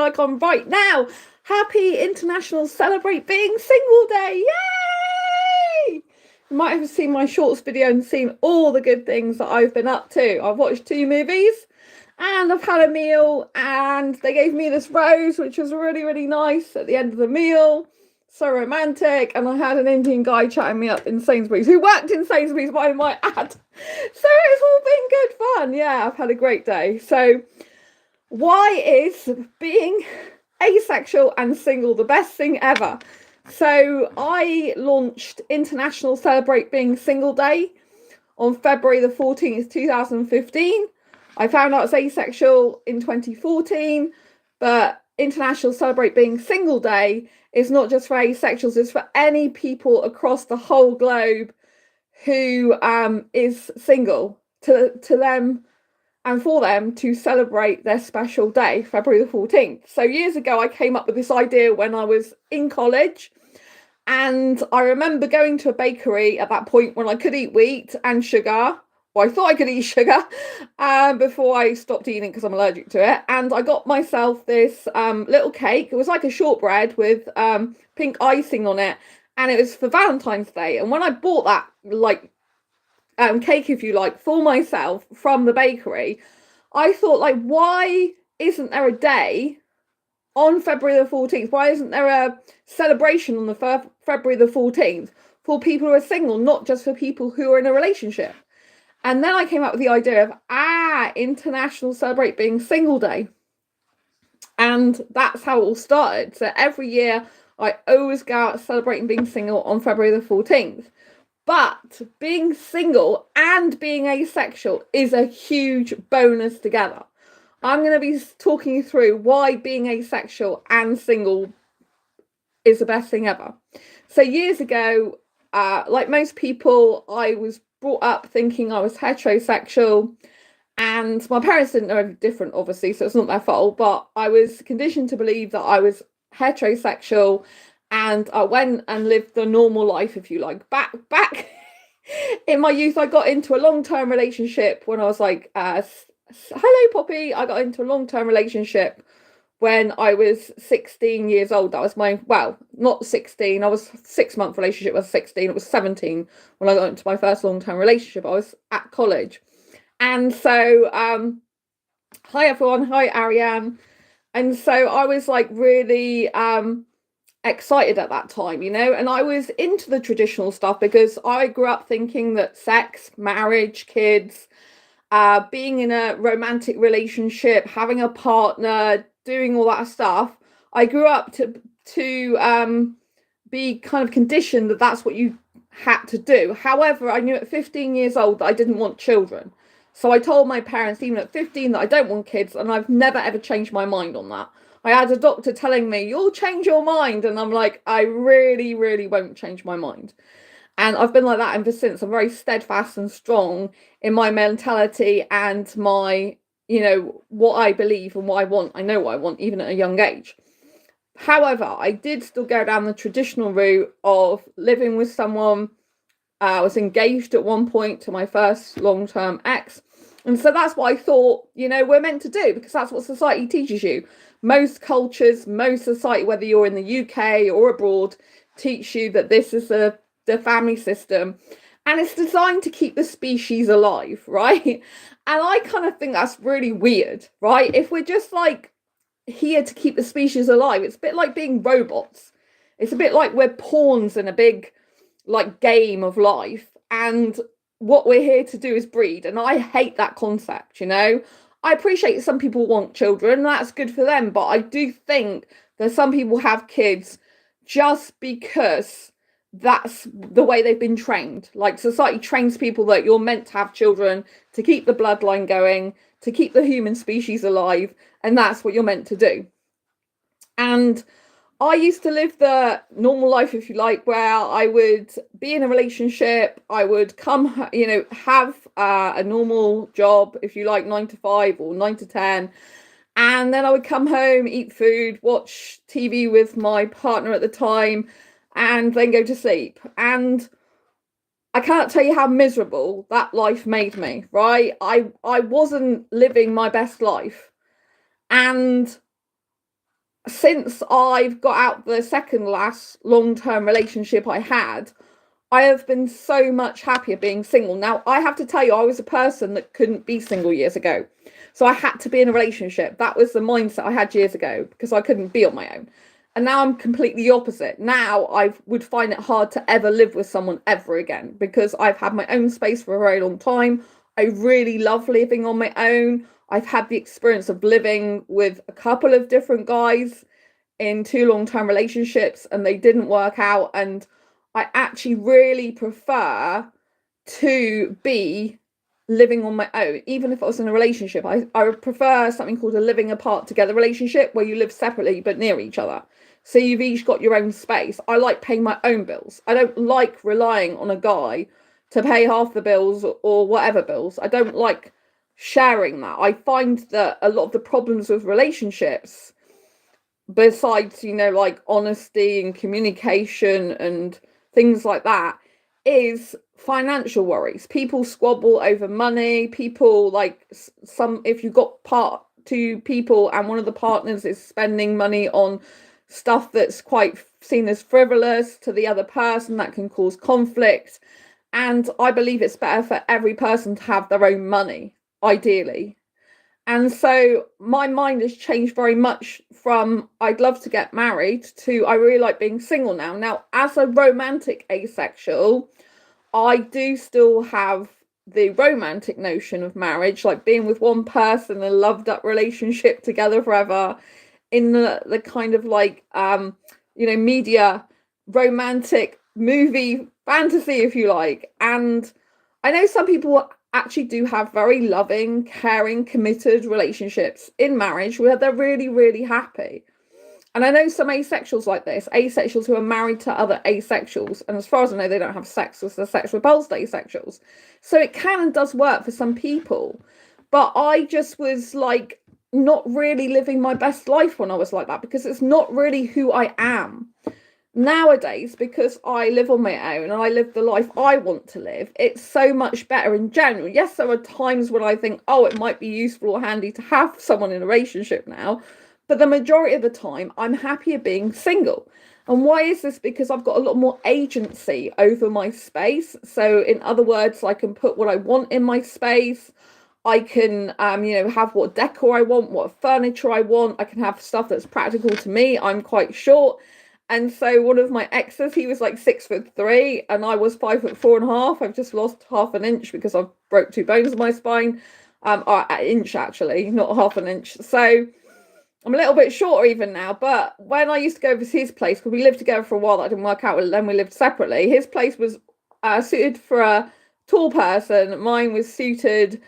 like on right now. Happy International Celebrate Being Single Day. Yay! You might have seen my shorts video and seen all the good things that I've been up to. I've watched 2 movies and I've had a meal, and they gave me this rose, which was really, really nice at the end of the meal. So romantic. And I had an Indian guy chatting me up in Sainsbury's, who worked in Sainsbury's, I might add. So it's all been good fun. Yeah, I've had a great day. So why is being asexual and single the best thing ever? So I launched International Celebrate Being Single Day on February the 14th, 2015. I found out I was asexual in 2014, but International Celebrate Being Single Day is not just for asexuals, it's for any people across the whole globe who is single, to them and for them to celebrate their special day, February the 14th. So years ago, I came up with this idea when I was in college. And I remember going to a bakery at that point when I could eat wheat and sugar, or I thought I could eat sugar, before I stopped eating because I'm allergic to it. And I got myself this little cake. It was like a shortbread with pink icing on it. And it was for Valentine's Day. And when I bought that, like, cake, if you like, for myself from the bakery, I thought, like, why isn't there a day on February the 14th? Why isn't there a celebration on the February the 14th for people who are single, not just for people who are in a relationship? And then I came up with the idea of International Celebrate Being Single Day. And that's how it all started. So every year I always go out celebrating being single on February the 14th. But being single and being asexual is a huge bonus together. I'm going to be talking you through why being asexual and single is the best thing ever. So years ago, like most people, I was brought up thinking I was heterosexual, and my parents didn't know any different, obviously, so it's not their fault, but I was conditioned to believe that I was heterosexual, and I went and lived the normal life, if you like. Back in my youth, I got into a long-term relationship when I was like, hello, Poppy. I got into a long-term relationship when I was 16 years old. That was my, well, not 16. I was 6-month relationship. I was 16. It was 17 when I got into my first long-term relationship. I was at college. And so, hi, everyone. Hi, Ariane. And so I was like really excited at that time, you know, and I was into the traditional stuff because I grew up thinking that sex, marriage, kids, being in a romantic relationship, having a partner, doing all that stuff, I grew up to be kind of conditioned that that's what you had to do. However, I knew at 15 years old that I didn't want children. So I told my parents, even at 15, that I don't want kids, and I've never ever changed my mind on that. I had a doctor telling me, you'll change your mind. And I'm like, I really, really won't change my mind. And I've been like that ever since. I'm very steadfast and strong in my mentality and my, you know, what I believe and what I want. I know what I want, even at a young age. However, I did still go down the traditional route of living with someone. I was engaged at one point to my first long-term ex. And so that's what I thought, you know, we're meant to do, because that's what society teaches you. Most cultures, most society, whether you're in the UK or abroad, teach you that this is the family system, and it's designed to keep the species alive, right? And I kind of think that's really weird, right? If we're just like here to keep the species alive, it's a bit like being robots. It's a bit like we're pawns in a big like game of life, and what we're here to do is breed. And I hate that concept, you know. I appreciate some people want children, that's good for them, but I do think that some people have kids just because that's the way they've been trained. Like society trains people that you're meant to have children to keep the bloodline going, to keep the human species alive, and that's what you're meant to do. And I used to live the normal life, if you like, where I would be in a relationship, I would come, you know, have a normal job, if you like, 9 to 5 or 9 to 10. And then I would come home, eat food, watch TV with my partner at the time, and then go to sleep. And I can't tell you how miserable that life made me, right? I wasn't living my best life. And since I've got out the second last long-term relationship I had, I have been so much happier being single. Now, I have to tell you, I was a person that couldn't be single years ago. So I had to be in a relationship. That was the mindset I had years ago because I couldn't be on my own. And now I'm completely the opposite. Now I would find it hard to ever live with someone ever again because I've had my own space for a very long time. I really love living on my own. I've had the experience of living with a couple of different guys in 2 long-term relationships and they didn't work out. And I actually really prefer to be living on my own, even if I was in a relationship. I would prefer something called a living apart together relationship where you live separately but near each other. So you've each got your own space. I like paying my own bills. I don't like relying on a guy to pay half the bills or whatever bills. I don't like sharing that. I find that a lot of the problems with relationships, besides, like honesty and communication and things like that, is financial worries. People squabble over money. People if you've got two people and one of the partners is spending money on stuff that's quite seen as frivolous to the other person, that can cause conflict. And I believe it's better for every person to have their own money, ideally. And so my mind has changed very much from I'd love to get married to I really like being single now. Now, as a romantic asexual, I do still have the romantic notion of marriage, like being with one person, a loved up relationship together forever, in the kind of media romantic movie fantasy, if you like. And I know some people actually do have very loving, caring, committed relationships in marriage where they're really, really happy. And I know some asexuals like this, asexuals who are married to other asexuals. And as far as I know, they don't have sex with the sex repulsed asexuals. So it can and does work for some people. But I just was not really living my best life when I was like that, because it's not really who I am. Nowadays, because I live on my own and I live the life I want to live, it's so much better in general. Yes, there are times when I think, oh, it might be useful or handy to have someone in a relationship now. But the majority of the time, I'm happier being single. And why is this? Because I've got a lot more agency over my space. So in other words, I can put what I want in my space. I can, have what decor I want, what furniture I want. I can have stuff that's practical to me. I'm quite short. And so one of my exes, he was 6'3" and I was 5'4.5". I've just lost half an inch because I've broke 2 bones in my spine. An inch actually, not half an inch. So I'm a little bit shorter even now. But when I used to go over to his place, because we lived together for a while, that didn't work out, then we lived separately. His place was suited for a tall person. Mine was suited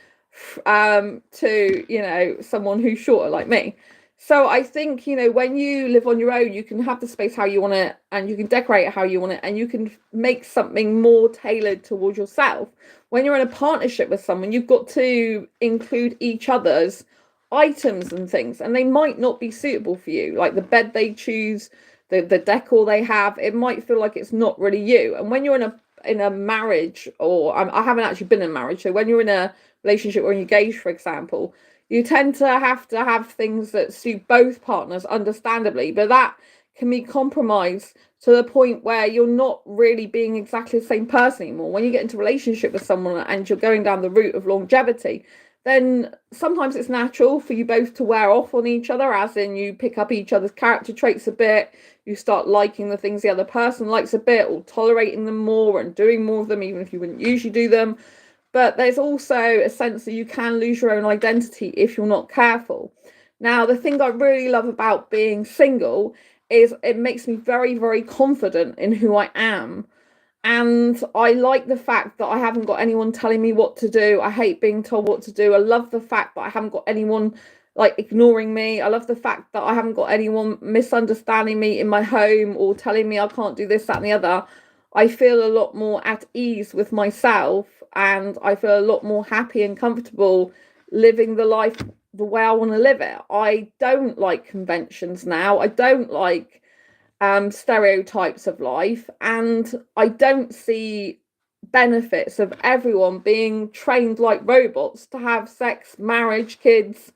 to, someone who's shorter like me. So I think, when you live on your own, you can have the space how you want it, and you can decorate it how you want it, and you can make something more tailored towards yourself. When you're in a partnership with someone, you've got to include each other's items and things, and they might not be suitable for you. Like the bed they choose, the decor they have, it might feel like it's not really you. And when you're in a marriage, or I haven't actually been in marriage, so when you're in a relationship or engaged, for example, you tend to have things that suit both partners, understandably, but that can be compromised to the point where you're not really being exactly the same person anymore. When you get into a relationship with someone and you're going down the route of longevity, then sometimes it's natural for you both to wear off on each other, as in you pick up each other's character traits a bit, you start liking the things the other person likes a bit, or tolerating them more and doing more of them, even if you wouldn't usually do them. But there's also a sense that you can lose your own identity if you're not careful. Now, the thing I really love about being single is it makes me very, very confident in who I am. And I like the fact that I haven't got anyone telling me what to do. I hate being told what to do. I love the fact that I haven't got anyone ignoring me. I love the fact that I haven't got anyone misunderstanding me in my home or telling me I can't do this, that, and the other. I feel a lot more at ease with myself, and I feel a lot more happy and comfortable living the life the way I want to live it. I don't like conventions now. I don't like stereotypes of life, and I don't see benefits of everyone being trained like robots to have sex, marriage, kids,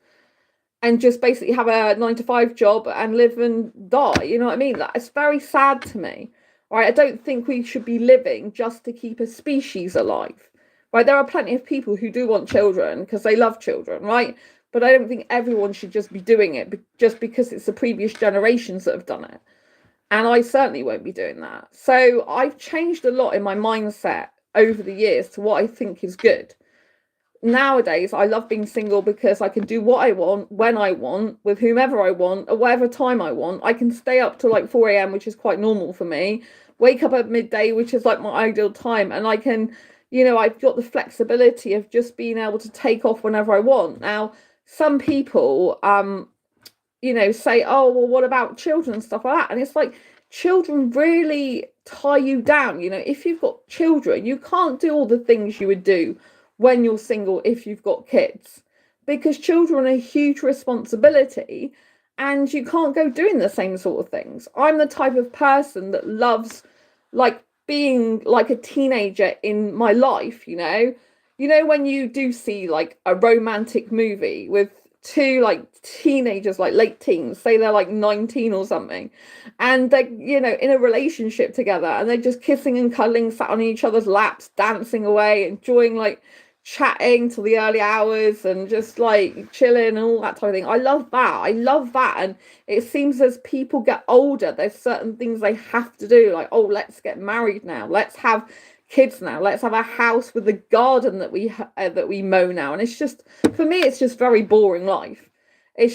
and just basically have a 9 to 5 job and live and die. You know what I mean? It's very sad to me. Right? I don't think we should be living just to keep a species alive. Right? There are plenty of people who do want children because they love children, right? But I don't think everyone should just be doing it just because it's the previous generations that have done it. And I certainly won't be doing that. So I've changed a lot in my mindset over the years to what I think is good. Nowadays, I love being single because I can do what I want, when I want, with whomever I want, at whatever time I want. I can stay up till like 4 a.m., which is quite normal for me, wake up at midday, which is like my ideal time. And I can, I've got the flexibility of just being able to take off whenever I want. Now, some people, say, oh, well, what about children and stuff like that? And it's like, children really tie you down. If you've got children, you can't do all the things you would do when you're single if you've got kids, because children are a huge responsibility and you can't go doing the same sort of things. I'm the type of person that loves like being like a teenager in my life. When you do see like a romantic movie with two like teenagers, like late teens, say they're like 19 or something, and they're in a relationship together and they're just kissing and cuddling, sat on each other's laps, dancing away, enjoying like chatting till the early hours and just like chilling and all that type of thing. I love that. And it seems as people get older, there's certain things they have to do, like, oh, let's get married now, let's have kids now, let's have a house with a garden that we mow now. And it's just, for me, it's just very boring life.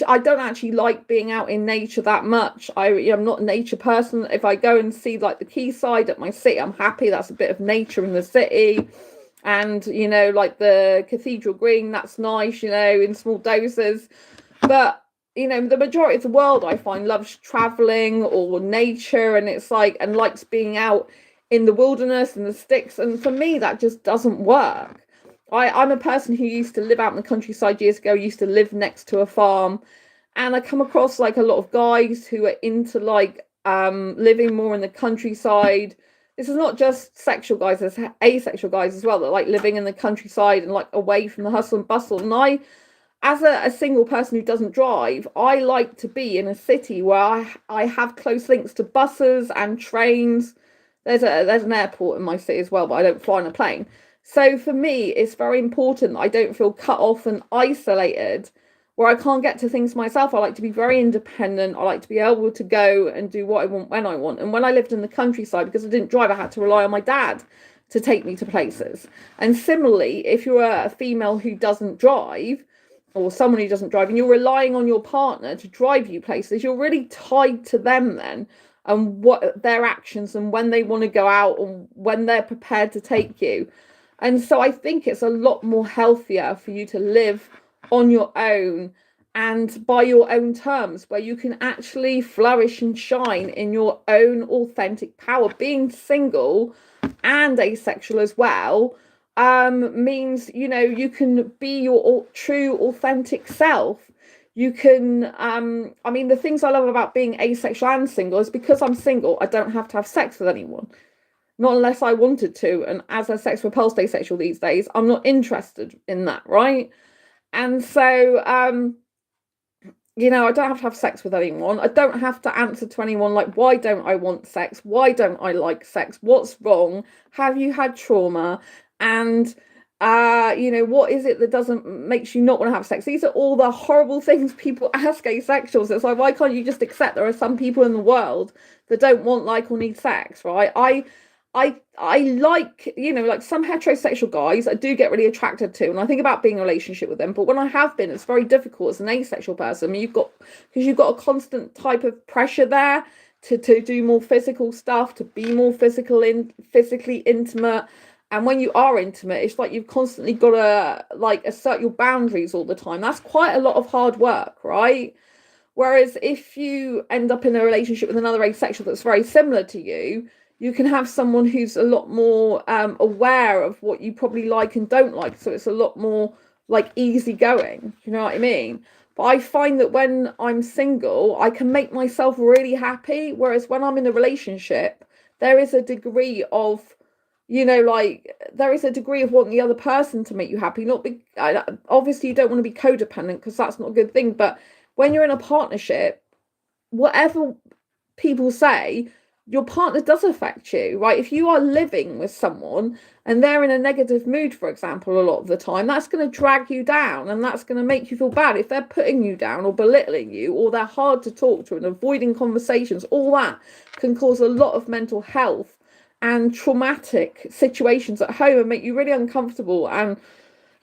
I don't actually like being out in nature that much. I'm not a nature person. If I go and see like the quayside at my city, I'm happy. That's a bit of nature in the city. And like the Cathedral Green, that's nice, in small doses. But the majority of the world, I find, loves traveling or nature, and it's like, and likes being out in the wilderness and the sticks. And for me, that just doesn't work. I'm a person who used to live out in the countryside years ago, used to live next to a farm, and I come across like a lot of guys who are into like living more in the countryside. This is not just sexual guys, there's asexual guys as well that like living in the countryside and like away from the hustle and bustle. And I, as a single person who doesn't drive, I like to be in a city where I have close links to buses and trains. There's an airport in my city as well, but I don't fly on a plane. So for me, it's very important that I don't feel cut off and isolated where I can't get to things myself. I like to be very independent. I like to be able to go and do what I want when I want. And when I lived in the countryside, because I didn't drive, I had to rely on my dad to take me to places. And similarly, if you're a female who doesn't drive, or someone who doesn't drive, and you're relying on your partner to drive you places, you're really tied to them then, and what their actions and when they want to go out and when they're prepared to take you. And so I think it's a lot more healthier for you to live on your own and by your own terms, where you can actually flourish and shine in your own authentic power. Being single and asexual as well means, you can be your true authentic self. You can, the things I love about being asexual and single is because I'm single, I don't have to have sex with anyone. Not unless I wanted to. And as a sex repulsed asexual these days, I'm not interested in that, right? And so, I don't have to have sex with anyone. I don't have to answer to anyone like, why don't I want sex? Why don't I like sex? What's wrong? Have you had trauma? And, what is it that makes you not want to have sex? These are all the horrible things people ask asexuals. It's like, why can't you just accept there are some people in the world that don't want, like, or need sex, right? I like, like some heterosexual guys I do get really attracted to, and I think about being in a relationship with them. But when I have been, it's very difficult as an asexual person. Because you've got a constant type of pressure there to do more physical stuff, to be more physically intimate. And when you are intimate, it's like you've constantly got to like assert your boundaries all the time. That's quite a lot of hard work, right? Whereas if you end up in a relationship with another asexual that's very similar to you, you can have someone who's a lot more aware of what you probably like and don't like. So it's a lot more like easygoing. You know what I mean? But I find that when I'm single, I can make myself really happy. Whereas when I'm in a relationship, there is a degree of, there is a degree of wanting the other person to make you happy. Obviously, you don't want to be codependent because that's not a good thing. But when you're in a partnership, whatever people say, your partner does affect you, right? If you are living with someone and they're in a negative mood, for example, a lot of the time, that's going to drag you down, and that's going to make you feel bad. If they're putting you down or belittling you, or they're hard to talk to and avoiding conversations, all that can cause a lot of mental health and traumatic situations at home and make you really uncomfortable. And,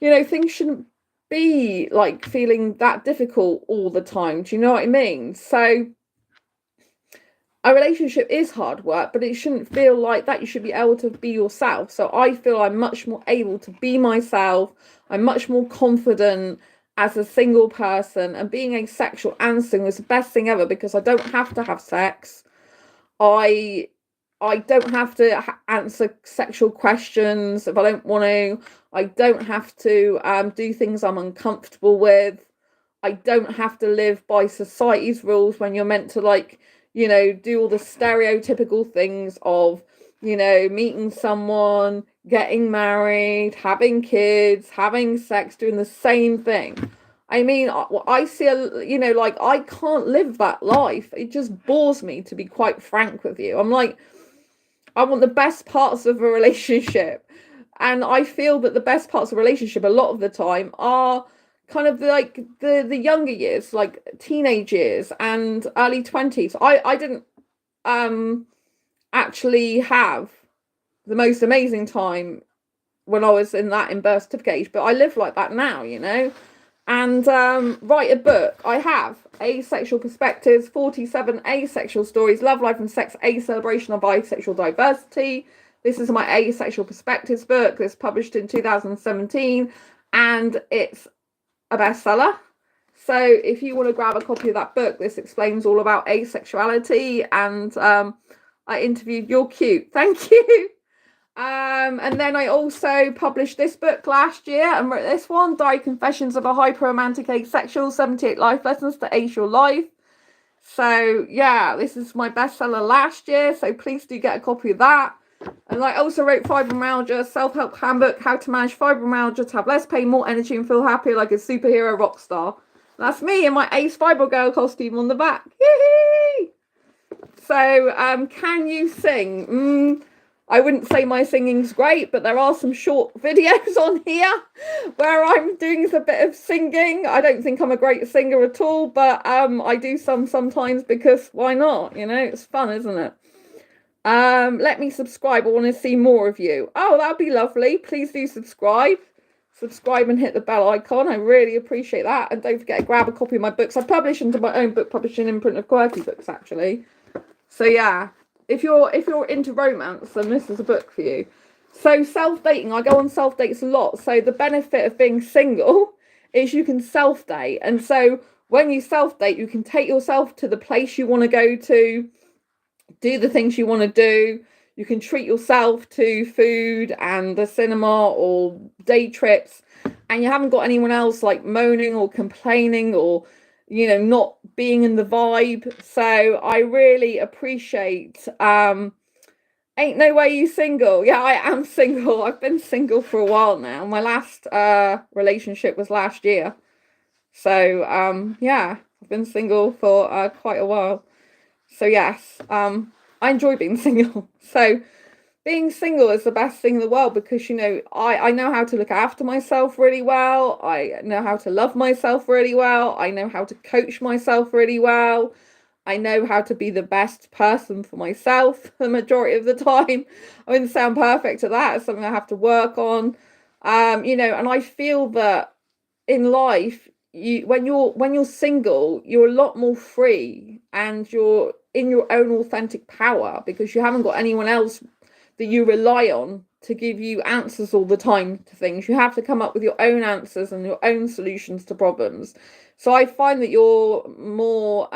you know, things shouldn't be like feeling that difficult all the time. Do you know what I mean? So a relationship is hard work, but it shouldn't feel like that. You should be able to be yourself. So I feel I'm much more able to be myself. I'm much more confident as a single person, and being asexual and single is the best thing ever, because I don't have to have sex. I don't have to answer sexual questions if I don't want to. I don't have to do things I'm uncomfortable with. I don't have to live by society's rules when you're meant to, like, you know, do all the stereotypical things of, you know, meeting someone, getting married, having kids, having sex, doing the same thing. I mean, I see, you know, like, I can't live that life. It just bores me, to be quite frank with you. I'm like, I want the best parts of a relationship. And I feel that the best parts of a relationship a lot of the time are kind of like the younger years, like teenage years and early 20s. I didn't actually have the most amazing time when I was in birth certificate age, but I live like that now, you know. And write a book. I have Asexual Perspectives, 47 Asexual Stories, Love, Life and Sex, a Celebration of Bisexual Diversity. This is my Asexual Perspectives book. It's published in 2017, and it's a bestseller. So if you want to grab a copy of that book, this explains all about asexuality. And I interviewed, you're cute, thank you. And then I also published this book last year and wrote this one, Diary Confessions of a Hyper-Romantic Asexual, 78 Life Lessons to Ace Your Life. So yeah, this is my bestseller last year, so please do get a copy of that. And I also wrote Fibromyalgia, Self-Help Handbook, How to Manage Fibromyalgia to have less pain, more energy and feel happier like a superhero rock star. That's me in my Ace Fibro Girl costume on the back. Yee-hee! So can you sing? I wouldn't say my singing's great, but there are some short videos on here where I'm doing a bit of singing. I don't think I'm a great singer at all, but I do sometimes, because why not? You know, it's fun, isn't it? Let me subscribe. I want to see more of you. Oh, that'd be lovely. Please do subscribe. Subscribe and hit the bell icon. I really appreciate that. And don't forget to grab a copy of my books. I publish into my own book publishing imprint of Quirky Books, actually. So yeah. If you're into romance, then this is a book for you. So self-dating, I go on self-dates a lot. So the benefit of being single is you can self-date. And so when you self-date, you can take yourself to the place you want to go to, do the things you want to do. You can treat yourself to food and the cinema or day trips. And you haven't got anyone else like moaning or complaining or, you know, not being in the vibe. So I really appreciate Ain't No Way You Single. Yeah, I am single. I've been single for a while now. My last relationship was last year. So yeah, I've been single for quite a while. So yes, I enjoy being single. So being single is the best thing in the world, because, you know, I know how to look after myself really well. I know how to love myself really well. I know how to coach myself really well. I know how to be the best person for myself the majority of the time. I wouldn't sound perfect at that. It's something I have to work on. You know, and I feel that in life, when you're single, you're a lot more free and you're in your own authentic power, because you haven't got anyone else that you rely on to give you answers all the time to things. You have to come up with your own answers and your own solutions to problems. So I find that you're more,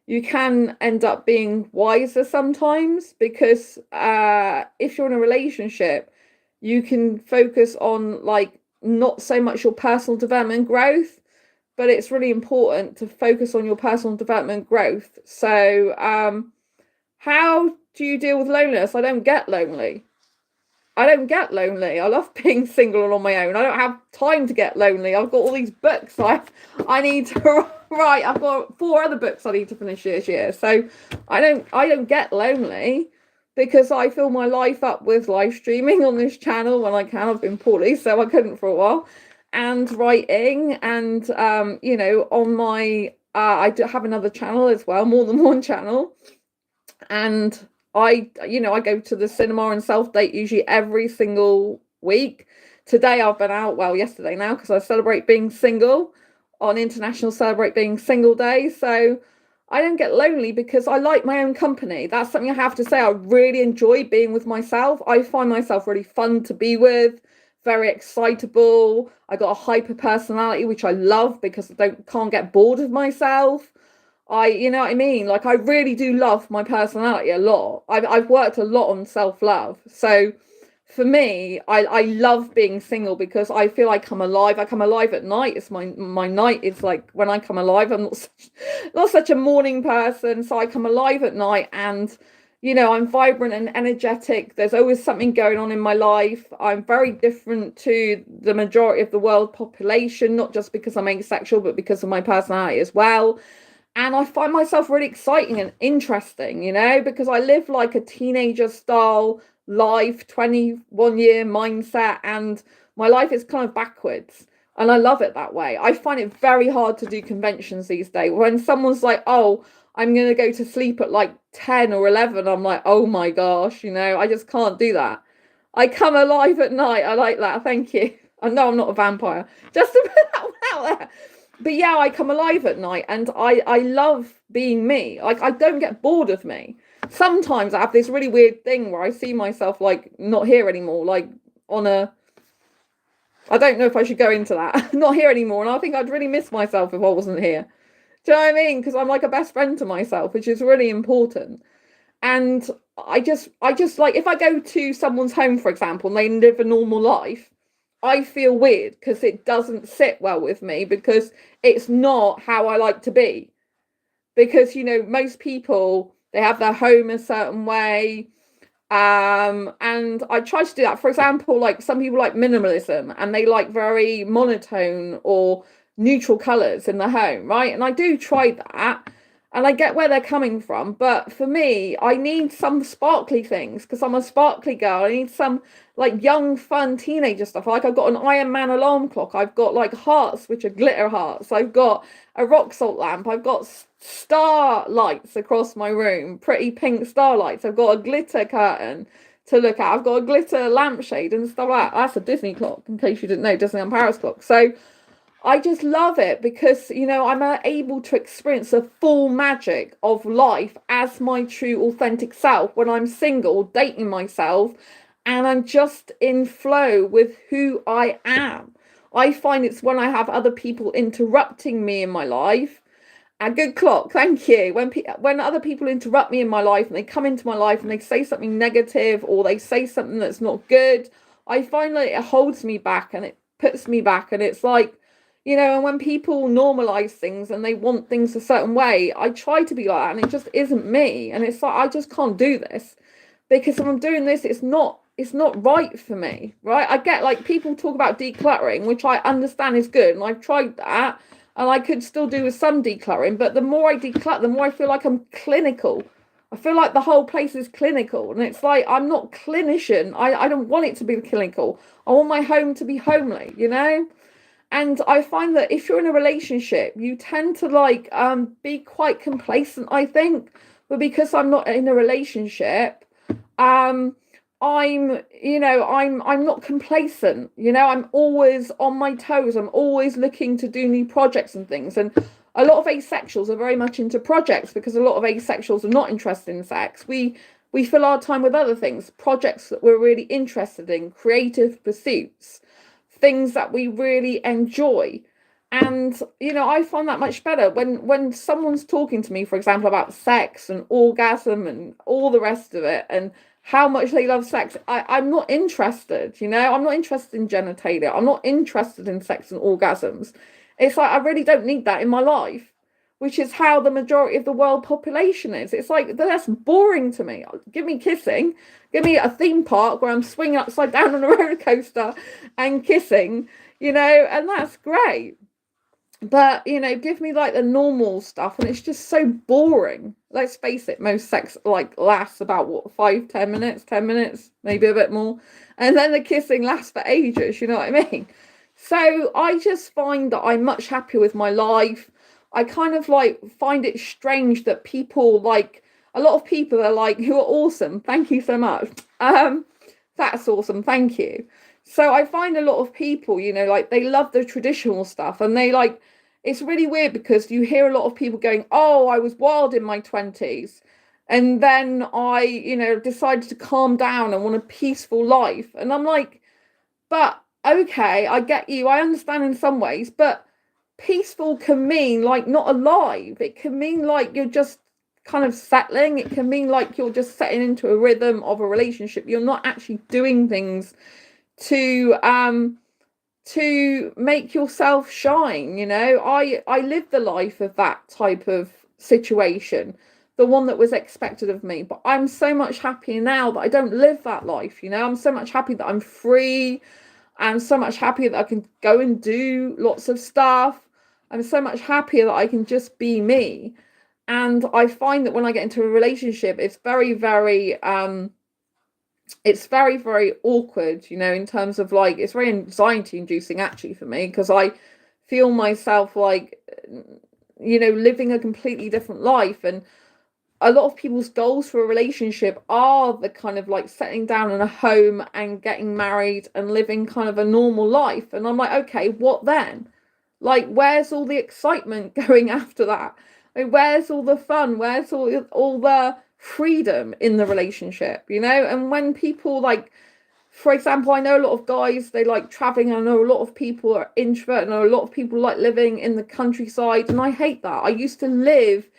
you can end up being wiser sometimes, because if you're in a relationship, you can focus on, like, not so much your personal development growth, but it's really important to focus on your personal development growth. So how do you deal with loneliness? I don't get lonely. I don't get lonely. I love being single and on my own. I don't have time to get lonely. I've got all these books I need to write. I've got 4 other books I need to finish this year. So I don't get lonely because I fill my life up with live streaming on this channel when I can. I've been poorly, so I couldn't for a while, and writing, and on my I do have another channel as well, more than one channel, and I go to the cinema and self date usually every single week. Today I've been out, well, yesterday now, because I celebrate being single on International Celebrate Being Single Day. So I don't get lonely because I like my own company. That's something I have to say. I really enjoy being with myself. I find myself really fun to be with, very excitable. I got a hyper personality, which I love because I can't get bored of myself. You know what I mean? Like, I really do love my personality a lot. I've worked a lot on self-love. So for me, I love being single because I feel I come alive. I come alive at night. It's my night is like when I come alive. I'm not such a morning person, so I come alive at night, and I'm vibrant and energetic. There's always something going on in my life. I'm very different to the majority of the world population, not just because I'm asexual, but because of my personality as well. And I find myself really exciting and interesting, because I live like a teenager style life, 21-year mindset, and my life is kind of backwards. And I love it that way. I find it very hard to do conventions these days. When someone's like, oh, I'm going to go to sleep at like 10 or 11, I'm like, oh my gosh, I just can't do that. I come alive at night. I like that. Thank you. I know I'm not a vampire. Just to put that out there. But yeah, I come alive at night, and I love being me. Like, I don't get bored of me. Sometimes I have this really weird thing where I see myself like not here anymore, like I don't know if I should go into that, not here anymore. And I think I'd really miss myself if I wasn't here. Do you know what I mean? Because I'm like a best friend to myself, which is really important. And I just like, if I go to someone's home, for example, and they live a normal life, I feel weird because it doesn't sit well with me, because it's not how I like to be. Because, most people, they have their home a certain way. And I try to do that. For example, like some people like minimalism and they like very monotone or neutral colors in the home, right? And I do try that. And I get where they're coming from, but for me, I need some sparkly things because I'm a sparkly girl. I need some like young, fun teenager stuff. Like, I've got an Iron Man alarm clock. I've got like hearts, which are glitter hearts. I've got a rock salt lamp. I've got star lights across my room, pretty pink starlights. I've got a glitter curtain to look at. I've got a glitter lampshade and stuff like that. That's a Disney clock, in case you didn't know, Disneyland Paris clock. So I just love it because, I'm able to experience the full magic of life as my true authentic self when I'm single, dating myself, and I'm just in flow with who I am. I find it's when I have other people interrupting me in my life. A good clock, thank you. When other people interrupt me in my life and they come into my life and they say something negative or they say something that's not good, I find that it holds me back and it puts me back, and it's like, and when people normalize things and they want things a certain way, I try to be like that, and it just isn't me. And it's like, I just can't do this because if I'm doing this, it's not right for me, right? I get like people talk about decluttering, which I understand is good, and I've tried that, and I could still do with some decluttering, but the more I declutter, the more I feel like I'm clinical. I feel like the whole place is clinical, and it's like, I'm not clinician. I don't want it to be clinical. I want my home to be homely, And I find that if you're in a relationship, you tend to like be quite complacent, I think. But because I'm not in a relationship, I'm not complacent. I'm always on my toes. I'm always looking to do new projects and things. And a lot of asexuals are very much into projects because a lot of asexuals are not interested in sex. We fill our time with other things, projects that we're really interested in, creative pursuits, things that we really enjoy. And I find that much better when someone's talking to me, for example, about sex and orgasm and all the rest of it and how much they love sex. I'm not interested. I'm not interested in genitalia. I'm not interested in sex and orgasms. It's like, I really don't need that in my life. which is how the majority of the world population is. It's like, that's boring to me. Give me kissing, give me a theme park where I'm swinging upside down on a roller coaster and kissing, you know, and that's great. But, you know, give me like the normal stuff, and it's just so boring. Let's face it, most sex like lasts about what, 5-10 minutes, 10 minutes, maybe a bit more, and then the kissing lasts for ages, you know what I mean? So I just find that I'm much happier with my life. I kind of like find it strange that people, like a lot of people are like, who are awesome, thank you so much, that's awesome, thank you. So I find a lot of people, you know, like they love the traditional stuff, and they like, it's really weird because you hear a lot of people going, oh, I was wild in my 20s. And then I, you know, decided to calm down and want a peaceful life. And I'm like, but okay, I get you. I understand in some ways, but peaceful can mean like not alive. It can mean like you're just kind of settling. It can mean like you're just setting into a rhythm of a relationship. You're not actually doing things to make yourself shine, you know. I lived the life of that type of situation, the one that was expected of me, but I'm so much happier now that I don't live that life, you know. I'm so much happy that I'm free. I'm so much happier that I can go and do lots of stuff. I'm so much happier that I can just be me. And I find that when I get into a relationship, it's very, very very awkward, you know, in terms of like, it's very anxiety inducing actually for me, because I feel myself like, you know, living a completely different life. And a lot of people's goals for a relationship are the kind of like settling down in a home and getting married and living kind of a normal life. And I'm like, okay, what then? Like, where's all the excitement going after that? Like, where's all the fun? Where's all the freedom in the relationship, you know? And when people like, for example, I know a lot of guys, they like traveling. I know a lot of people are introverted. I know a lot of people like living in the countryside, and I hate that. I used to live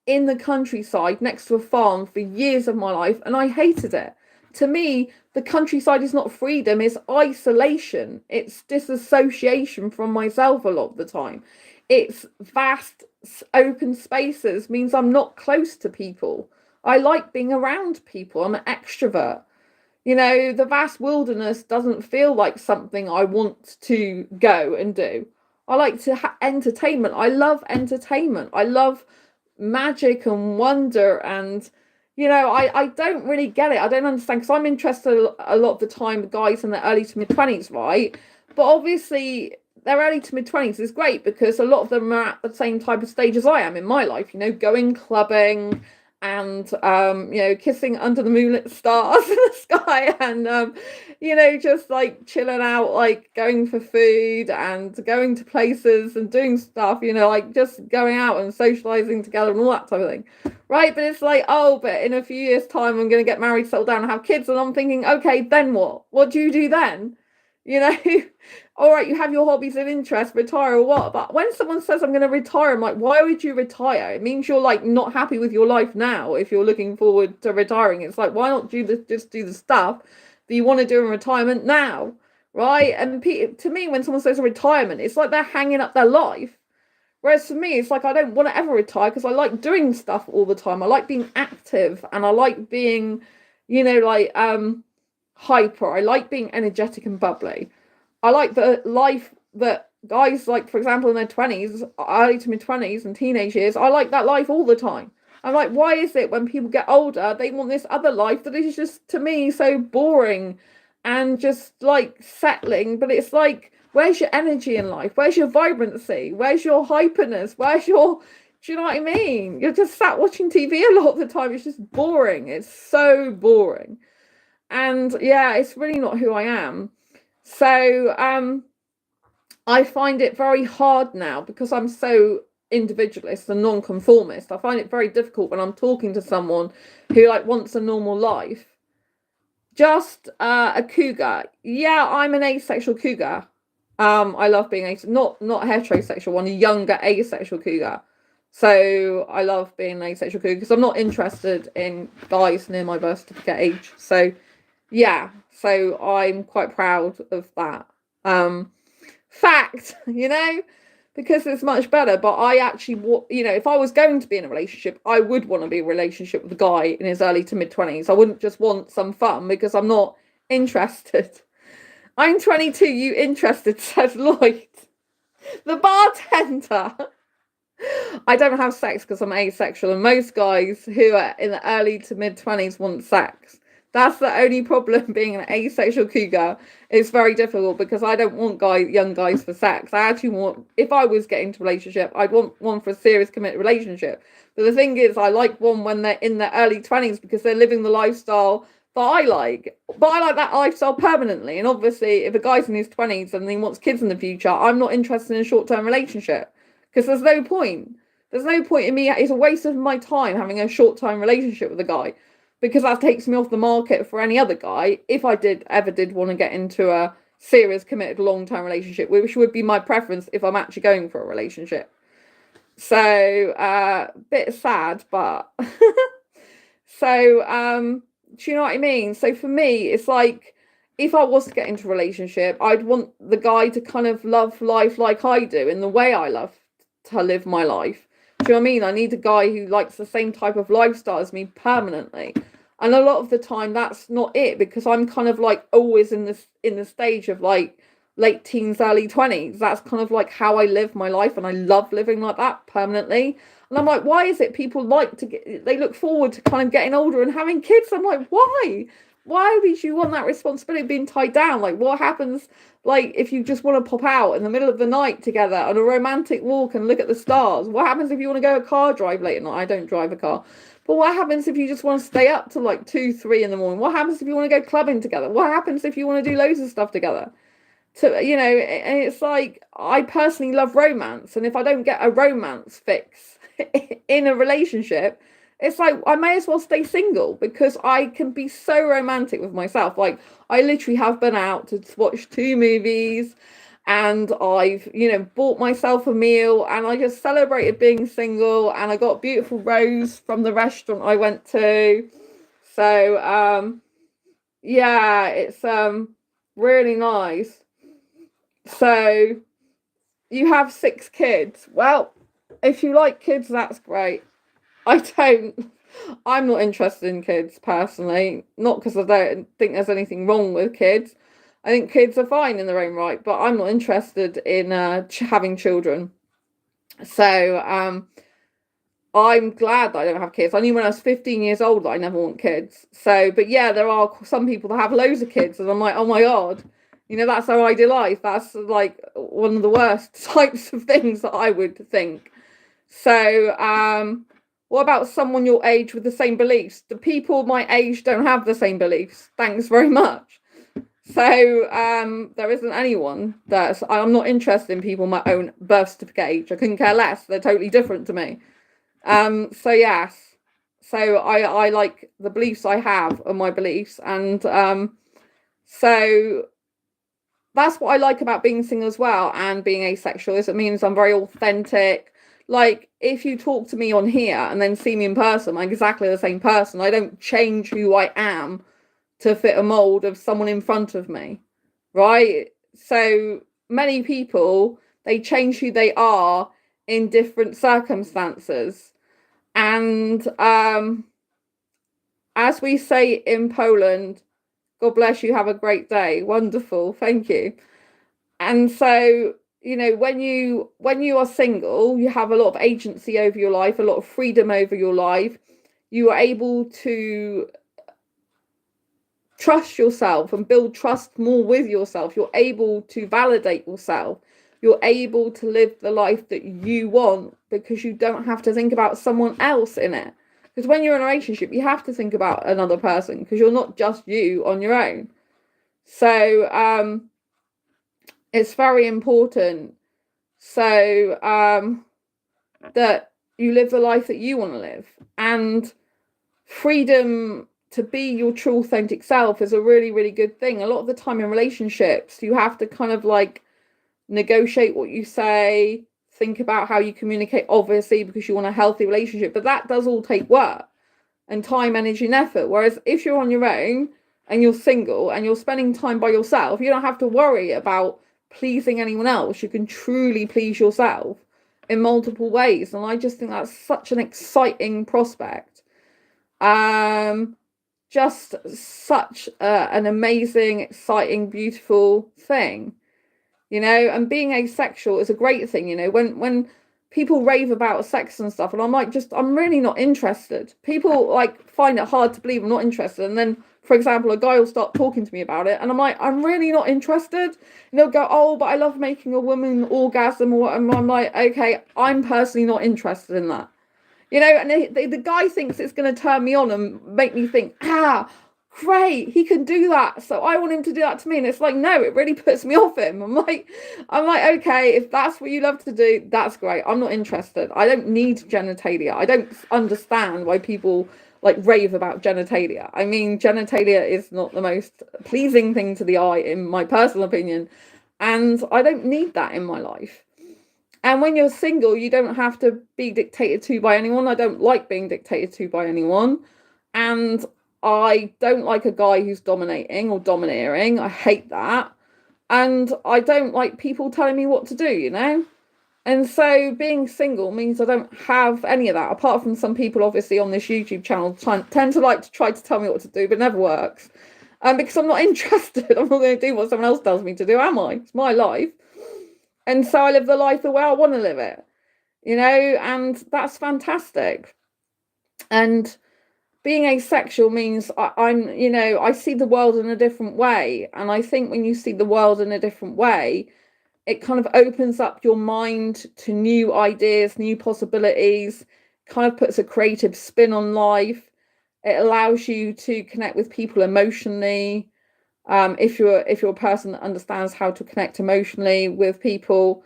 in the countryside next to a farm for years of my life, and I hated it. To me, the countryside is not freedom, it's isolation. It's disassociation from myself a lot of the time. It's vast open spaces, means I'm not close to people. I like being around people. I'm an extrovert. You know, the vast wilderness doesn't feel like something I want to go and do. I like to entertainment. I love entertainment. I love magic and wonder, and you know, I don't really get it. I don't understand, because I'm interested a lot of the time with guys in their early to mid-20s, right? But obviously their early to mid-20s is great because a lot of them are at the same type of stage as I am in my life, you know, going clubbing and you know, kissing under the moonlit stars in the sky, and you know, just like chilling out, like going for food and going to places and doing stuff, you know, like just going out and socializing together and all that type of thing, right? But it's like, oh, but in a few years time I'm going to get married, settle down and have kids, and I'm thinking, okay, then what do you do then, you know? All right, you have your hobbies and interests, retire or what? But when someone says I'm going to retire, I'm like, why would you retire? It means you're like not happy with your life now. If you're looking forward to retiring, it's like, why not just do the stuff that you want to do in retirement now, right? And to me, when someone says retirement, it's like they're hanging up their life. Whereas for me, it's like, I don't want to ever retire because I like doing stuff all the time. I like being active, and I like being, you know, like hyper. I like being energetic and bubbly. I like the life that guys, like, for example, in their 20s, early to mid-20s and teenage years, I like that life all the time. I'm like, why is it when people get older, they want this other life that is just, to me, so boring and just, like, settling? But it's like, where's your energy in life? Where's your vibrancy? Where's your hyperness? Where's your... Do you know what I mean? You're just sat watching TV a lot of the time. It's just boring. It's so boring. And, yeah, it's really not who I am. So I find it very hard now, because I'm so individualist and non-conformist. I find it very difficult when I'm talking to someone who like wants a normal life. Just a cougar. Yeah, I'm an asexual cougar. I love being not heterosexual one, a younger asexual cougar. So I love being an asexual cougar because I'm not interested in guys near my birth certificate age. So yeah, so I'm quite proud of that. Fact, you know. because it's much better. But I actually, you know, if I was going to be in a relationship, I would want to be in a relationship with a guy in his early to mid 20s. I wouldn't just want some fun, because I'm not interested. I'm 22, you interested, says Lloyd. The bartender. I don't have sex because I'm asexual, and most guys who are in the early to mid 20s want sex. That's the only problem being an asexual cougar. It's very difficult, because I don't want young guys for sex. I actually want, if I was getting into a relationship, I'd want one for a serious committed relationship. But the thing is, I like one when they're in their early 20s, because they're living the lifestyle that I like. But I like that lifestyle permanently. And obviously, if a guy's in his 20s and he wants kids in the future, I'm not interested in a short-term relationship, because there's no point. There's no point in me. It's a waste of my time having a short-term relationship with a guy, because that takes me off the market for any other guy if I ever did want to get into a serious, committed, long-term relationship, which would be my preference if I'm actually going for a relationship. So, bit sad, but so, do you know what I mean? So for me, it's like, if I was to get into a relationship, I'd want the guy to kind of love life like I do, in the way I love to live my life. Do you know what I mean? I need a guy who likes the same type of lifestyle as me permanently. And a lot of the time that's not it, because I'm kind of like always in the stage of like late teens, early 20s. That's kind of like how I live my life, and I love living like that permanently. And I'm like, why is it people they look forward to kind of getting older and having kids? I'm like, why? Why would you want that responsibility being tied down? Like, what happens, like, if you just want to pop out in the middle of the night together on a romantic walk and look at the stars? What happens if you want to go a car drive late at night? I don't drive a car. But what happens if you just want to stay up till like 2, 3 in the morning? What happens if you want to go clubbing together? What happens if you want to do loads of stuff together? So, you know, and it's like, I personally love romance. And if I don't get a romance fix in a relationship, it's like, I may as well stay single, because I can be so romantic with myself. Like, I literally have been out to watch 2 movies, and I've, you know, bought myself a meal, and I just celebrated being single, and I got a beautiful rose from the restaurant I went to. So, yeah, it's really nice. So, you have 6 kids. Well, if you like kids, that's great. I'm not interested in kids personally, not because I don't think there's anything wrong with kids. I think kids are fine in their own right, but I'm not interested in having children. So I'm glad that I don't have kids. I knew when I was 15 years old that I never want kids. So, but yeah, there are some people that have loads of kids, and I'm like, oh my God, you know, that's their ideal life. That's like one of the worst types of things that I would think. So, what about someone your age with the same beliefs? The people my age don't have the same beliefs. Thanks very much. So, there isn't anyone I'm not interested in people my own birth certificate age. I couldn't care less. They're totally different to me. So yes. So I like the beliefs I have are my beliefs. And, so that's what I like about being single as well, and being asexual, is it means I'm very authentic. Like, if you talk to me on here and then see me in person, I'm exactly the same person. I don't change who I am to fit a mold of someone in front of me, right? So many people, they change who they are in different circumstances. And as we say in Poland, God bless you, have a great day. Wonderful, thank you. And so, you know, when you are single, you have a lot of agency over your life, a lot of freedom over your life. You are able to trust yourself and build trust more with yourself. You're able to validate yourself. You're able to live the life that you want, because you don't have to think about someone else in it. Because when you're in a relationship, you have to think about another person, because you're not just you on your own. So, it's very important, so that you live the life that you want to live. And freedom to be your true authentic self is a really, really good thing. A lot of the time in relationships, you have to kind of like negotiate what you say, think about how you communicate, obviously, because you want a healthy relationship. But that does all take work and time, energy, and effort. Whereas if you're on your own and you're single and you're spending time by yourself, you don't have to worry about pleasing anyone else. You can truly please yourself in multiple ways. And I just think that's such an exciting prospect. Just such an amazing, exciting, beautiful thing, you know. And being asexual is a great thing, you know. When people rave about sex and stuff, and I'm like, I'm really not interested. People like find it hard to believe I'm not interested, and then, for example, a guy will start talking to me about it, and I'm like, I'm really not interested. And they'll go, oh, but I love making a woman orgasm, or and I'm like, okay, I'm personally not interested in that. You know, and the guy thinks it's going to turn me on and make me think, great, he can do that, so I want him to do that to me. And it's like, no, it really puts me off him. I'm like, okay, if that's what you love to do, that's great. I'm not interested. I don't need genitalia. I don't understand why people like rave about genitalia. I mean, genitalia is not the most pleasing thing to the eye, in my personal opinion, and I don't need that in my life. And when you're single, you don't have to be dictated to by anyone. I don't like being dictated to by anyone. And I don't like a guy who's dominating or domineering. I hate that. And I don't like people telling me what to do, you know? And so being single means I don't have any of that, apart from some people obviously on this YouTube channel tend to like to try to tell me what to do, but it never works. Because I'm not interested. I'm not going to do what someone else tells me to do, am I? It's my life. And so I live the life the way I want to live it, you know, and that's fantastic. And being asexual means I'm, you know, I see the world in a different way. And I think when you see the world in a different way, it kind of opens up your mind to new ideas, new possibilities, kind of puts a creative spin on life. It allows you to connect with people emotionally. If you're a person that understands how to connect emotionally with people,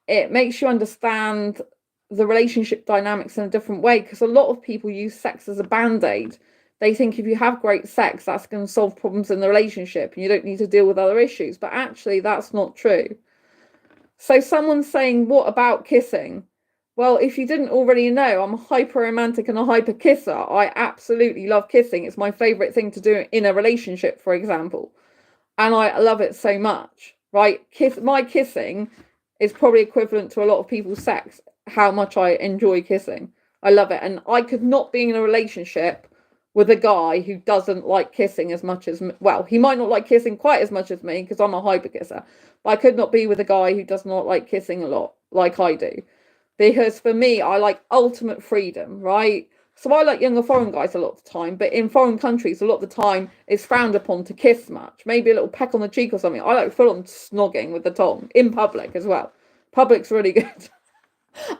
it makes you understand the relationship dynamics in a different way, because a lot of people use sex as a band-aid. They think if you have great sex, that's going to solve problems in the relationship and you don't need to deal with other issues. But actually, that's not true. So someone's saying, what about kissing? Well, if you didn't already know, I'm a hyper romantic and a hyper kisser. I absolutely love kissing. It's my favorite thing to do in a relationship, for example. And I love it so much, right? My kissing is probably equivalent to a lot of people's sex, how much I enjoy kissing. I love it. And I could not be in a relationship with a guy who doesn't like kissing as much as me. Well, he might not like kissing quite as much as me because I'm a hyper kisser. But I could not be with a guy who does not like kissing a lot like I do. Because for me, I like ultimate freedom, right? So I like younger foreign guys a lot of the time, but in foreign countries, a lot of the time, it's frowned upon to kiss much. Maybe a little peck on the cheek or something. I like full-on snogging with the tongue, in public as well. Public's really good.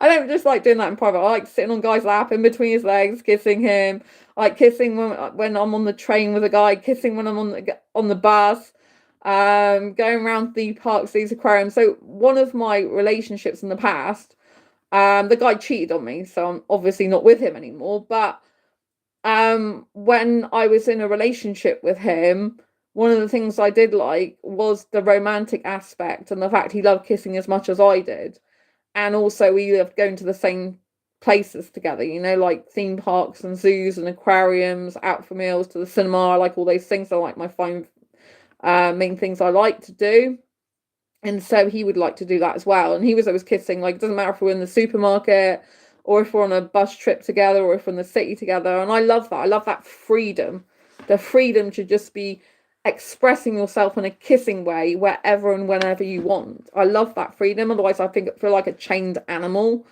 I don't just like doing that in private. I like sitting on guy's lap in between his legs, kissing him. I like kissing when I'm on the train with a guy, kissing when I'm on the bus, going around the parks, these aquariums. So one of my relationships in the past, the guy cheated on me, so I'm obviously not with him anymore. But when I was in a relationship with him, one of the things I did like was the romantic aspect and the fact he loved kissing as much as I did. And also we loved going to the same places together, you know, like theme parks and zoos and aquariums, out for meals, to the cinema. I like all those things. I like my main things I like to do. And so he would like to do that as well. And he was always kissing, like, it doesn't matter if we're in the supermarket or if we're on a bus trip together or if we're in the city together. And I love that. I love that freedom. The freedom to just be expressing yourself in a kissing way wherever and whenever you want. I love that freedom. Otherwise, I feel like a chained animal.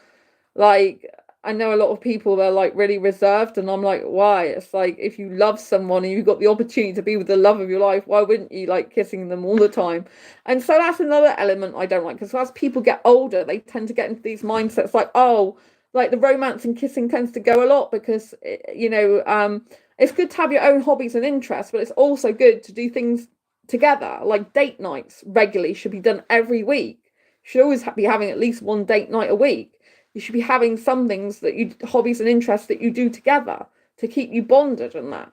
Like, I know a lot of people, they're like really reserved, and I'm like, why? It's like, if you love someone and you've got the opportunity to be with the love of your life, why wouldn't you like kissing them all the time? And so that's another element I don't like, because as people get older, they tend to get into these mindsets like, oh, like the romance and kissing tends to go a lot because, you know, it's good to have your own hobbies and interests, but it's also good to do things together. Like date nights regularly should be done every week. You should always be having at least one date night a week. You should be having some things hobbies and interests that you do together to keep you bonded and that.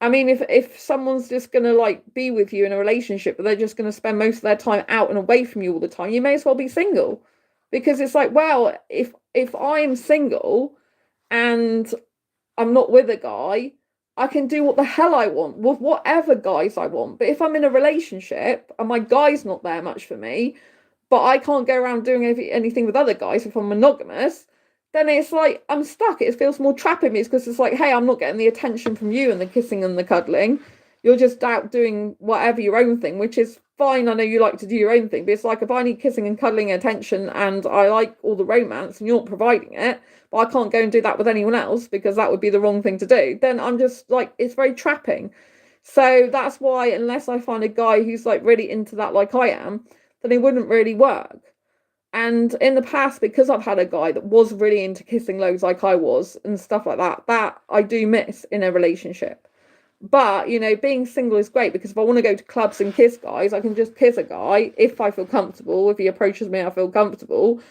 I mean, if someone's just going to like be with you in a relationship, but they're just going to spend most of their time out and away from you all the time, you may as well be single. Because it's like, well, if I'm single and I'm not with a guy, I can do what the hell I want with whatever guys I want. But if I'm in a relationship and my guy's not there much for me, but I can't go around doing anything with other guys if I'm monogamous, then it's like I'm stuck. It feels more trapping me because it's like, hey, I'm not getting the attention from you and the kissing and the cuddling. You're just out doing whatever your own thing, which is fine. I know you like to do your own thing, but it's like if I need kissing and cuddling and attention and I like all the romance and you're not providing it, but I can't go and do that with anyone else because that would be the wrong thing to do, then I'm just like, it's very trapping. So that's why, unless I find a guy who's like really into that like I am, then it wouldn't really work. And in the past, because I've had a guy that was really into kissing loads like I was and stuff like that, that I do miss in a relationship. But, you know, being single is great because if I want to go to clubs and kiss guys, I can just kiss a guy if I feel comfortable. If he approaches me, I feel comfortable.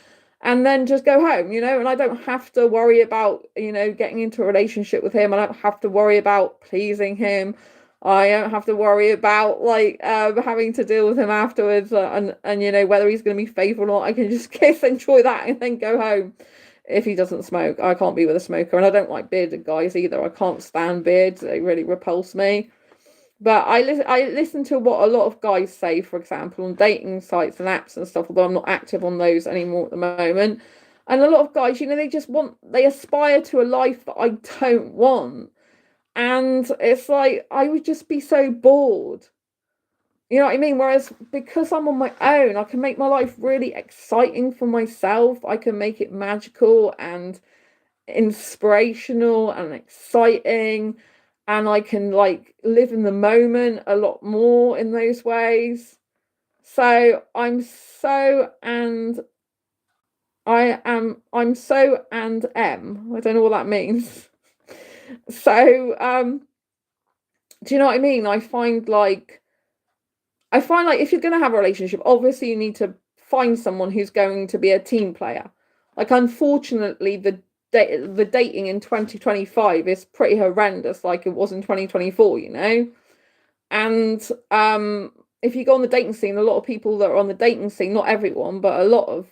And then just go home, you know, and I don't have to worry about, you know, getting into a relationship with him. I don't have to worry about pleasing him. I don't have to worry about like having to deal with him afterwards and you know whether he's going to be faithful or not. I can just kiss, enjoy that, and then go home. If he doesn't smoke, I can't be with a smoker, and I don't like bearded guys either. I can't stand beards; they really repulse me. But I listen to what a lot of guys say, for example, on dating sites and apps and stuff. Although I'm not active on those anymore at the moment, and a lot of guys, you know, they aspire to a life that I don't want. And it's like, I would just be so bored. You know what I mean? Whereas because I'm on my own, I can make my life really exciting for myself. I can make it magical and inspirational and exciting. And I can like live in the moment a lot more in those ways. So I'm so and I'm so and am. I don't know what that means. So do you know what I mean? I find like if you're going to have a relationship, obviously you need to find someone who's going to be a team player. Like unfortunately the dating in 2025 is pretty horrendous like it was in 2024, you know? And if you go on the dating scene, a lot of people that are on the dating scene, not everyone, but a lot of,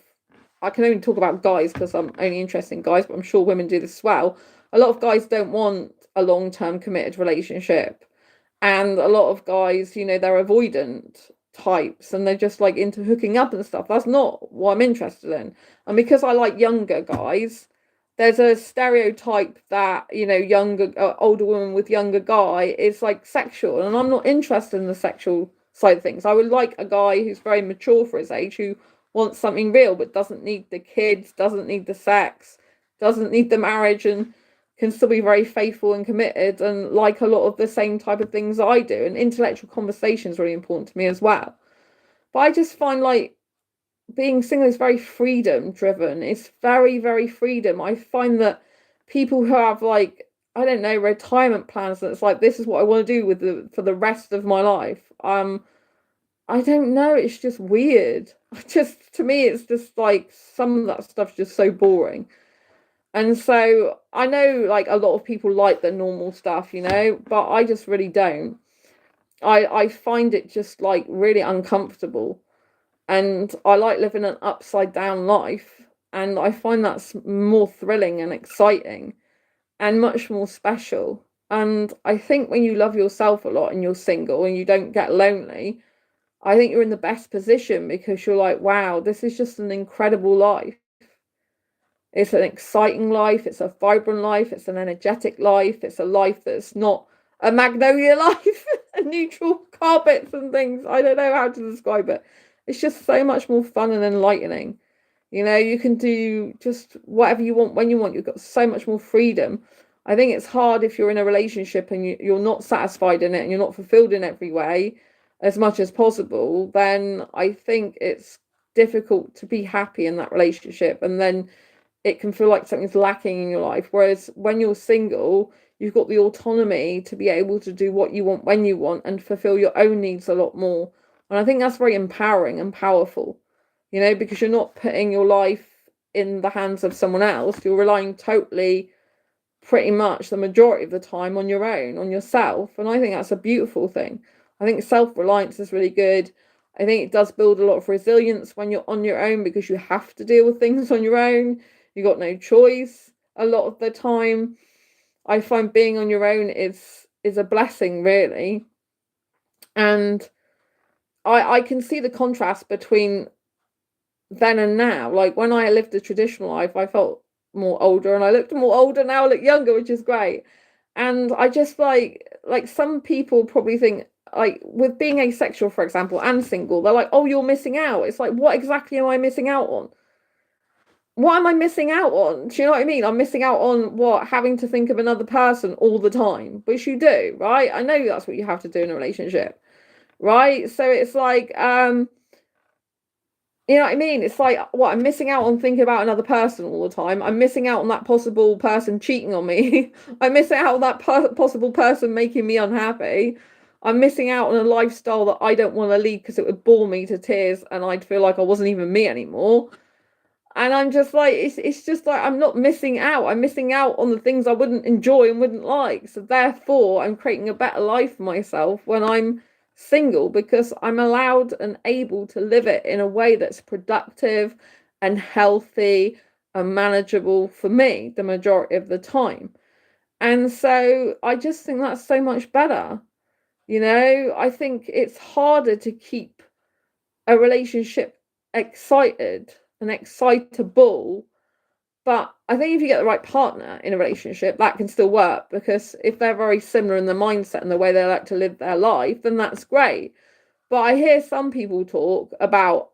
I can only talk about guys because I'm only interested in guys, but I'm sure women do this as well. A lot of guys don't want a long-term committed relationship. And a lot of guys, you know, they're avoidant types and they're just like into hooking up and stuff. That's not what I'm interested in. And because I like younger guys, there's a stereotype that, you know, younger, older woman with younger guy is like sexual. And I'm not interested in the sexual side of things. I would like a guy who's very mature for his age, who wants something real, but doesn't need the kids, doesn't need the sex, doesn't need the marriage, and can still be very faithful and committed and like a lot of the same type of things I do. And intellectual conversation is really important to me as well. But I just find like being single is very freedom driven. It's very, very freedom. I find that people who have like, I don't know, retirement plans that's like, this is what I want to do for the rest of my life. I don't know, it's just weird. To me, it's just like some of that stuff's just so boring. And so I know like a lot of people like the normal stuff, you know, but I just really don't. I find it just like really uncomfortable. And I like living an upside down life. And I find that's more thrilling and exciting and much more special. And I think when you love yourself a lot and you're single and you don't get lonely, I think you're in the best position because you're like, wow, this is just an incredible life. It's an exciting life, it's a vibrant life, it's an energetic life, it's a life that's not a magnolia life, a neutral carpets and things. I don't know how to describe it. It's just so much more fun and enlightening. You know, you can do just whatever you want when you want. You've got so much more freedom. I think it's hard if you're in a relationship and you're not satisfied in it and you're not fulfilled in every way as much as possible, then I think it's difficult to be happy in that relationship. And then it can feel like something's lacking in your life. Whereas when you're single, you've got the autonomy to be able to do what you want when you want and fulfill your own needs a lot more. And I think that's very empowering and powerful, you know, because you're not putting your life in the hands of someone else. You're relying totally, pretty much the majority of the time on your own, on yourself. And I think that's a beautiful thing. I think self-reliance is really good. I think it does build a lot of resilience when you're on your own because you have to deal with things on your own. You got no choice a lot of the time. I find being on your own is is a blessing, really. And I can see the contrast between then and now. Like when I lived a traditional life, I felt more older, and I looked more older now, I look younger, which is great. And I just like some people probably think, like with being asexual, for example, and single, they're like, oh, you're missing out. It's like, what exactly am I missing out on? What am I missing out on? Do you know what I mean? I'm missing out on what? Having to think of another person all the time, which you do, right? I know that's what you have to do in a relationship, right? So it's like, you know what I mean? It's like, what, I'm missing out on thinking about another person all the time. I'm missing out on that possible person cheating on me. I'm missing out on that possible person making me unhappy. I'm missing out on a lifestyle that I don't want to lead because it would bore me to tears and I'd feel like I wasn't even me anymore. And I'm just like, it's just like, I'm not missing out. I'm missing out on the things I wouldn't enjoy and wouldn't like. So therefore, I'm creating a better life for myself when I'm single, because I'm allowed and able to live it in a way that's productive and healthy and manageable for me the majority of the time. And so I just think that's so much better. You know, I think it's harder to keep a relationship excited and excitable. But I think if you get the right partner in a relationship, that can still work, because if they're very similar in their mindset and the way they like to live their life, then that's great. But I hear some people talk about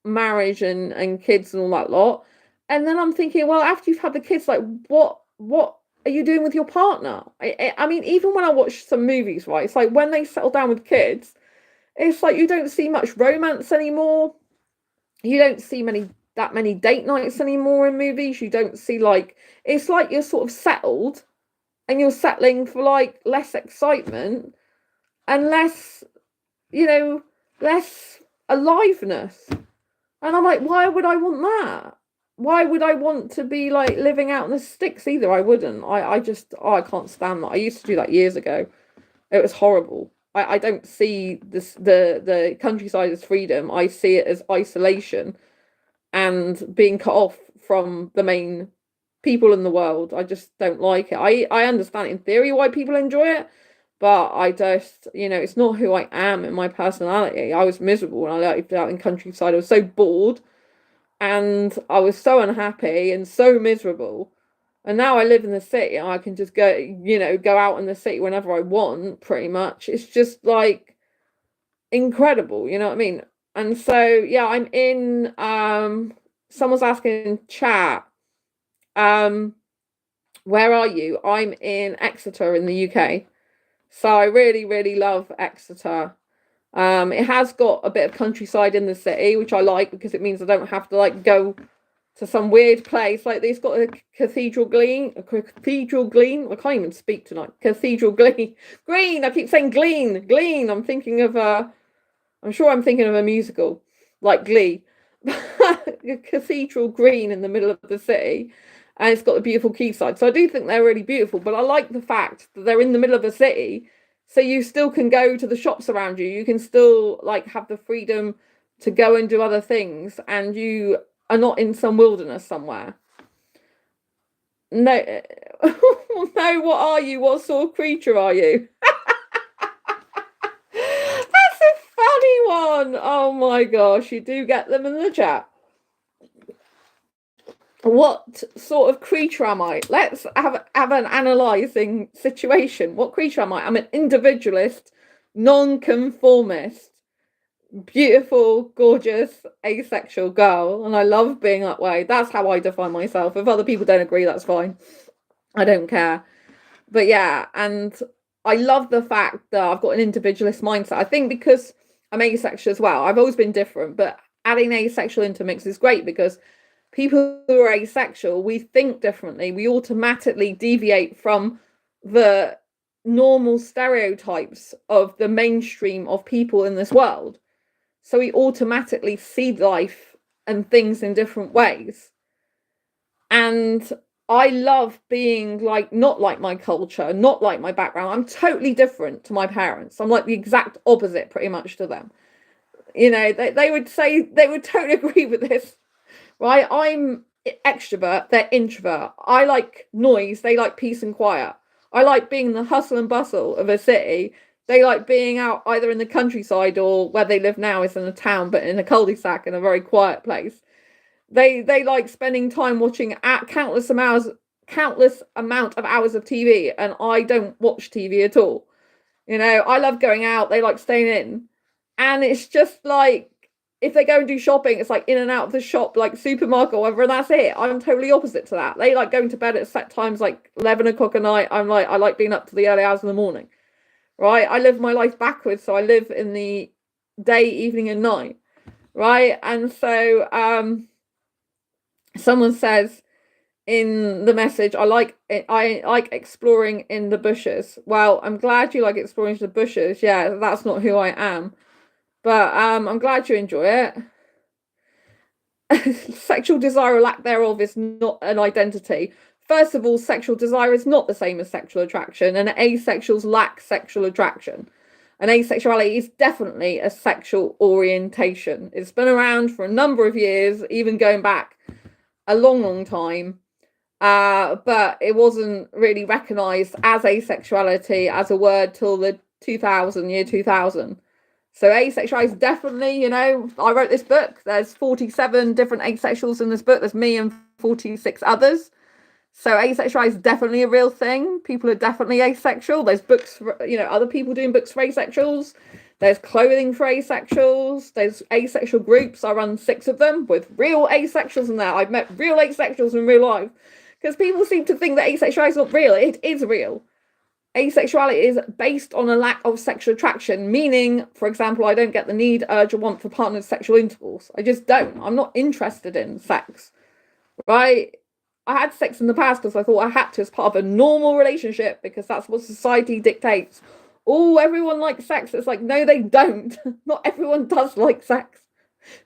marriage and kids and all that lot. And then I'm thinking, well, after you've had the kids, like what are you doing with your partner? I mean, even when I watch some movies, right, it's like when they settle down with kids, it's like you don't see much romance anymore. You don't see that many date nights anymore in movies. You don't see, like, it's like you're sort of settled and you're settling for like less excitement and less, you know, less aliveness. And I'm like, why would I want that? Why would I want to be like living out in the sticks either? I wouldn't. I just, oh, I can't stand that. I used to do that years ago. It was horrible. I don't see this the countryside as freedom. I see it as isolation and being cut off from the main people in the world. I just don't like it. I understand in theory why people enjoy it, but I just, you know, it's not who I am in my personality. I was miserable when I lived out in countryside. I was so bored and I was so unhappy and so miserable. And now I live in the city and I can just go, you know, go out in the city whenever I want, pretty much. It's just like incredible, you know what I mean? And so, yeah, I'm in, someone's asking in chat, where are you? I'm in Exeter in the UK. So I really, really love Exeter. It has got a bit of countryside in the city, which I like because it means I don't have to like go to some weird place. Like it's got a cathedral green. I can't even speak tonight. Cathedral green. I keep saying glean. I'm thinking of I'm sure I'm thinking of a musical like Glee. Cathedral green in the middle of the city, and it's got the beautiful quayside. So I do think they're really beautiful, but I like the fact that they're in the middle of a city, so you still can go to the shops around you. You can still like have the freedom to go and do other things, and you are not in some wilderness somewhere. No, no. What are you? What sort of creature are you? That's a funny one. Oh my gosh, you do get them in the chat. What sort of creature am I? Let's have an analysing situation. What creature am I? I'm an individualist, non-conformist, beautiful, gorgeous, asexual girl, and I love being that way. That's how I define myself. If other people don't agree, that's fine. I don't care. But yeah, and I love the fact that I've got an individualist mindset. I think because I'm asexual as well. I've always been different, but adding asexual into mix is great because people who are asexual, we think differently. We automatically deviate from the normal stereotypes of the mainstream of people in this world. So we automatically see life and things in different ways. And I love being like, not like my culture, not like my background. I'm totally different to my parents. I'm like the exact opposite pretty much to them. You know, they would say, they would totally agree with this. Right, I'm extrovert, they're introvert. I like noise, they like peace and quiet. I like being in the hustle and bustle of a city. They like being out either in the countryside, or where they live now is in a town, but in a cul-de-sac in a very quiet place. They like spending time watching at countless amount of hours of TV, and I don't watch TV at all. You know, I love going out. They like staying in, and it's just like, if they go and do shopping, it's like in and out of the shop, like supermarket or whatever, and that's it. I'm totally opposite to that. They like going to bed at set times, like 11 o'clock at night. I'm like, I like being up to the early hours of the morning, right? I live my life backwards, so I live in the day, evening, and night, right? And so someone says in the message, I like exploring in the bushes. Well, I'm glad you like exploring the bushes. Yeah, that's not who I am, but I'm glad you enjoy it. Sexual desire or lack thereof is not an identity. First of all, sexual desire is not the same as sexual attraction, and asexuals lack sexual attraction. And asexuality is definitely a sexual orientation. It's been around for a number of years, even going back a long time. But it wasn't really recognized as asexuality as a word till the year 2000. So Asexualise, definitely, you know, I wrote this book. There's 47 different asexuals in this book. There's me and 46 others. So Asexualise is definitely a real thing. People are definitely asexual. There's books for, you know, other people doing books for asexuals. There's clothing for asexuals. There's asexual groups. I run 6 of them with real asexuals in there. I've met real asexuals in real life. Because people seem to think that asexuality is not real. It is real. Asexuality is based on a lack of sexual attraction, meaning, for example, I don't get the need, urge, or want for partnered sexual intercourse. I just don't. I'm not interested in sex, right? I had sex in the past because I thought I had to as part of a normal relationship, because that's what society dictates. Oh, everyone likes sex. It's like, no, they don't. Not everyone does like sex.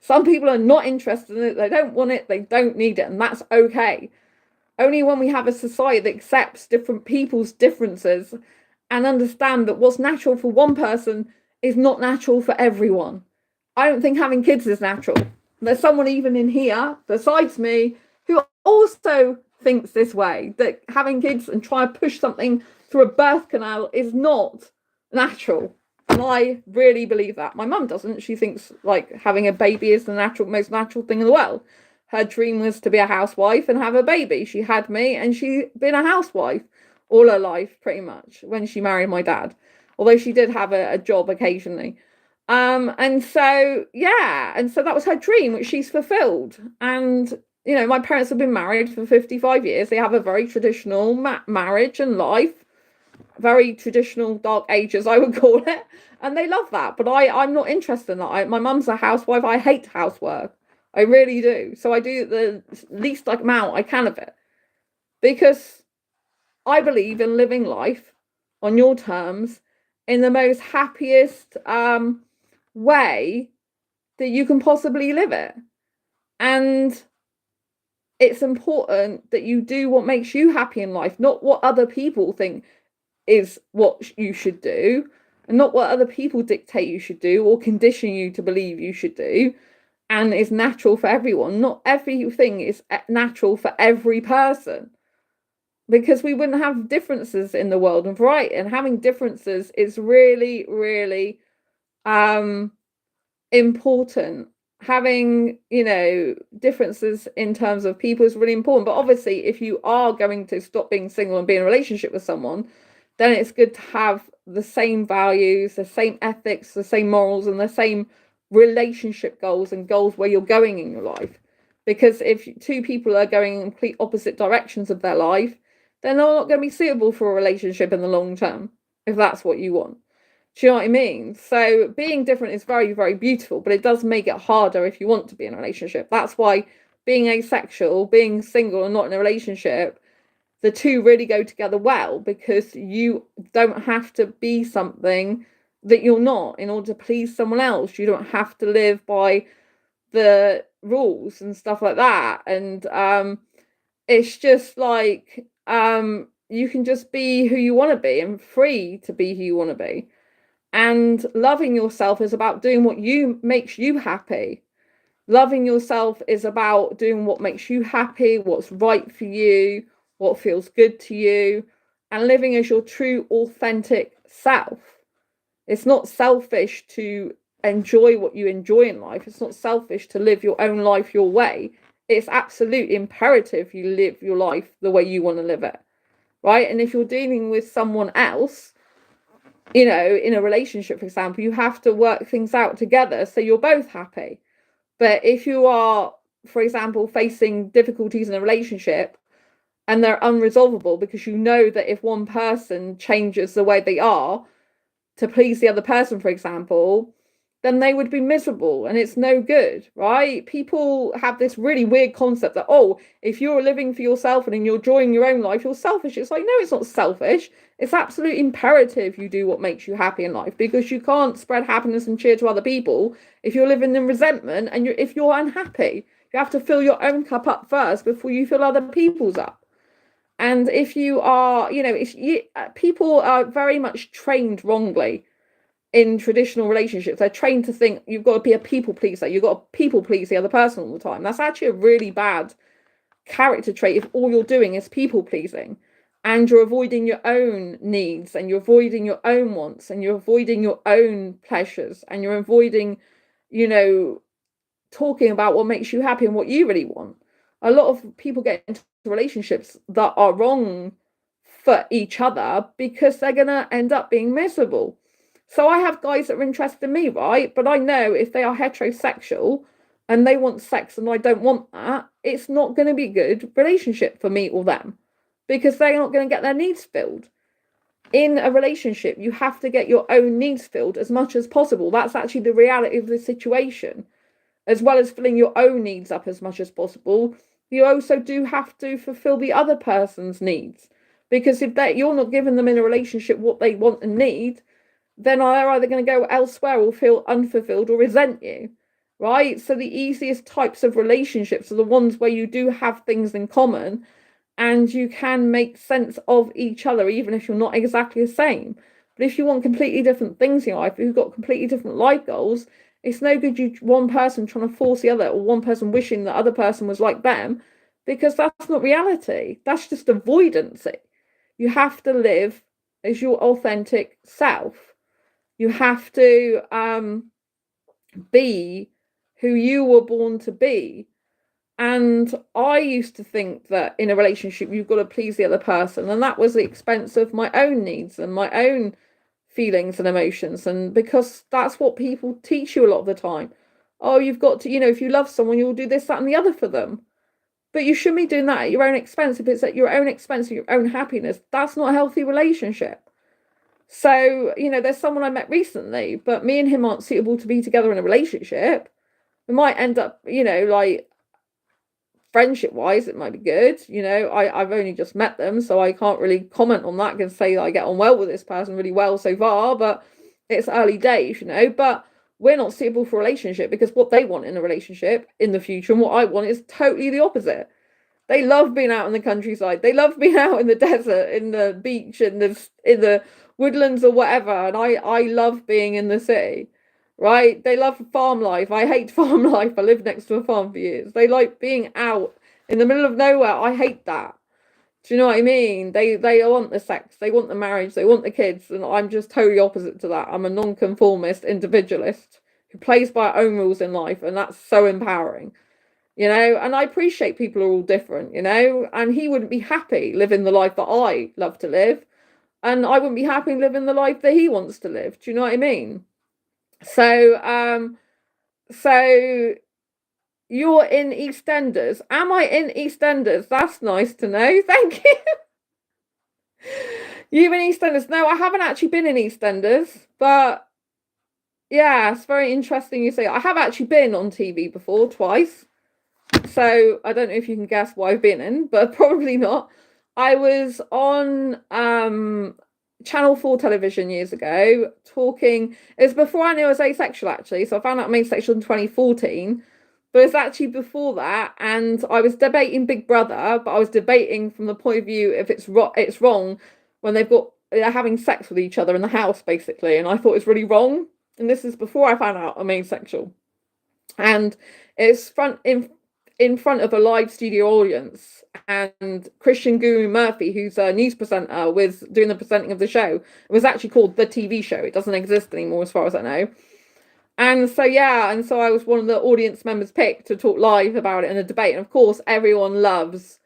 Some people are not interested in it. They don't want it. They don't need it. And that's okay. Only when we have a society that accepts different people's differences and understand that what's natural for one person is not natural for everyone. I don't think having kids is natural. There's someone even in here, besides me, who also thinks this way, that having kids and try to push something through a birth canal is not natural. And I really believe that. My mum doesn't. She thinks like having a baby is the most natural thing in the world. Her dream was to be a housewife and have a baby. She had me, and she's been a housewife all her life, pretty much, when she married my dad. Although she did have a job occasionally. And so, yeah, and so that was her dream, which she's fulfilled. And, you know, my parents have been married for 55 years. They have a very traditional marriage and life. Very traditional dark ages, I would call it. And they love that. But I'm not interested in that. My mum's a housewife. I hate housework. I really do. So I do the least amount I can of it, because I believe in living life on your terms in the most happiest way that you can possibly live it. And it's important that you do what makes you happy in life, not what other people think is what you should do, and not what other people dictate you should do or condition you to believe you should do. And is natural for everyone. Not everything is natural for every person, because we wouldn't have differences in the world and variety. And having differences is really, really important. Having, you know, differences in terms of people is really important. But obviously, if you are going to stop being single and be in a relationship with someone, then it's good to have the same values, the same ethics, the same morals, and the same relationship goals and goals where you're going in your life. Because if 2 people are going in complete opposite directions of their life, then they're not going to be suitable for a relationship in the long term, if that's what you want. Do you know what I mean? So being different is very, very beautiful, but it does make it harder if you want to be in a relationship. That's why being asexual, being single and not in a relationship, the two really go together well, because you don't have to be something that you're not in order to please someone else. You don't have to live by the rules and stuff like that. And it's just like you can just be who you want to be, and free to be who you want to be. And loving yourself is about doing what makes you happy. Loving yourself is about doing what makes you happy, what's right for you, what feels good to you. and living as your true, authentic self. It's not selfish to enjoy what you enjoy in life. It's not selfish to live your own life your way. It's absolutely imperative you live your life the way you want to live it, right? And if you're dealing with someone else, in a relationship, for example, you have to work things out together so you're both happy. But if you are, for example, facing difficulties in a relationship and they're unresolvable because you know that if one person changes the way they are to please the other person, for example, then they would be miserable, and it's no good, right? People have this really weird concept that, oh, if you're living for yourself and you're enjoying your own life, you're selfish. It's like, no, it's not selfish. It's absolutely imperative you do what makes you happy in life, because you can't spread happiness and cheer to other people if you're living in resentment and if you're unhappy. You have to fill your own cup up first before you fill other people's up. And if you are, people are very much trained wrongly in traditional relationships. They're trained to think you've got to be a people pleaser. You've got to people please the other person all the time. That's actually a really bad character trait if all you're doing is people pleasing, and you're avoiding your own needs, and you're avoiding your own wants, and you're avoiding your own pleasures, and you're avoiding, talking about what makes you happy and what you really want. A lot of people get into relationships that are wrong for each other because they're going to end up being miserable. So I have guys that are interested in me, right? But I know if they are heterosexual and they want sex and I don't want that, it's not going to be a good relationship for me or them, because they're not going to get their needs filled. In a relationship, you have to get your own needs filled as much as possible. That's actually the reality of the situation. As well as filling your own needs up as much as possible, you also do have to fulfill the other person's needs. Because if you're not giving them in a relationship what they want and need, then they're either going to go elsewhere or feel unfulfilled or resent you, right? So the easiest types of relationships are the ones where you do have things in common and you can make sense of each other, even if you're not exactly the same. But if you want completely different things in your life, if you've got completely different life goals, it's no good you one person trying to force the other, or one person wishing the other person was like them, because that's not reality. That's just avoidance. You have to live as your authentic self. You have to be who you were born to be. And I used to think that in a relationship, you've got to please the other person. And that was the expense of my own needs and my own feelings and emotions. And because that's what people teach you a lot of the time. Oh, you've got to, if you love someone, you'll do this, that, and the other for them. But you shouldn't be doing that at your own expense. If it's at your own expense, your own happiness, that's not a healthy relationship. So, there's someone I met recently, but me and him aren't suitable to be together in a relationship. We might end up, like friendship wise, it might be good. I've only just met them, so I can't really comment on that. I can say that I get on well with this person really well so far, but it's early days, but we're not suitable for a relationship because what they want in a relationship in the future and what I want is totally the opposite. They love being out in the countryside. They love being out in the desert, in the beach, in the woodlands or whatever. And I love being in the city, right? They love farm life. I hate farm life. I lived next to a farm for years. They like being out in the middle of nowhere. I hate that. Do you know what I mean? They want the sex. They want the marriage. They want the kids. And I'm just totally opposite to that. I'm a non-conformist individualist who plays by our own rules in life. And that's so empowering. And I appreciate people are all different, and he wouldn't be happy living the life that I love to live, and I wouldn't be happy living the life that he wants to live. Do you know what I mean? So, so you're in EastEnders. Am I in EastEnders? That's nice to know. Thank you. You in EastEnders? No, I haven't actually been in EastEnders, but yeah, it's very interesting you say. I have actually been on TV before, twice. So I don't know if you can guess what I've been in, but probably not. I was on Channel 4 television years ago talking. It was before I knew I was asexual, actually. So I found out I'm asexual in 2014. But it's actually before that. And I was debating Big Brother, but I was debating from the point of view if it's wrong when they're having sex with each other in the house, basically. And I thought it was really wrong. And this is before I found out I'm asexual. And it's in front of a live studio audience, and Christian Guru Murphy, who's a news presenter, was doing the presenting of the show. It was actually called The TV Show. It doesn't exist anymore as far as I know. And so, yeah, and so I was one of the audience members picked to talk live about it in a debate. And of course, everyone loves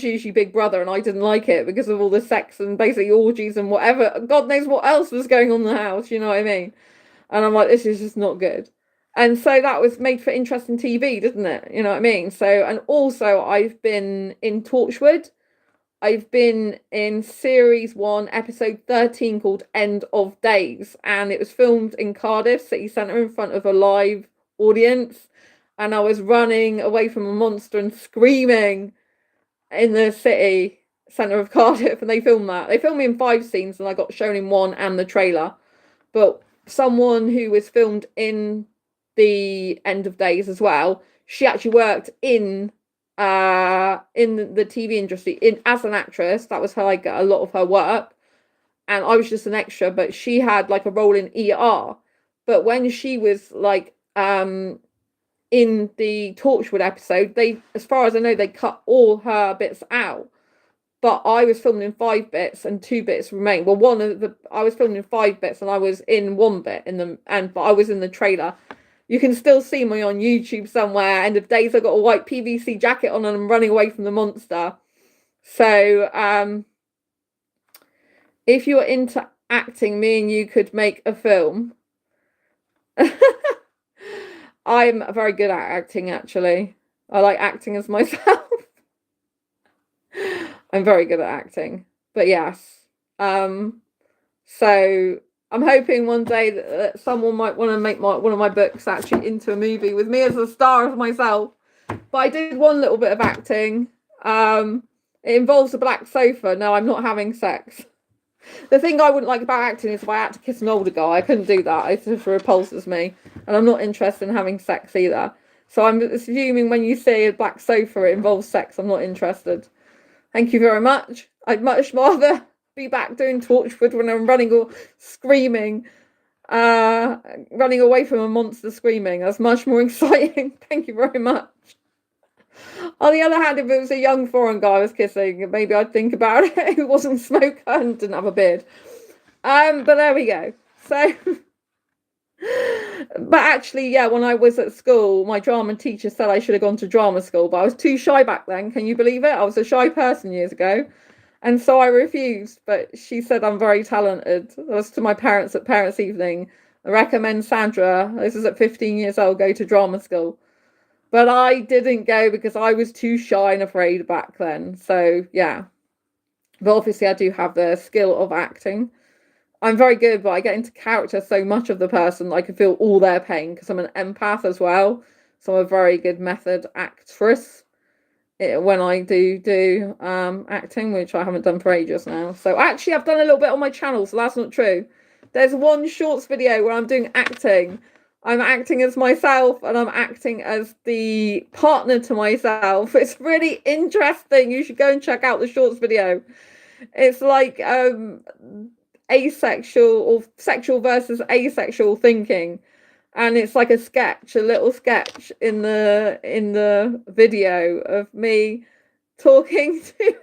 usually Big Brother, and I didn't like it because of all the sex and basically orgies and whatever. God knows what else was going on in the house, you know what I mean? And I'm like, this is just not good. And so that was made for interesting TV, didn't it? You know what I mean? So, and also I've been in Torchwood. I've been in series 1, episode 13, called End of Days. And it was filmed in Cardiff City Centre in front of a live audience. And I was running away from a monster and screaming in the city centre of Cardiff. And they filmed that. They filmed me in 5 scenes, and I got shown in 1 and the trailer. But someone who was filmed in the End of Days as well, she actually worked in the TV industry as an actress. That was how I got a lot of her work, and I was just an extra, but she had like a role in ER. But when she was like in the Torchwood episode, they, as far as I know, they cut all her bits out. But I was filmed in 5 bits and 2 bits remain. Well, I was filmed in 5 bits and I was in 1 bit but I was in the trailer. You can still see me on YouTube somewhere. End of Days, I got a white PVC jacket on and I'm running away from the monster. So, if you're into acting, me and you could make a film. I'm very good at acting, actually. I like acting as myself. I'm very good at acting. But yes. So I'm hoping one day that someone might want to make one of my books actually into a movie with me as a star of myself. But I did 1 little bit of acting. It involves a black sofa. No, I'm not having sex. The thing I wouldn't like about acting is if I had to kiss an older guy. I couldn't do that. It just repulses me. And I'm not interested in having sex either. So I'm assuming when you say a black sofa, it involves sex. I'm not interested. Thank you very much. I'd much rather be back doing Torchwood when I'm running or screaming, running away from a monster screaming. That's much more exciting. Thank you very much. On the other hand, if it was a young foreign guy I was kissing, maybe I'd think about it, who wasn't a smoker and didn't have a beard. But there we go. So, but actually, yeah, when I was at school, my drama teacher said I should have gone to drama school, but I was too shy back then. Can you believe it? I was a shy person years ago. And so I refused, but she said I'm very talented. That was to my parents at parents' evening. I recommend Sandra, this is at 15 years old, go to drama school. But I didn't go because I was too shy and afraid back then. So, yeah. But obviously I do have the skill of acting. I'm very good, but I get into character so much of the person, I can feel all their pain because I'm an empath as well. So I'm a very good method actress when I do acting, which I haven't done for ages now. So actually I've done a little bit on my channel, so that's not true. There's 1 shorts video where I'm doing acting. I'm acting as myself and I'm acting as the partner to myself. It's really interesting. You should go and check out the shorts video. It's like asexual or sexual versus asexual thinking. And it's like a little sketch in the video of me talking to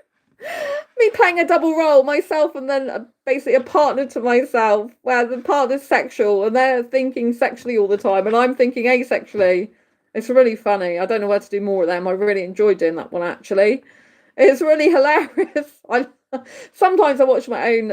me playing a double role, myself and then basically a partner to myself, where the partner's sexual and they're thinking sexually all the time and I'm thinking asexually. It's really funny. I don't know where to do more of them. I really enjoyed doing that one, actually. It's really hilarious. Sometimes I watch my own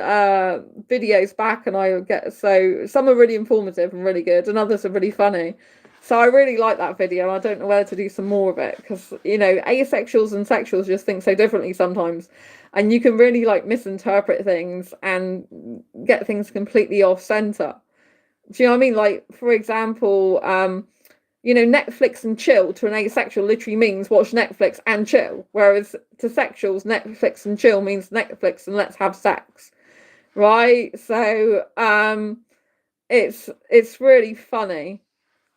videos back and I get, so some are really informative and really good and others are really funny. So I really like that video and I don't know whether to do some more of it because, you know, asexuals and sexuals just think so differently sometimes. And you can really like misinterpret things and get things completely off center. Do you know what I mean? Like, for example, you know, Netflix and chill to an asexual literally means watch Netflix and chill. Whereas to sexuals, Netflix and chill means Netflix and let's have sex. Right? So it's really funny.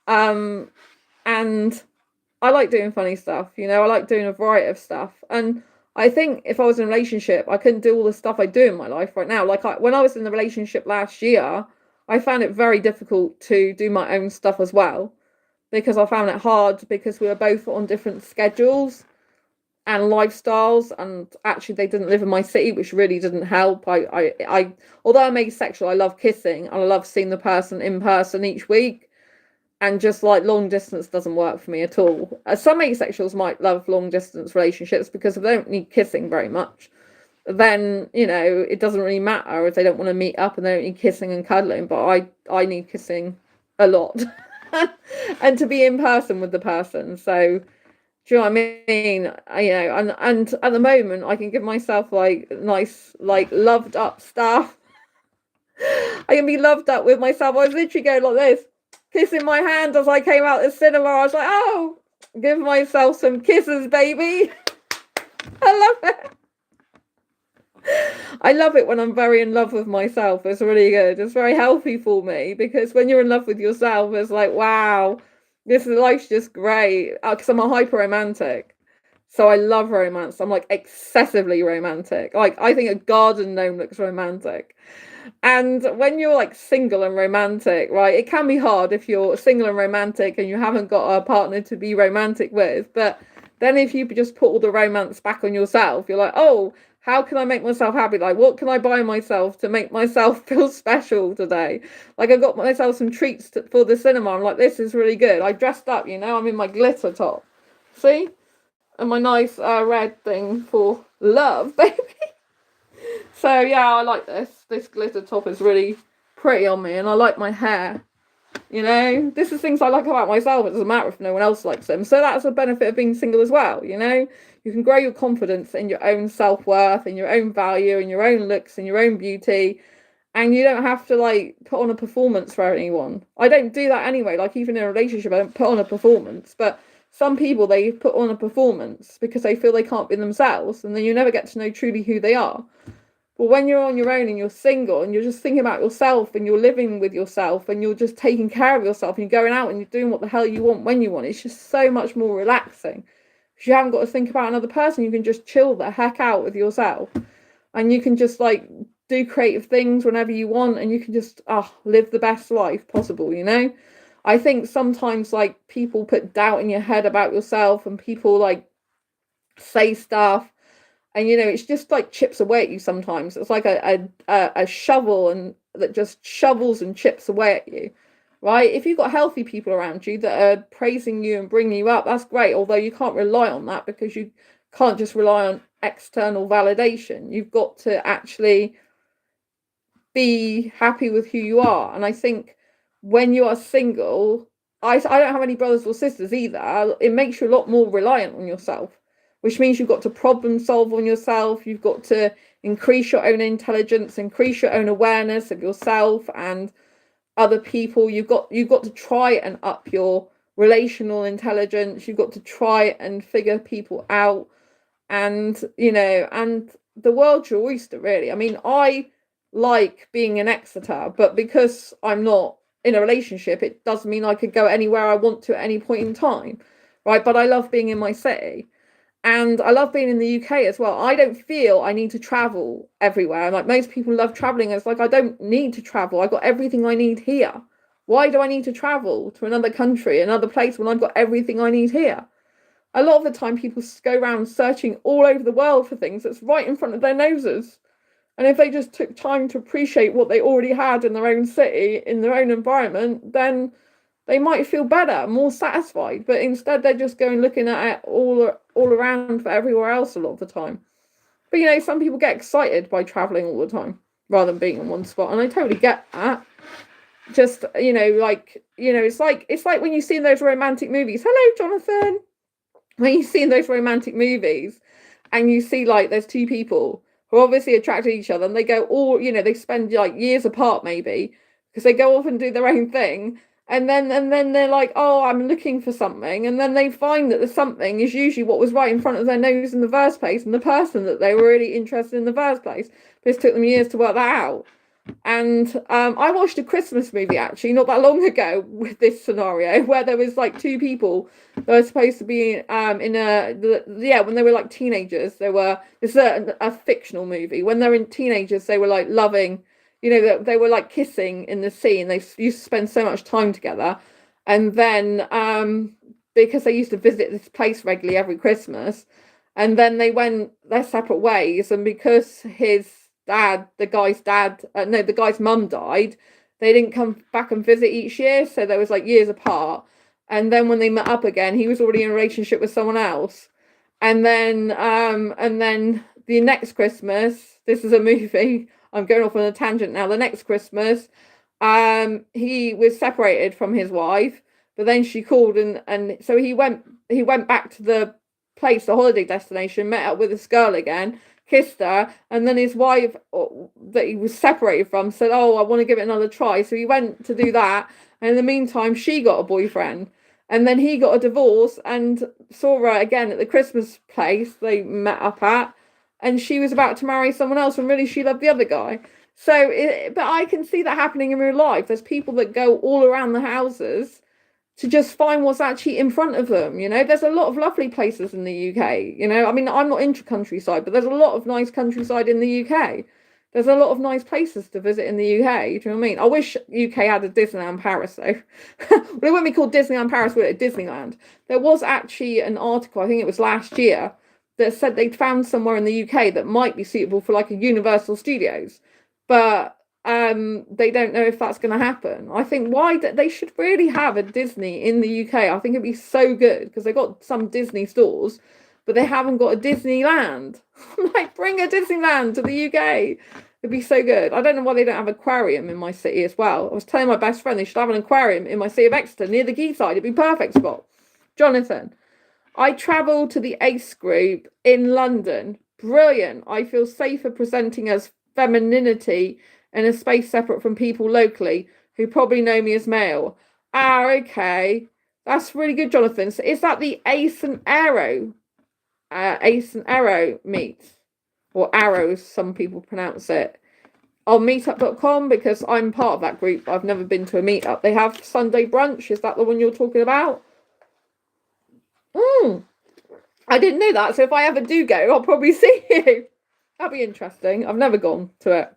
And I like doing funny stuff, you know, I like doing a variety of stuff. And I think if I was in a relationship, I couldn't do all the stuff I do in my life right now. Like when I was in the relationship last year, I found it very difficult to do my own stuff as well. because I found it hard because we were both on different schedules and lifestyles, and actually they didn't live in my city, which really didn't help. I although I'm asexual, I love kissing and I love seeing the person in person each week, and just like long distance doesn't work for me at all. Some asexuals might love long distance relationships because if they don't need kissing very much, then it doesn't really matter if they don't want to meet up and they don't need kissing and cuddling. But I need kissing a lot and to be in person with the person. So do you know what I mean? And at the moment I can give myself like nice, like loved up stuff. I can be loved up with myself. I was literally going like this, kissing my hand as I came out the cinema. I was like, oh, give myself some kisses, baby. I love it. I love it when I'm very in love with myself. It's really good. It's very healthy for me, because when you're in love with yourself, it's like, wow, life's just great. Because I'm a hyper romantic. So I love romance. I'm like excessively romantic. Like I think a garden gnome looks romantic. And when you're like single and romantic, right, it can be hard if you're single and romantic and you haven't got a partner to be romantic with. But then if you just put all the romance back on yourself, you're like, oh, how can I make myself happy? Like, what can I buy myself to make myself feel special today? Like, I got myself some treats for the cinema. I'm like, this is really good. I dressed up, I'm in my glitter top. See? And my nice red thing for love, baby. So, yeah, I like this. This glitter top is really pretty on me. And I like my hair. This is things I like about myself. It doesn't matter if no one else likes them. So that's a benefit of being single as well. You can grow your confidence in your own self-worth and your own value and your own looks and your own beauty, and you don't have to like put on a performance for anyone. I don't do that anyway. Like even in a relationship, I don't put on a performance, but some people, they put on a performance because they feel they can't be themselves, and then you never get to know truly who they are. But when you're on your own and you're single and you're just thinking about yourself and you're living with yourself and you're just taking care of yourself and you're going out and you're doing what the hell you want when you want, it's just so much more relaxing. Because you haven't got to think about another person. You can just chill the heck out with yourself. And you can just like do creative things whenever you want, and you can just live the best life possible, I think sometimes like people put doubt in your head about yourself, and people like say stuff, and it's just like chips away at you sometimes. It's like a shovel, and that just shovels and chips away at you, right? If you've got healthy people around you that are praising you and bringing you up, that's great. Although you can't rely on that, because you can't just rely on external validation. You've got to actually be happy with who you are. And I think when you are single, I don't have any brothers or sisters either. It makes you a lot more reliant on yourself, which means you've got to problem solve on yourself. You've got to increase your own intelligence, increase your own awareness of yourself and other people. You've got to try and up your relational intelligence. You've got to try and figure people out, and and the world's your oyster, really. I mean, I like being in Exeter, but because I'm not in a relationship, it doesn't mean I could go anywhere I want to at any point in time, right? But I love being in my city. And I love being in the UK as well. I don't feel I need to travel everywhere. Like most people love traveling. It's like, I don't need to travel. I got everything I need here. Why do I need to travel to another country, another place, when I've got everything I need here? A lot of the time people go around searching all over the world for things that's right in front of their noses. And if they just took time to appreciate what they already had in their own city, in their own environment, then they might feel better, more satisfied. But instead, they're just going looking at it all around for everywhere else a lot of the time. But some people get excited by traveling all the time rather than being in one spot, and I totally get that. Just it's like when you see in those romantic movies. Hello, Jonathan. When you see in those romantic movies, and you see like there's two people who are obviously attracted to each other, and they go they spend like years apart maybe, because they go off and do their own thing. And then they're like, oh, I'm looking for something. And then they find that the something is usually what was right in front of their nose in the first place, and the person that they were really interested in the first place. This took them years to work that out. And I watched a Christmas movie actually not that long ago with this scenario, where there was like two people that were supposed to be when they were like teenagers. This is a fictional movie. When they're in teenagers, they were like loving. They were like kissing in the sea, and they used to spend so much time together. And then because they used to visit this place regularly every Christmas, and then they went their separate ways. And because his dad, the guy's mum died, they didn't come back and visit each year, so there was like years apart. And then when they met up again, he was already in a relationship with someone else. And then the next Christmas, this is a movie. I'm going off on a tangent now. The next Christmas, he was separated from his wife, but then she called, and so he went back to the place, the holiday destination, met up with this girl again, kissed her, and then his wife that he was separated from said, "Oh, I want to give it another try." So he went to do that, and in the meantime, she got a boyfriend. And then he got a divorce and saw her again at the Christmas place they met up at. And she was about to marry someone else, and really she loved the other guy. So, but I can see that happening in real life. There's people that go all around the houses to just find what's actually in front of them. You know, there's a lot of lovely places in the UK. You know, I mean, I'm not into countryside, but there's a lot of nice countryside in the UK. There's a lot of nice places to visit in the UK. Do you know what I mean? I wish UK had a Disneyland Paris, though. Well, it wouldn't be called Disneyland Paris, would it? Disneyland. There was actually an article, I think it was last year, that said they'd found somewhere in the UK that might be suitable for like a Universal Studios. But they don't know if that's going to happen. I think they should really have a Disney in the UK. I think it'd be so good because they've got some Disney stores, but they haven't got a Disneyland. Like, bring a Disneyland to the UK. It'd be so good. I don't know why they don't have an aquarium in my city as well. I was telling my best friend they should have an aquarium in my city of Exeter near the quayside. It'd be perfect spot. Jonathan, I travel to the ACE group in London. Brilliant. I feel safer presenting as femininity in a space separate from people locally who probably know me as male. Ah, okay. That's really good, Jonathan. So is that the Ace and Arrow? Ace and Arrow meet? Or Arrows, some people pronounce it. On meetup.com, because I'm part of that group. I've never been to a meetup. They have Sunday brunch. Is that the one you're talking about? I didn't know that. So if I ever do go, I'll probably see you. That'd be interesting. I've never gone to it.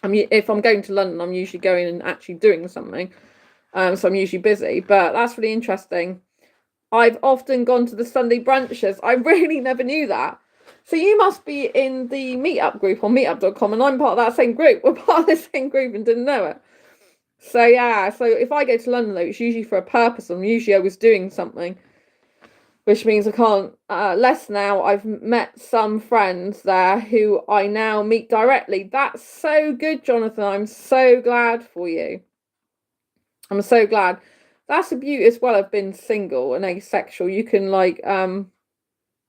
If I'm going to London, I'm usually going and actually doing something. So I'm usually busy. But that's really interesting. I've often gone to the Sunday brunches. I really never knew that. So you must be in the meetup group on meetup.com, and I'm part of that same group. We're part of the same group and didn't know it. So yeah, so if I go to London, though, it's usually for a purpose. I'm usually always doing something, which means I can't. Less now, I've met some friends there who I now meet directly. That's so good, Jonathan. I'm so glad for you. I'm so glad. That's a beauty as well of being single and asexual. You can like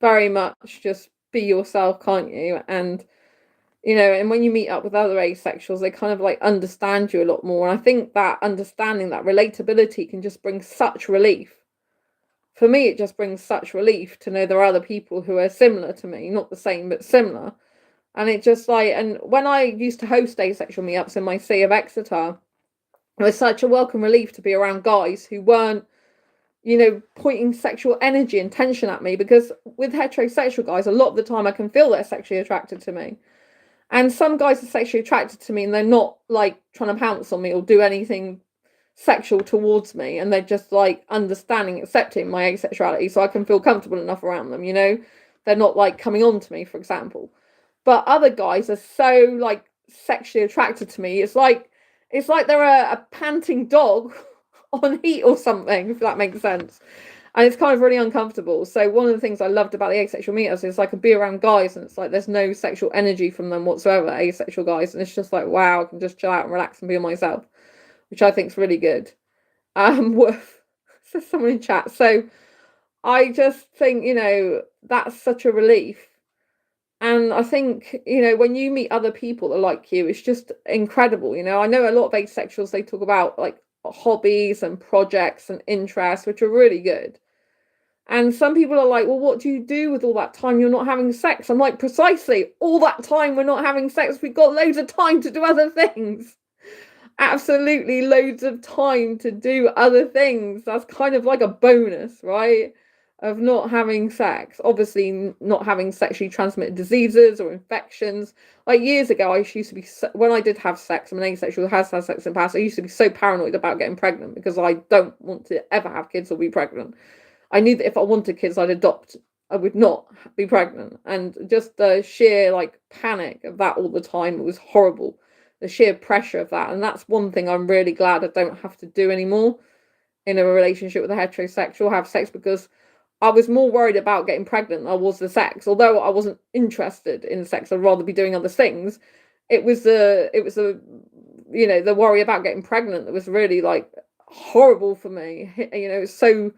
very much just be yourself, can't you? And you know, and when you meet up with other asexuals, they kind of like understand you a lot more. And I think that understanding, that relatability can just bring such relief. For me, it just brings such relief to know there are other people who are similar to me, not the same, but similar. And it just like, and when I used to host asexual meetups in my city of Exeter, it was such a welcome relief to be around guys who weren't, you know, pointing sexual energy and tension at me, because with heterosexual guys, a lot of the time I can feel they're sexually attracted to me. And some guys are sexually attracted to me and they're not like trying to pounce on me or do anything sexual towards me, and they're just like understanding, accepting my asexuality, so I can feel comfortable enough around them, you know. They're not like coming on to me, for example. But other guys are so like sexually attracted to me, it's like they're a panting dog on heat or something, if that makes sense. And it's kind of really uncomfortable. So one of the things I loved about the asexual meetups is I could be around guys and it's like there's no sexual energy from them whatsoever, asexual guys, and it's just like, wow, I can just chill out and relax and be myself, which I think is really good. Woof, says someone in chat. So I just think, you know, that's such a relief. And I think, you know, when you meet other people that like you, it's just incredible. You know, I know a lot of asexuals, they talk about like hobbies and projects and interests, which are really good. And some people are like, well, what do you do with all that time you're not having sex? I'm like, precisely, all that time we're not having sex, we've got loads of time to do other things. Absolutely loads of time to do other things. That's kind of like a bonus, right? of not having sex, obviously not having sexually transmitted diseases or infections. Like years ago, I used to be, when I did have sex, I'm an asexual, has had sex in the past, I used to be so paranoid about getting pregnant because I don't want to ever have kids or be pregnant. I knew that if I wanted kids, I'd adopt. I would not be pregnant. And just the sheer like panic of that all the time, it was horrible. The sheer pressure of that. And that's one thing I'm really glad I don't have to do anymore in a relationship with a heterosexual, have sex, because I was more worried about getting pregnant than I was the sex. Although I wasn't interested in sex, I'd rather be doing other things. It was the the worry about getting pregnant that was really like horrible for me. It was so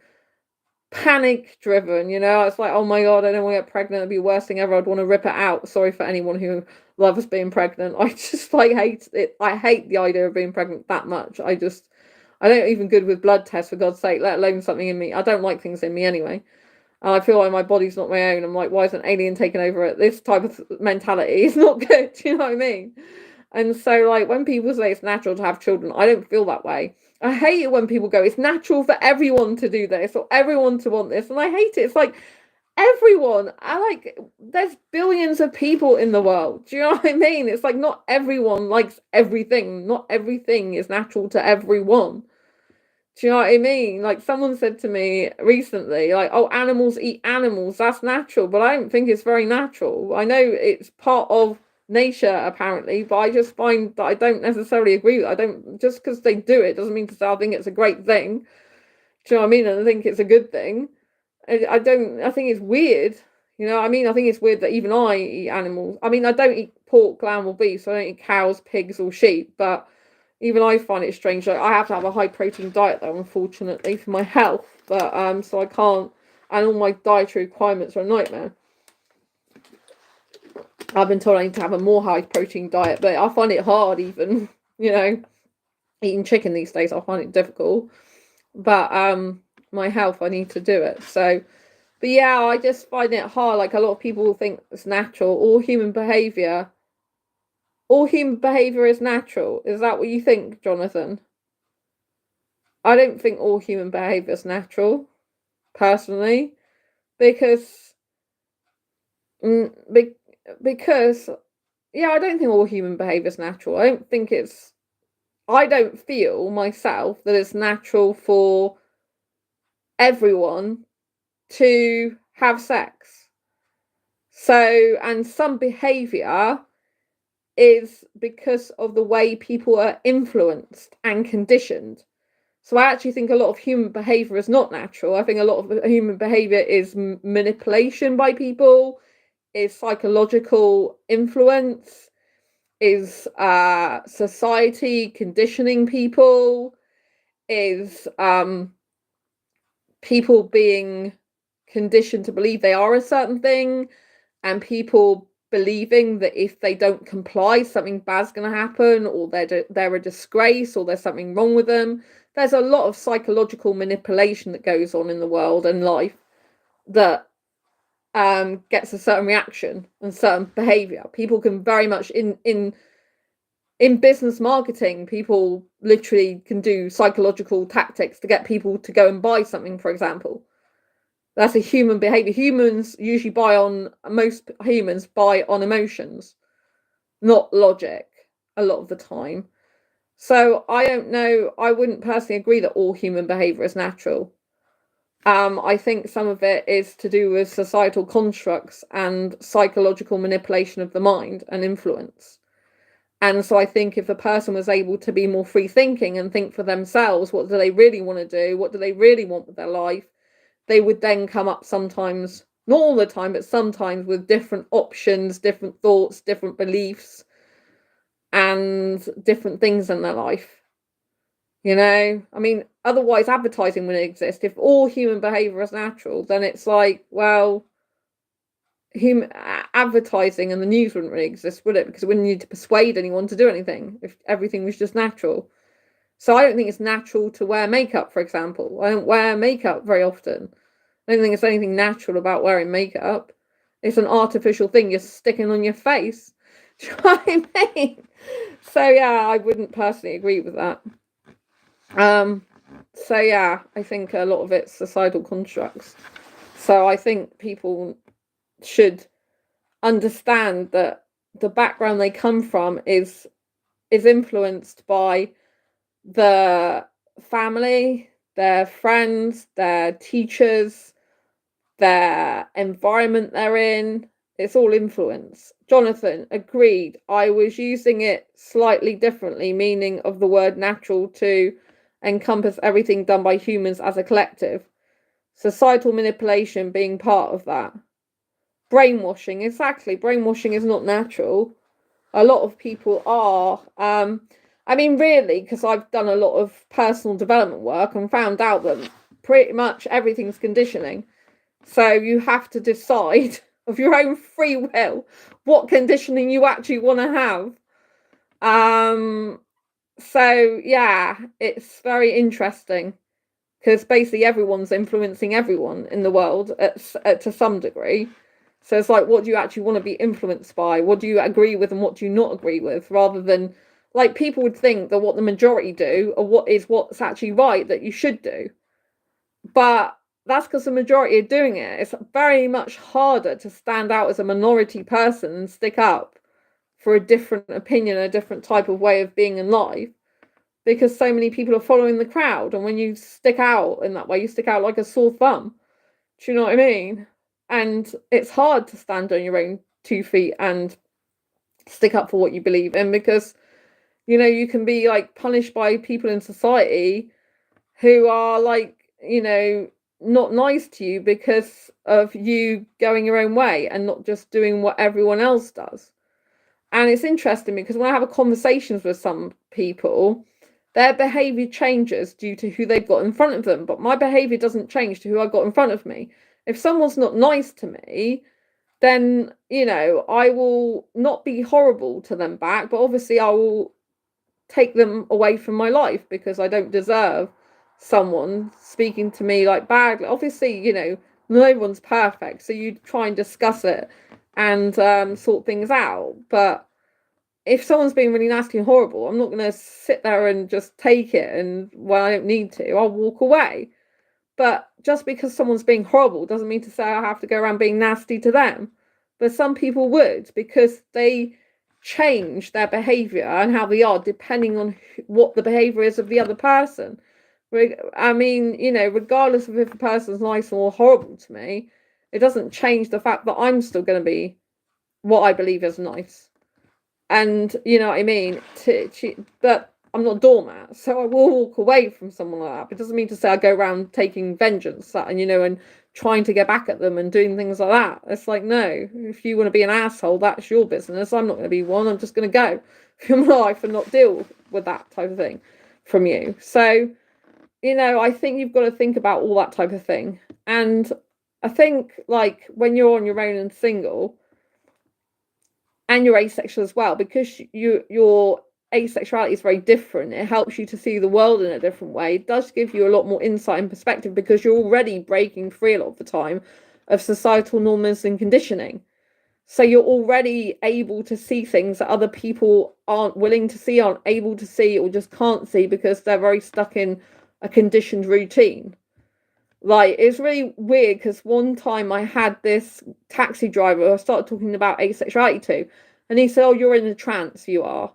panic driven. It's like, oh my god, I don't want to get pregnant, it'd be the worst thing ever, I'd want to rip it out. Sorry for anyone who loves being pregnant. I just like hate it. I hate the idea of being pregnant that much. I don't even good with blood tests, for God's sake, let alone something in me. I don't like things in me anyway. And I feel like my body's not my own. I'm like, why is an alien taking over it? This type of mentality is not good. Do you know what I mean? And so, like, when people say it's natural to have children, I don't feel that way. I hate it when people go, it's natural for everyone to do this or everyone to want this. And I hate it. It's like, everyone. There's billions of people in the world. Do you know what I mean? It's like, not everyone likes everything. Not everything is natural to everyone. Do you know what I mean? Like, someone said to me recently, like, oh, animals eat animals, that's natural. But I don't think it's very natural. I know it's part of nature, apparently, but I just find that I don't necessarily agree with it. I don't, just because they do it doesn't mean to say I think it's a great thing. Do you know what I mean? And I think it's a good thing. I think it's weird. I think it's weird that even I eat animals. I mean, I don't eat pork, lamb, or beef, so I don't eat cows, pigs, or sheep, but even I find it strange. Like, I have to have a high protein diet though, unfortunately, for my health. But so I can't, and all my dietary requirements are a nightmare. I've been told I need to have a more high protein diet, but I find it hard even, eating chicken these days, I find it difficult. But my health, I need to do it. So, but yeah, I just find it hard. Like, a lot of people think it's natural. All human behavior is natural. Is that what you think, Jonathan? I don't think all human behavior is natural, personally, because because yeah, I don't think all human behavior is natural. I don't feel myself that it's natural for everyone to have sex. So, and some behavior is because of the way people are influenced and conditioned. So I actually think a lot of human behavior is not natural. I think a lot of human behavior is manipulation by people, is psychological influence, is society conditioning people, is people being conditioned to believe they are a certain thing, and people believing that if they don't comply, something bad's going to happen, or they're a disgrace, or there's something wrong with them. There's a lot of psychological manipulation that goes on in the world and life that gets a certain reaction and certain behavior. People can very much in business marketing, people literally can do psychological tactics to get people to go and buy something, for example. That's a human behavior. Most humans buy on emotions, not logic, a lot of the time. So I don't know. I wouldn't personally agree that all human behavior is natural. I think some of it is to do with societal constructs and psychological manipulation of the mind and influence. And so I think if a person was able to be more free thinking and think for themselves, what do they really want to do? What do they really want with their life? They would then come up sometimes, not all the time, but sometimes with different options, different thoughts, different beliefs, and different things in their life. I mean, otherwise advertising wouldn't exist. If all human behavior is natural, then it's like, well, advertising and the news wouldn't really exist, would it? Because it wouldn't need to persuade anyone to do anything if everything was just natural. So I don't think it's natural to wear makeup, for example. I don't wear makeup very often. I don't think there's anything natural about wearing makeup. It's an artificial thing you're sticking on your face. Do you know what I mean? So yeah, I wouldn't personally agree with that. So yeah, I think a lot of it's societal constructs. So I think people should understand that the background they come from is influenced by the family, their friends, their teachers, their environment they're in. It's all influence. Jonathan, agreed. I was using it slightly differently, meaning of the word natural to encompass everything done by humans as a collective. Societal manipulation being part of that. Brainwashing, exactly. Brainwashing is not natural. A lot of people are. I mean, really, because I've done a lot of personal development work and found out that pretty much everything's conditioning. So you have to decide of your own free will what conditioning you actually want to have. So yeah, it's very interesting because basically everyone's influencing everyone in the world to some degree. So it's like, what do you actually want to be influenced by? What do you agree with and what do you not agree with? Rather than, like, people would think that what the majority do or what's actually right that you should do. But that's because the majority are doing it. It's very much harder to stand out as a minority person and stick up for a different opinion, a different type of way of being in life, because so many people are following the crowd. And when you stick out in that way, you stick out like a sore thumb. Do you know what I mean? And it's hard to stand on your own 2 feet and stick up for what you believe in, because, you know, you can be like punished by people in society who are like, you know, not nice to you because of you going your own way and not just doing what everyone else does. And it's interesting because when I have conversations with some people, their behavior changes due to who they've got in front of them, but my behavior doesn't change to who I got in front of me. If someone's not nice to me, then, you know, I will not be horrible to them back, but obviously I will take them away from my life because I don't deserve someone speaking to me like badly. Obviously, you know, no one's perfect, so you try and discuss it and sort things out. But if someone's being really nasty and horrible, I'm not going to sit there and just take it, and when I don't need to, I'll walk away. But just because someone's being horrible doesn't mean to say I have to go around being nasty to them. But some people would, because they change their behavior and how they are depending on what the behavior is of the other person. I mean, you know, regardless of if a person's nice or horrible to me, it doesn't change the fact that I'm still going to be what I believe is nice. And you know what I mean? But I'm not a doormat, so I will walk away from someone like that. But it doesn't mean to say I go around taking vengeance and, you know, and trying to get back at them and doing things like that. It's like, no, if you want to be an asshole, that's your business. I'm not going to be one. I'm just going to go from my life and not deal with that type of thing from you. So, you know, I think you've got to think about all that type of thing. And I think, like, when you're on your own and single, and you're asexual as well, because your asexuality is very different. It helps you to see the world in a different way. It does give you a lot more insight and perspective because you're already breaking free a lot of the time of societal norms and conditioning. So you're already able to see things that other people aren't willing to see, aren't able to see, or just can't see because they're very stuck in a conditioned routine. Like, it's really weird because one time I had this taxi driver I started talking about asexuality to, and he said, "Oh, you're in a trance, you are."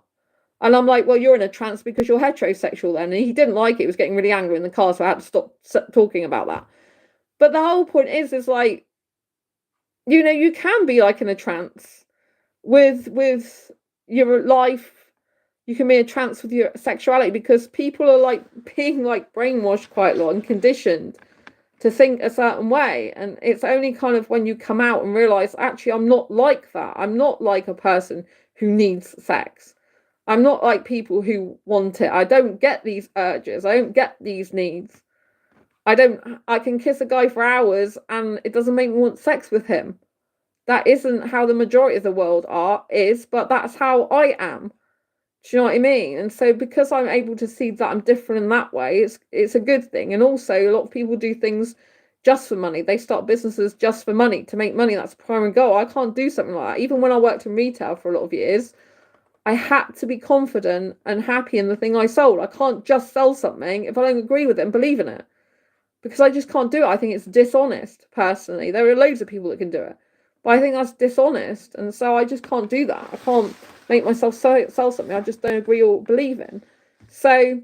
And I'm like, "Well, you're in a trance because you're heterosexual then." And he didn't like it. He was getting really angry in the car, so I had to stop talking about that. But the whole point is like, you know, you can be like in a trance with your life. You can be in a trance with your sexuality because people are like being like brainwashed quite a lot and conditioned to think a certain way. And it's only kind of when you come out and realize, actually, I'm not like that. I'm not like a person who needs sex. I'm not like people who want it. I don't get these urges. I don't get these needs. I can kiss a guy for hours and it doesn't make me want sex with him. That isn't how the majority of the world is, but that's how I am. Do you know what I mean? And so because I'm able to see that I'm different in that way, it's a good thing. And also a lot of people do things just for money. They start businesses just for money, to make money. That's the primary goal. I can't do something like that. Even when I worked in retail for a lot of years, I had to be confident and happy in the thing I sold. I can't just sell something if I don't agree with it and believe in it. because I just can't do it. I think it's dishonest, personally. There are loads of people that can do it, but I think that's dishonest, and so I just can't do that. I can't make myself sell something I just don't agree or believe in. So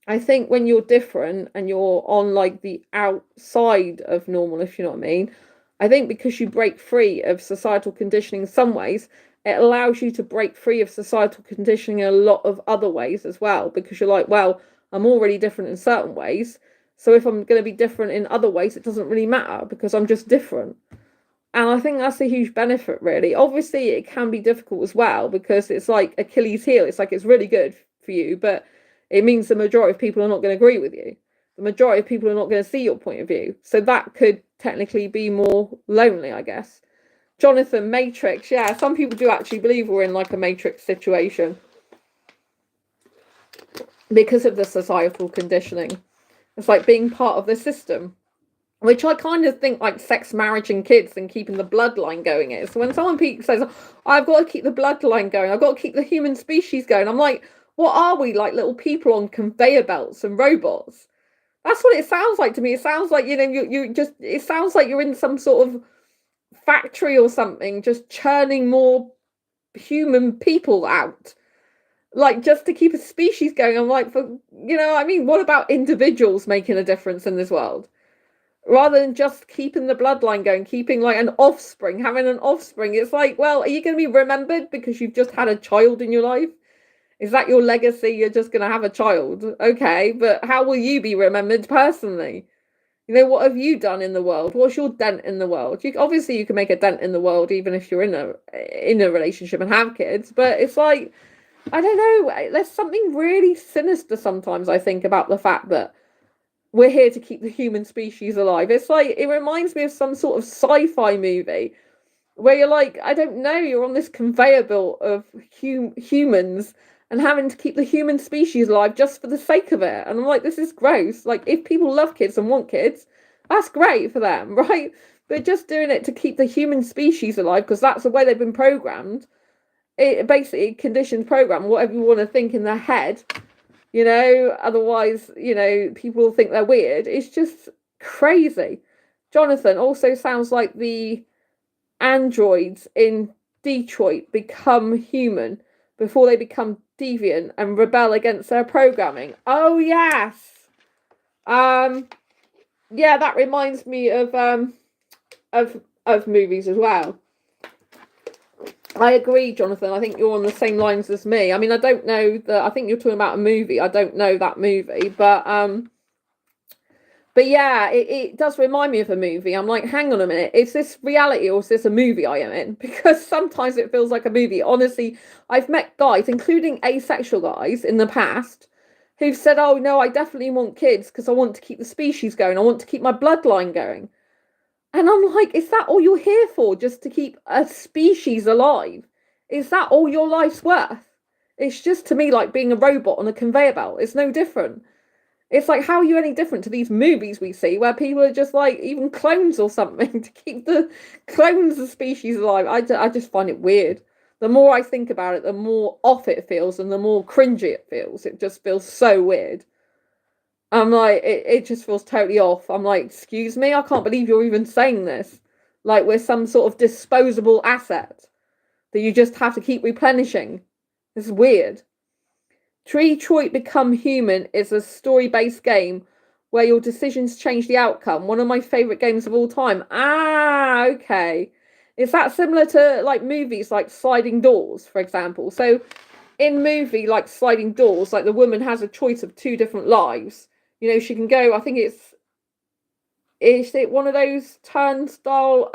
I think when you're different and you're on like the outside of normal, if you know what I mean, I think because you break free of societal conditioning in some ways, it allows you to break free of societal conditioning in a lot of other ways as well, because you're like, well, I'm already different in certain ways, so if I'm going to be different in other ways, it doesn't really matter because I'm just different. And I think that's a huge benefit, really. Obviously, it can be difficult as well because it's like Achilles' heel. It's like it's really good for you, but it means the majority of people are not going to agree with you. The majority of people are not going to see your point of view. So that could technically be more lonely, I guess. Jonathan, Matrix. Yeah, some people do actually believe we're in like a Matrix situation because of the societal conditioning. It's like being part of the system, which I kind of think like sex, marriage and kids and keeping the bloodline going is. When someone says, I've got to keep the bloodline going, I've got to keep the human species going, I'm like, what are we, like little people on conveyor belts and robots? That's what it sounds like to me. It sounds like, it sounds like you're in some sort of factory or something, just churning more human people out, like just to keep a species going. I'm like, I mean, what about individuals making a difference in this world? Rather than just keeping the bloodline going, keeping like an offspring, having an offspring. It's like, well, are you going to be remembered because you've just had a child in your life? Is that your legacy? You're just going to have a child. Okay, but how will you be remembered personally? What have you done in the world? What's your dent in the world? Obviously you can make a dent in the world even if you're in a relationship and have kids, but it's like, I don't know, there's something really sinister sometimes, I think, about the fact that we're here to keep the human species alive. It's like, it reminds me of some sort of sci-fi movie where you're like, I don't know, you're on this conveyor belt of humans and having to keep the human species alive just for the sake of it. And I'm like, this is gross. Like, if people love kids and want kids, that's great for them, right? But just doing it to keep the human species alive, because that's the way they've been programmed. It basically conditions program, whatever you want to think in their head, otherwise, people will think they're weird. It's just crazy. Jonathan also sounds like the androids in Detroit become human before they become deviant and rebel against their programming. Oh yes. Yeah, that reminds me of movies as well. I agree, Jonathan. I think you're on the same lines as me. I mean, I don't know I think you're talking about a movie. I don't know that movie, but yeah, it does remind me of a movie. I'm like, hang on a minute, is this reality or is this a movie I am in? Because sometimes it feels like a movie. Honestly, I've met guys, including asexual guys in the past, who've said, oh no, I definitely want kids because I want to keep the species going. I want to keep my bloodline going. And I'm like, is that all you're here for? Just to keep a species alive? Is that all your life's worth? It's just, to me, like being a robot on a conveyor belt. It's no different. It's like, how are you any different to these movies we see where people are just like even clones or something to keep the clones of species alive? I just find it weird. The more I think about it, the more off it feels and the more cringy it feels. It just feels so weird. I'm like, it just feels totally off. I'm like, excuse me, I can't believe you're even saying this. Like we're some sort of disposable asset that you just have to keep replenishing. It's weird. Detroit Become Human is a story-based game where your decisions change the outcome. One of my favourite games of all time. Ah, okay. Is that similar to like movies like Sliding Doors, for example? So in movie like Sliding Doors, like the woman has a choice of two different lives. She can go, I think is it one of those turnstile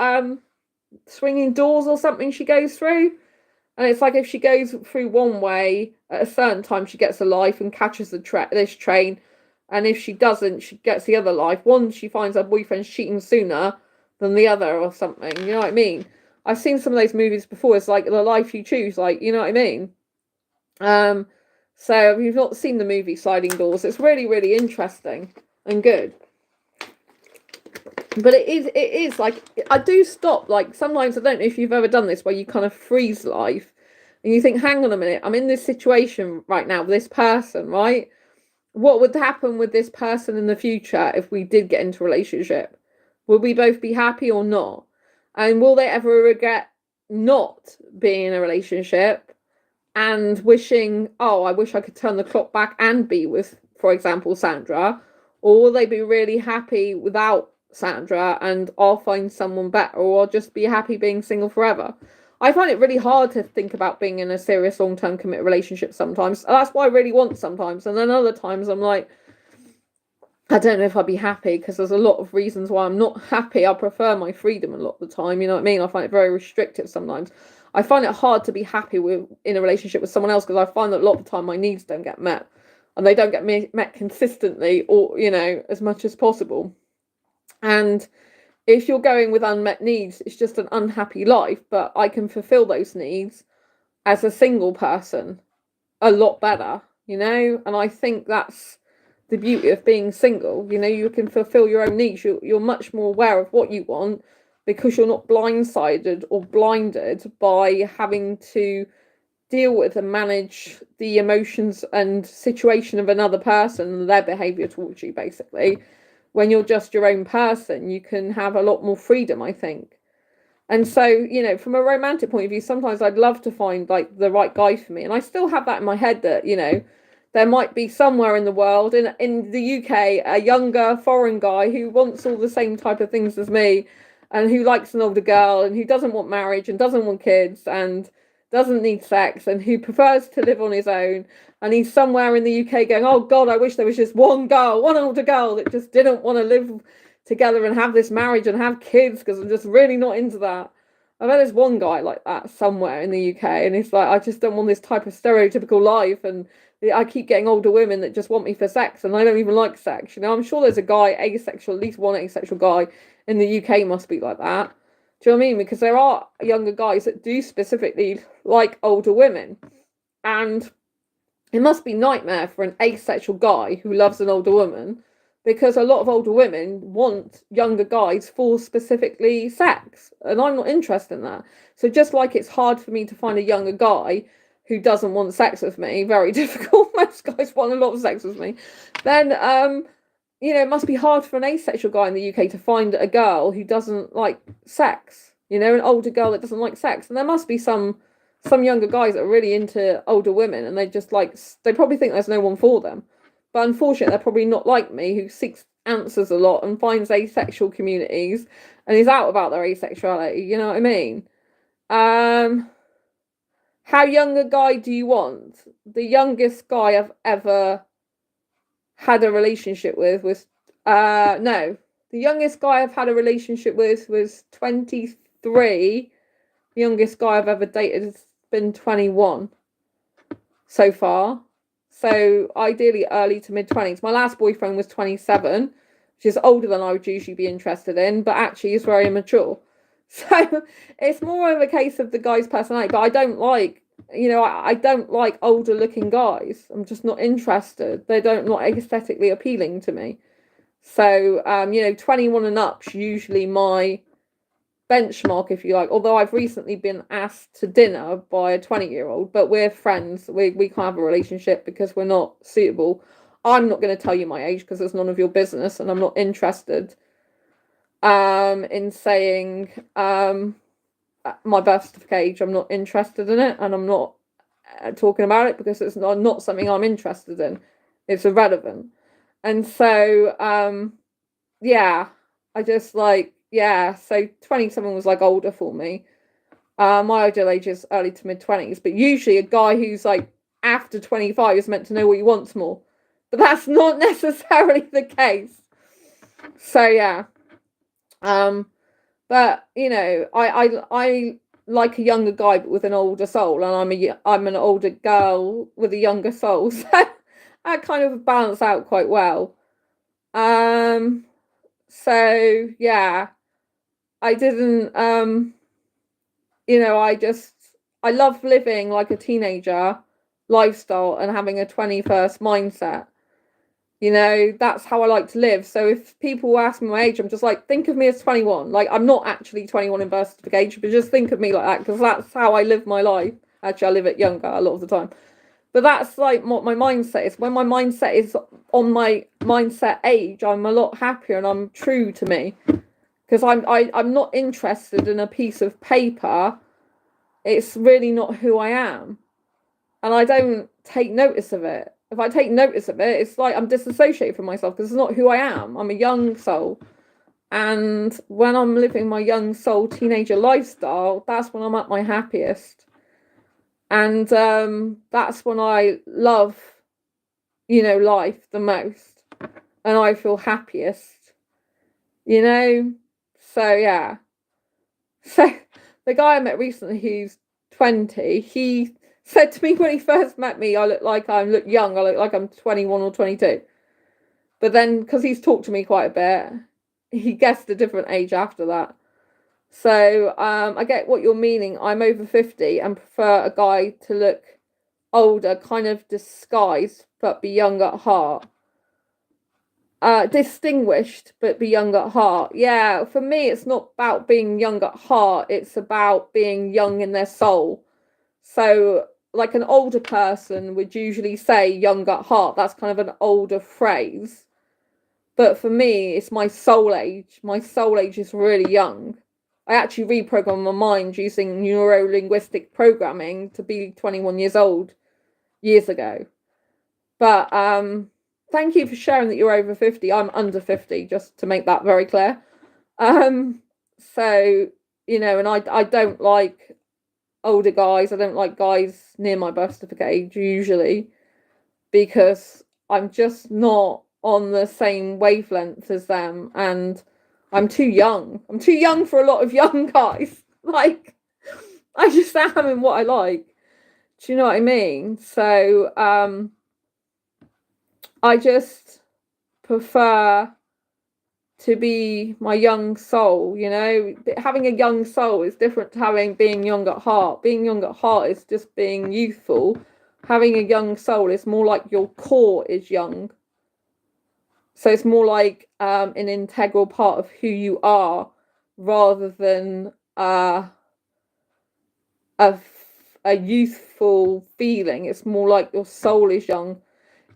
swinging doors or something she goes through? And it's like if she goes through one way at a certain time, she gets a life and catches this train. And if she doesn't, she gets the other life. One, she finds her boyfriend's cheating sooner than the other or something. You know what I mean? I've seen some of those movies before. It's like the life you choose, like, you know what I mean? So if you've not seen the movie Sliding Doors, it's really, really interesting and good. But it is like, I do stop, like sometimes, I don't know if you've ever done this, where you kind of freeze life and you think, hang on a minute, I'm in this situation right now with this person, right? what would happen with this person in the future if we did get into a relationship? Would we both be happy or not? And will they ever regret not being in a relationship and wishing, oh, I wish I could turn the clock back and be with, for example, Sandra? Or will they be really happy without Sandra and I'll find someone better, or I'll just be happy being single forever? I find it really hard to think about being in a serious long-term committed relationship sometimes. That's what I really want sometimes. And then other times I'm like, I don't know if I'd be happy, because there's a lot of reasons why I'm not happy. I prefer my freedom a lot of the time, you know what I mean? I find it very restrictive sometimes. I find it hard to be happy with in a relationship with someone else, because I find that a lot of the time my needs don't get met. And they don't get met consistently, or, you know, as much as possible. And if you're going with unmet needs, it's just an unhappy life. But I can fulfill those needs as a single person a lot better, you know? And I think that's the beauty of being single. You know, you can fulfill your own needs. You're much more aware of what you want, because you're not blindsided or blinded by having to deal with and manage the emotions and situation of another person and their behavior towards you. Basically, when you're just your own person, you can have a lot more freedom, I think. And so, you know, from a romantic point of view, sometimes I'd love to find like the right guy for me. And I still have that in my head that, you know, there might be somewhere in the world, in the UK, a younger foreign guy who wants all the same type of things as me, and who likes an older girl, and who doesn't want marriage and doesn't want kids and doesn't need sex, and who prefers to live on his own. And he's somewhere in the UK going, oh God, I wish there was just one girl, one older girl that just didn't want to live together and have this marriage and have kids, because I'm just really not into that. I bet there's one guy like that somewhere in the UK, and he's like, I just don't want this type of stereotypical life, and I keep getting older women that just want me for sex, and I don't even like sex. You know, I'm sure there's a guy, asexual, at least one asexual guy in the UK must be like that. Do you know what I mean? Because there are younger guys that do specifically like older women, and it must be nightmare for an asexual guy who loves an older woman, because a lot of older women want younger guys for specifically sex, and I'm not interested in that. So just like it's hard for me to find a younger guy who doesn't want sex with me, very difficult, most guys want a lot of sex with me, then you know, it must be hard for an asexual guy in the UK to find a girl who doesn't like sex, you know, an older girl that doesn't like sex. And there must be some younger guys that are really into older women, and they just like, they probably think there's no one for them. But unfortunately, they're probably not like me, who seeks answers a lot and finds asexual communities and is out about their asexuality. You know what I mean? How young a guy do you want? The youngest guy I've ever had a relationship with was no. The youngest guy I've had a relationship with was 23. The youngest guy I've ever dated has been 21 so far. So ideally early to mid-20s. My last boyfriend was 27, which is older than I would usually be interested in, but actually is very immature. So it's more of a case of the guy's personality. But I don't like, you know, I don't like older looking guys. I'm just not interested. They don't not aesthetically appealing to me. So you know, 21 and up's usually my benchmark, if you like. Although I've recently been asked to dinner by a 20-year-old, but we're friends. We can't have a relationship because we're not suitable. I'm not going to tell you my age because it's none of your business, and I'm not interested in saying my birth certificate age. I'm not interested in it, and I'm not talking about it because it's not something I'm interested in. It's irrelevant. And so yeah, I just like, yeah, so 27 was like older for me. My ideal age is early to mid-20s, but usually a guy who's like after 25 is meant to know what he wants more, but that's not necessarily the case. So yeah, but you know, I like a younger guy but with an older soul, and I'm an older girl with a younger soul, so that kind of balance out quite well. So yeah, I didn't you know, I love living like a teenager lifestyle and having a 21st mindset. You know, that's how I like to live. So if people ask me my age, I'm just like, think of me as 21. Like, I'm not actually 21 in birth certificate age, but just think of me like that, because that's how I live my life. Actually, I live it younger a lot of the time. But that's like what my mindset is. When my mindset is on my mindset age, I'm a lot happier and I'm true to me. Because I'm not interested in a piece of paper. It's really not who I am. And I don't take notice of it. If I take notice of it, it's like I'm disassociated from myself because it's not who I am. I'm a young soul. And when I'm living my young soul teenager lifestyle, that's when I'm at my happiest. And that's when I love, life the most. And I feel happiest, So, yeah. So, the guy I met recently who's 20, he said to me when he first met me, I look young, I look like I'm 21 or 22. But then, because he's talked to me quite a bit, he guessed a different age after that. So I get what you're meaning. I'm over 50 and prefer a guy to look older, kind of disguised, but be young at heart. Distinguished, but be young at heart. Yeah, for me, it's not about being young at heart. It's about being young in their soul. So, like an older person would usually say young at heart. That's kind of an older phrase. But for me, it's my soul age. My soul age is really young. I actually reprogrammed my mind using neuro-linguistic programming to be 21 years old years ago. But thank you for sharing that you're over 50. I'm under 50, just to make that very clear. So, and I don't like older guys. I don't like guys near my birth certificate age usually because I'm just not on the same wavelength as them, and I'm too young. I'm too young for a lot of young guys. Like, I just am in what I like. Do you know what I mean? So, I just prefer to be my young soul, Having a young soul is different to being young at heart. Being young at heart is just being youthful. Having a young soul is more like your core is young. So it's more like an integral part of who you are rather than a youthful feeling. It's more like your soul is young.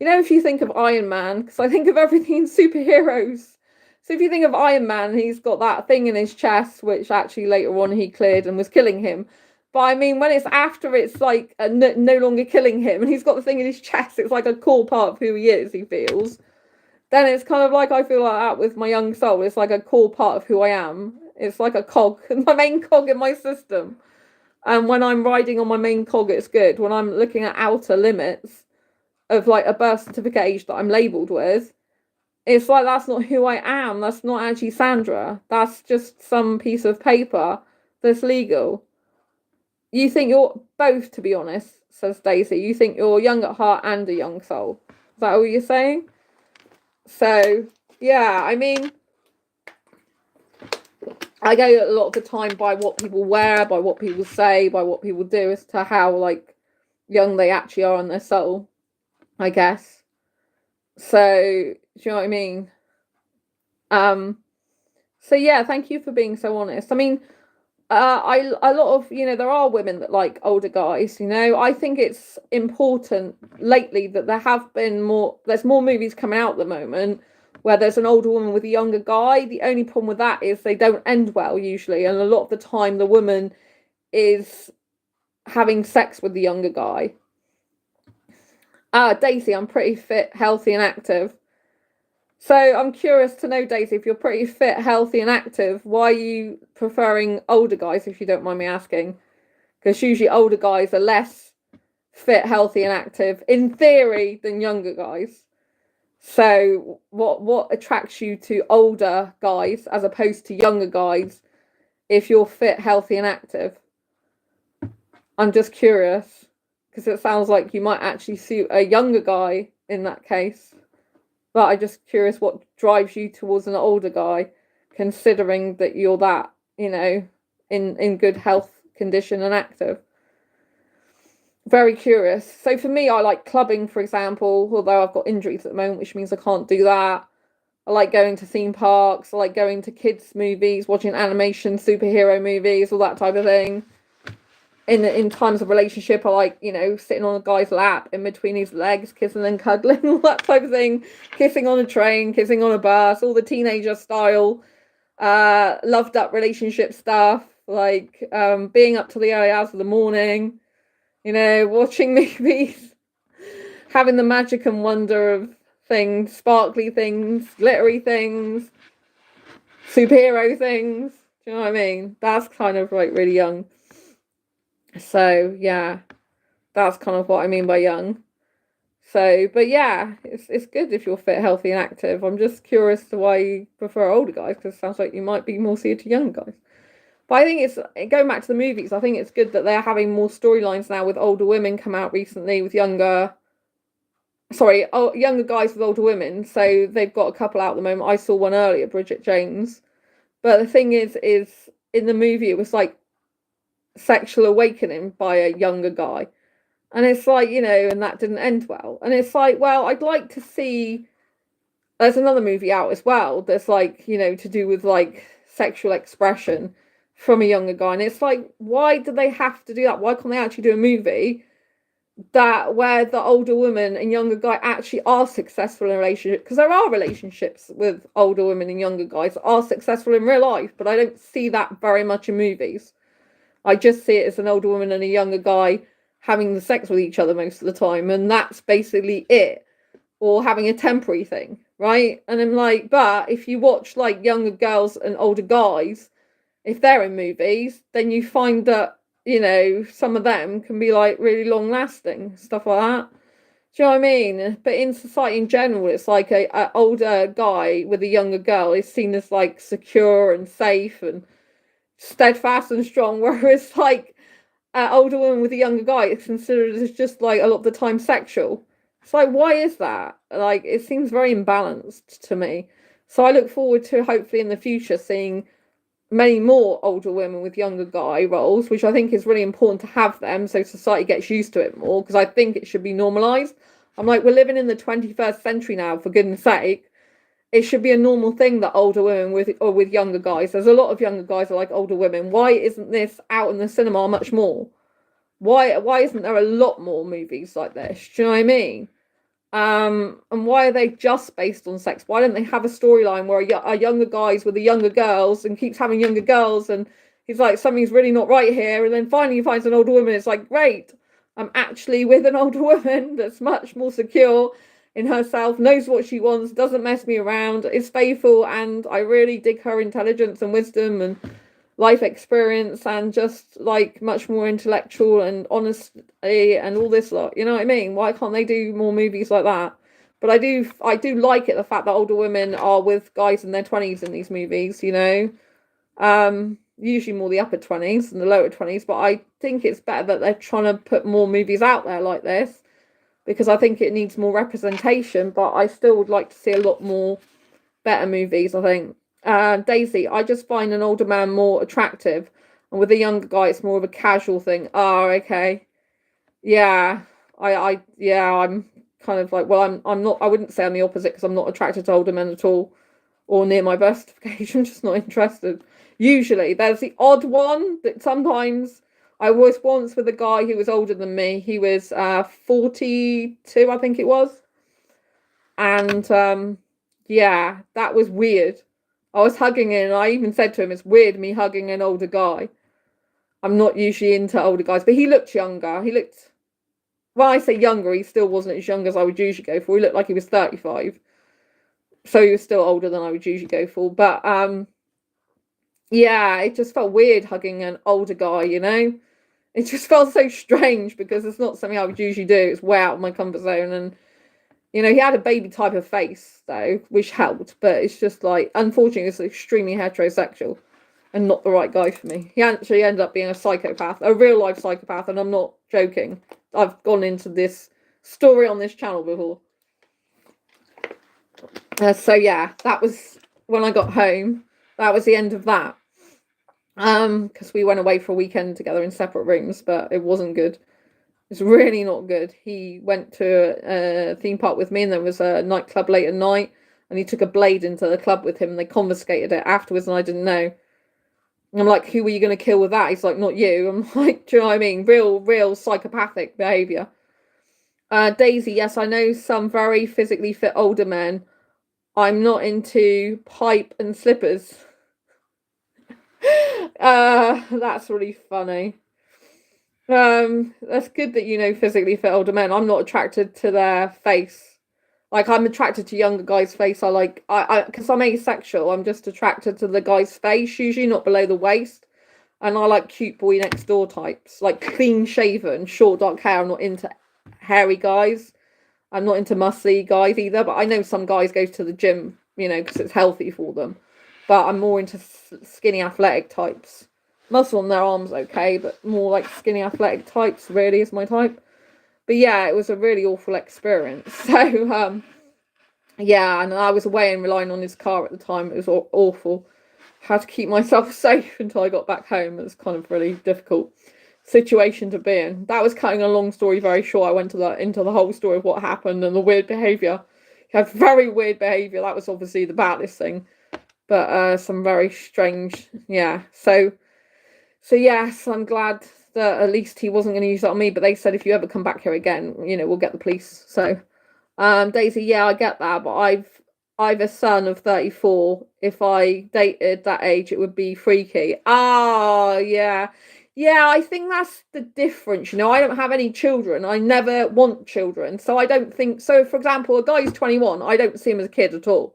If you think of Iron Man, because I think of everything in superheroes. So if you think of Iron Man, he's got that thing in his chest, which actually later on he cleared and was killing him. But I mean, when it's after, it's like no longer killing him, and he's got the thing in his chest. It's like a core part of who he is, he feels. Then it's kind of like I feel like that with my young soul. It's like a core part of who I am. It's like a cog, my main cog in my system. And when I'm riding on my main cog, it's good. When I'm looking at outer limits of like a birth certificate age that I'm labelled with, it's like that's not who I am. That's not actually Sandra. That's just some piece of paper that's legal. You think you're both, to be honest, says Daisy. You think you're young at heart and a young soul. Is that what you're saying? So, yeah, I mean, I go a lot of the time by what people wear, by what people say, by what people do as to how, like, young they actually are in their soul, I guess. So, do you know what I mean? So yeah, thank you for being so honest. I mean, a lot of, there are women that like older guys, I think it's important lately that there's more movies coming out at the moment where there's an older woman with a younger guy. The only problem with that is they don't end well usually, and a lot of the time the woman is having sex with the younger guy. Daisy, I'm pretty fit, healthy and active. So I'm curious to know, Daisy, if you're pretty fit, healthy and active, why are you preferring older guys, if you don't mind me asking? Because usually older guys are less fit, healthy and active, in theory, than younger guys. So what attracts you to older guys as opposed to younger guys if you're fit, healthy and active? I'm just curious, because it sounds like you might actually suit a younger guy in that case. But I'm just curious what drives you towards an older guy, considering that you're that, in good health condition and active. Very curious. So for me, I like clubbing, for example, although I've got injuries at the moment, which means I can't do that. I like going to theme parks. I like going to kids' movies, watching animation, superhero movies, all that type of thing. in times of relationship, I like, you know, sitting on a guy's lap in between his legs, kissing and cuddling, all that type of thing. Kissing on a train, kissing on a bus, all the teenager style, loved up relationship stuff, like being up till the early hours of the morning, you know, watching movies, having the magic and wonder of things, sparkly things, glittery things, superhero things. Do you know what I mean? That's kind of like really young. So yeah, that's kind of what I mean by young. So, but yeah, it's good if you're fit, healthy, and active. I'm just curious to why you prefer older guys, because it sounds like you might be more suited to younger guys. But I think it's going back to the movies. I think it's good that they're having more storylines now with older women come out recently with younger guys with older women. So they've got a couple out at the moment. I saw one earlier, Bridget Jones. But the thing is in the movie it was like sexual awakening by a younger guy. And it's like, you know, and that didn't end well. And it's like, well, I'd like to see, there's another movie out as well that's like, you know, to do with like sexual expression from a younger guy. And it's like, why do they have to do that? Why can't they actually do a movie that where the older woman and younger guy actually are successful in a relationship? Because there are relationships with older women and younger guys that are successful in real life, but I don't see that very much in movies. I just see it as an older woman and a younger guy having the sex with each other most of the time, and that's basically it, or having a temporary thing, right? And I'm like, but if you watch like younger girls and older guys, if they're in movies, then you find that, you know, some of them can be like really long lasting, stuff like that. Do you know what I mean? But in society in general, it's like a older guy with a younger girl is seen as like secure and safe and steadfast and strong, whereas like an older woman with a younger guy is considered as just like a lot of the time sexual. It's like, why is that? Like, it seems very imbalanced to me. So I look forward to hopefully in the future seeing many more older women with younger guy roles, which I think is really important to have them so society gets used to it more, because I think it should be normalised. I'm like, we're living in the 21st century now, for goodness sake. It should be a normal thing that older women with younger guys. There's a lot of younger guys that like older women. Why isn't this out in the cinema much more? Why isn't there a lot more movies like this? Do you know what I mean? And why are they just based on sex? Why don't they have a storyline where a younger guy's with the younger girls and keeps having younger girls, and he's like, something's really not right here, and then finally he finds an older woman. It's like, great, I'm actually with an older woman that's much more secure in herself, knows what she wants, doesn't mess me around, is faithful, and I really dig her intelligence and wisdom and life experience, and just like much more intellectual and honesty and all this lot. You know what I mean? Why can't they do more movies like that? But I do like it, the fact that older women are with guys in their 20s in these movies, you know. Usually more the upper 20s and the lower 20s, but I think it's better that they're trying to put more movies out there like this, because I think it needs more representation. But I still would like to see a lot more better movies, I think. Daisy, I just find an older man more attractive, and with a younger guy it's more of a casual thing. Oh, okay. Yeah. I'm kind of like, well, I'm not, I wouldn't say I'm the opposite, because I'm not attracted to older men at all, or near my birth certification. I'm just not interested. Usually there's the odd one that sometimes. I was once with a guy who was older than me. He was 42, I think it was. And yeah, that was weird. I was hugging him, and I even said to him, it's weird me hugging an older guy. I'm not usually into older guys, but he looked younger. He looked, when I say younger, he still wasn't as young as I would usually go for. He looked like he was 35. So he was still older than I would usually go for. But yeah, it just felt weird hugging an older guy, you know? It just felt so strange, because it's not something I would usually do. It's way out of my comfort zone. And you know, he had a baby type of face, though, which helped. But it's just like, unfortunately, it's extremely heterosexual and not the right guy for me. He actually ended up being a psychopath, a real life psychopath. And I'm not joking. I've gone into this story on this channel before. So yeah, that was when I got home. That was the end of that. Because we went away for a weekend together in separate rooms, but it wasn't good. It's really not good. He went to a theme park with me, and there was a nightclub late at night, and he took a blade into the club with him, and they confiscated it afterwards, and I didn't know. And I'm like, who are you going to kill with that? He's like, not you. I'm like, do you know what I mean? Real psychopathic behaviour. Daisy, yes, I know some very physically fit older men. I'm not into pipe and slippers. That's really funny. That's good that you know physically fit older men. I'm not attracted to their face. Like, I'm attracted to younger guys' face. Because I'm asexual, I'm just attracted to the guy's face, usually not below the waist. And I like cute boy next door types, like clean shaven, short dark hair. I'm not into hairy guys. I'm not into muscly guys either, but I know some guys go to the gym, you know, because it's healthy for them. But I'm more into skinny athletic types. Muscle on their arms, okay, but more like skinny athletic types really is my type. But yeah, it was a really awful experience. So, yeah, and I was away and relying on his car at the time. It was awful. Had to keep myself safe until I got back home. It was kind of really difficult situation to be in. That was cutting a long story very short. I went into the whole story of what happened and the weird behaviour. He had very weird behaviour. That was obviously the baddest thing. But some very strange, yeah. So yes, I'm glad that at least he wasn't going to use that on me. But they said if you ever come back here again, you know, we'll get the police. So Daisy, yeah, I get that, but I've a son of 34. If I dated that age, it would be freaky. Oh, yeah. Yeah, I think that's the difference. You know, I don't have any children. I never want children. So I don't think so. For example, a guy who's 21, I don't see him as a kid at all.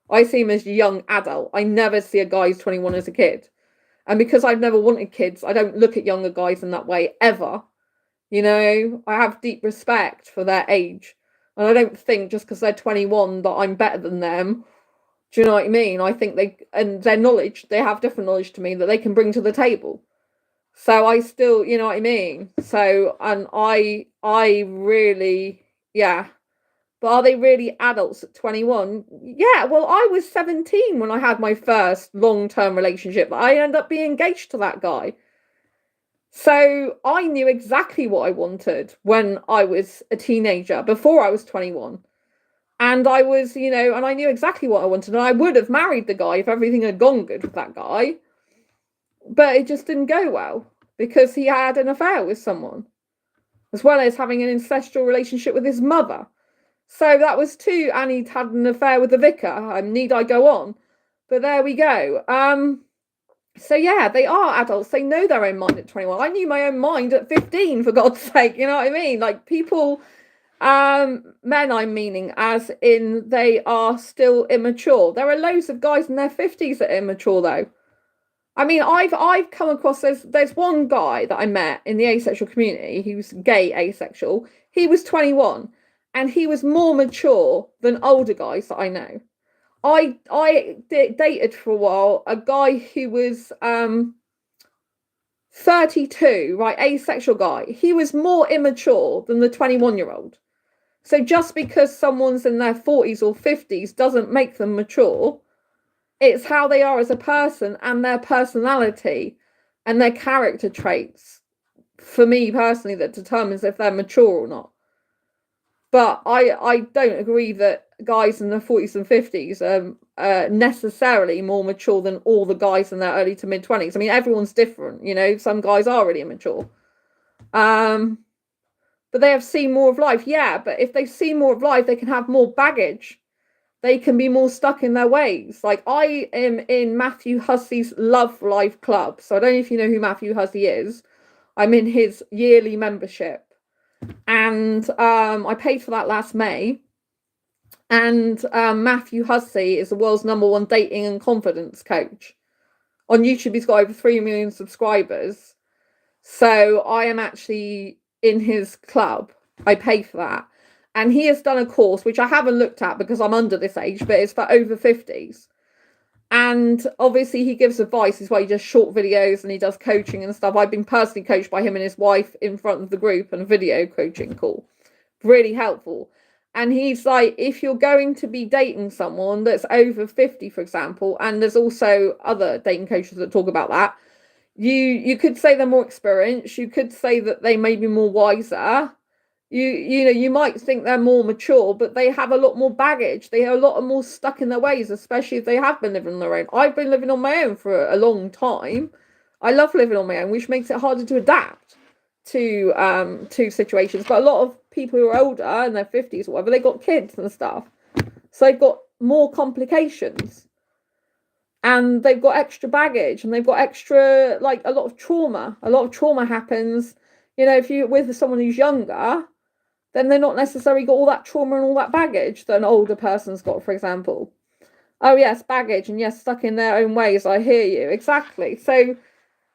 I see him as a young adult. I never see a guy who's 21 as a kid. And because I've never wanted kids, I don't look at younger guys in that way ever. You know, I have deep respect for their age. And I don't think just because they're 21 that I'm better than them. Do you know what I mean? I think their knowledge, they have different knowledge to me that they can bring to the table. So I still, you know what I mean? So, and I really, yeah. But are they really adults at 21? Yeah, well, I was 17 when I had my first long-term relationship. I ended up being engaged to that guy. So I knew exactly what I wanted when I was a teenager, before I was 21. And I was, you know, and I knew exactly what I wanted. And I would have married the guy if everything had gone good with that guy. But it just didn't go well because he had an affair with someone, as well as having an incestual relationship with his mother. So that was two, and he'd had an affair with the vicar. Need I go on? But there we go. So yeah, they are adults. They know their own mind at 21. I knew my own mind at 15, for God's sake. You know what I mean? Like, people, men, I'm meaning, as in they are still immature. There are loads of guys in their 50s that are immature, though. I mean, I've come across, there's one guy that I met in the asexual community. He was gay asexual. He was 21, and he was more mature than older guys that I know. I dated for a while a guy who was 32, right, asexual guy. He was more immature than the 21-year-old. So just because someone's in their 40s or 50s doesn't make them mature. It's how they are as a person and their personality and their character traits, for me personally, that determines if they're mature or not. But I don't agree that guys in their 40s and 50s are necessarily more mature than all the guys in their early to mid 20s. I mean, everyone's different, you know. Some guys are really immature. But they have seen more of life. Yeah, but if they see more of life, they can have more baggage. They can be more stuck in their ways. Like, I am in Matthew Hussey's Love Life Club. So I don't know if you know who Matthew Hussey is. I'm in his yearly membership. And I paid for that last May. And Matthew Hussey is the world's #1 dating and confidence coach. On YouTube, he's got over 3 million subscribers. So I am actually in his club. I pay for that. And he has done a course, which I haven't looked at because I'm under this age, but it's for over 50s. And obviously he gives advice as well. He does short videos and he does coaching and stuff. I've been personally coached by him and his wife in front of the group and a video coaching call. Really helpful. And he's like, if you're going to be dating someone that's over 50, for example, and there's also other dating coaches that talk about that, you could say they're more experienced. You could say that they may be more wiser. you know, you might think they're more mature, but they have a lot more baggage. They are a lot more stuck in their ways, especially if they have been living on their own. I've been living on my own for a long time. I love living on my own, which makes it harder to adapt to situations. But a lot of people who are older, in their 50s or whatever, they got kids and stuff, so they've got more complications, and they've got extra baggage, and they've got extra, like, a lot of trauma. A lot of trauma happens, you know, if you're with someone who's younger, then they're not necessarily got all that trauma and all that baggage that an older person's got, for example. Oh yes, baggage, and yes, stuck in their own ways. I hear you, exactly. So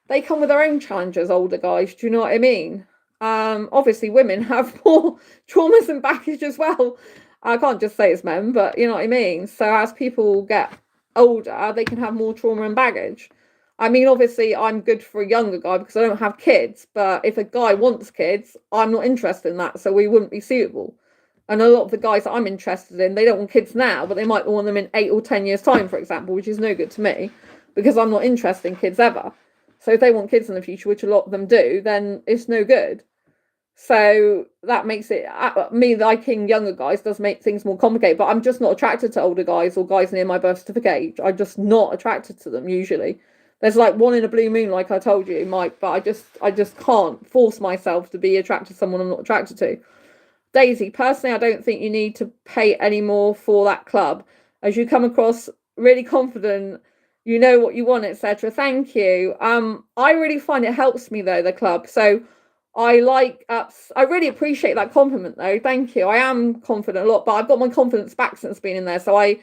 they come with their own challenges, older guys. Do you know what I mean? Obviously women have more traumas and baggage as well. I can't just say it's men, but you know what I mean. So as people get older, they can have more trauma and baggage. I mean, obviously I'm good for a younger guy because I don't have kids, but if a guy wants kids, I'm not interested in that, so we wouldn't be suitable. And a lot of the guys that I'm interested in, they don't want kids now, but they might want them in 8 or 10 years time, for example, which is no good to me because I'm not interested in kids ever. So if they want kids in the future, which a lot of them do, then it's no good. So that makes it, me liking younger guys does make things more complicated, but I'm just not attracted to older guys or guys near my birth certificate age. I'm just not attracted to them usually. There's like one in a blue moon, like I told you, Mike, but I just can't force myself to be attracted to someone I'm not attracted to. Daisy, personally, I don't think you need to pay any more for that club, as you come across really confident, you know what you want, etc. Thank you. I really find it helps me though, the club. So I really appreciate that compliment though. Thank you. I am confident a lot, but I've got my confidence back since being in there. So I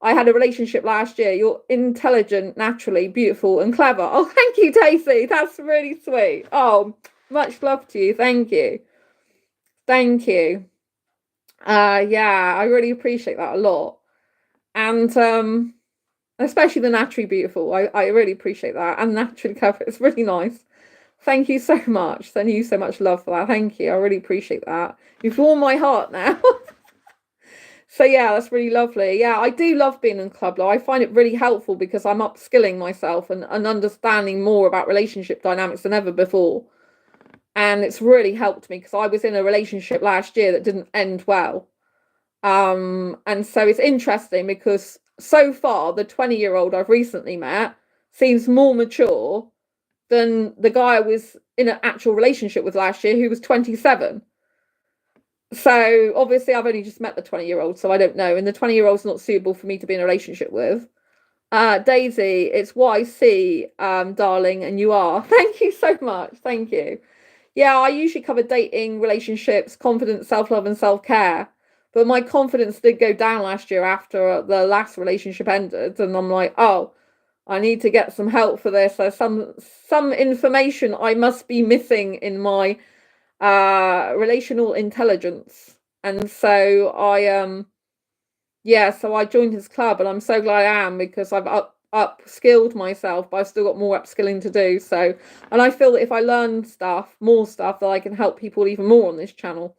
had a relationship last year. You're intelligent, naturally, beautiful, and clever. Oh, thank you, Daisy. That's really sweet. Oh, much love to you. Thank you. Thank you. Yeah, I really appreciate that a lot. And especially the naturally beautiful. I really appreciate that. And naturally clever. It's really nice. Thank you so much. Sending you so much love for that. Thank you. I really appreciate that. You've warmed my heart now. So yeah, that's really lovely. Yeah, I do love being in club law. I find it really helpful because I'm upskilling myself and understanding more about relationship dynamics than ever before. And it's really helped me because I was in a relationship last year that didn't end well. And so it's interesting because so far the 20-year-old I've recently met seems more mature than the guy I was in an actual relationship with last year, who was 27. So obviously I've only just met the 20-year-old, so I don't know. And the 20-year-old's not suitable for me to be in a relationship with. Daisy, it's YC, darling, and you are. Thank you so much. Thank you. Yeah, I usually cover dating, relationships, confidence, self-love, and self-care. But my confidence did go down last year after the last relationship ended. And I'm like, oh, I need to get some help for this. There's some information I must be missing in my relational intelligence. And so so I joined his club, and I'm so glad I am, because I've upskilled myself, but I've still got more upskilling to do. So, and I feel that if I learn more stuff, that I can help people even more on this channel,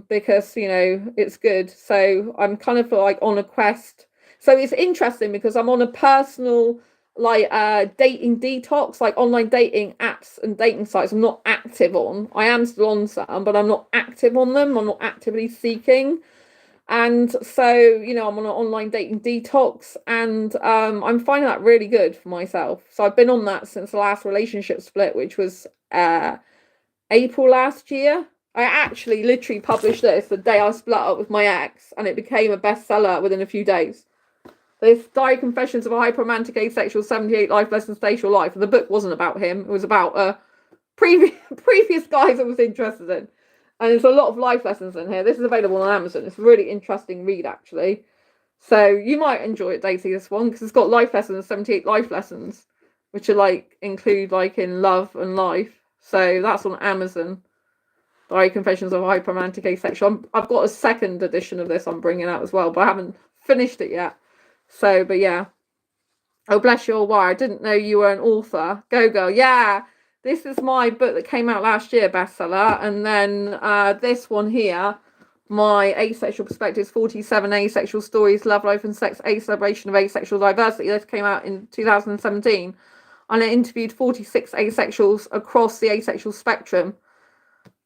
because you know it's good. So I'm kind of like on a quest. So it's interesting because I'm on a personal dating detox, like online dating apps and dating sites I'm not active on. I am still on some, but I'm not active on them. I'm not actively seeking. And so, you know, I'm on an online dating detox, and I'm finding that really good for myself. So I've been on that since the last relationship split, which was April last year. I actually literally published this the day I split up with my ex, and it became a bestseller within a few days. This Diary Confessions of a Hyperromantic Asexual 78 Life Lessons to Asexual Life. And the book wasn't about him. It was about previous guys I was interested in. And there's a lot of life lessons in here. This is available on Amazon. It's a really interesting read, actually. So you might enjoy it, Daisy, this one, because it's got life lessons, 78 life lessons, which are include in love and life. So that's on Amazon. Diary Confessions of a Hyperromantic Asexual. I've got a second edition of this I'm bringing out as well, but I haven't finished it yet. So, but yeah. Oh, bless your wire. I didn't know you were an author. Go, girl. Yeah. This is my book that came out last year, bestseller. And then this one here, my Asexual Perspectives, 47 Asexual Stories, Love, Life and Sex, A Celebration of Asexual Diversity. This came out in 2017. And I interviewed 46 asexuals across the asexual spectrum.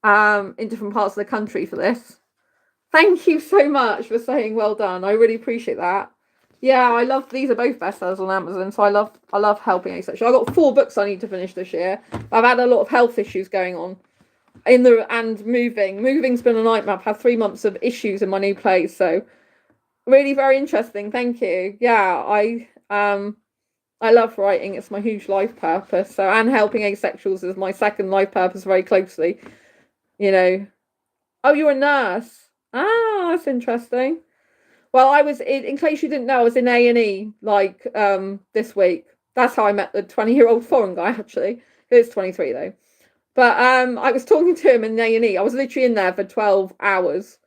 in different parts of the country for this. Thank you so much for saying well done. I really appreciate that. Yeah, I love, these are both bestsellers on Amazon, so I love helping asexual. I got 4 books I need to finish this year. I've had a lot of health issues going on and moving's been a nightmare. I've had 3 months of issues in my new place, so really very interesting. Thank you. Yeah, I love writing. It's my huge life purpose. So, and helping asexuals is my second life purpose very closely. You know. Oh, you're a nurse. Ah, that's interesting. Well, I was in case you didn't know, I was in A&E like this week. That's how I met the 20-year-old foreign guy, actually. He is 23 though. But I was talking to him in A&E. I was literally in there for 12 hours.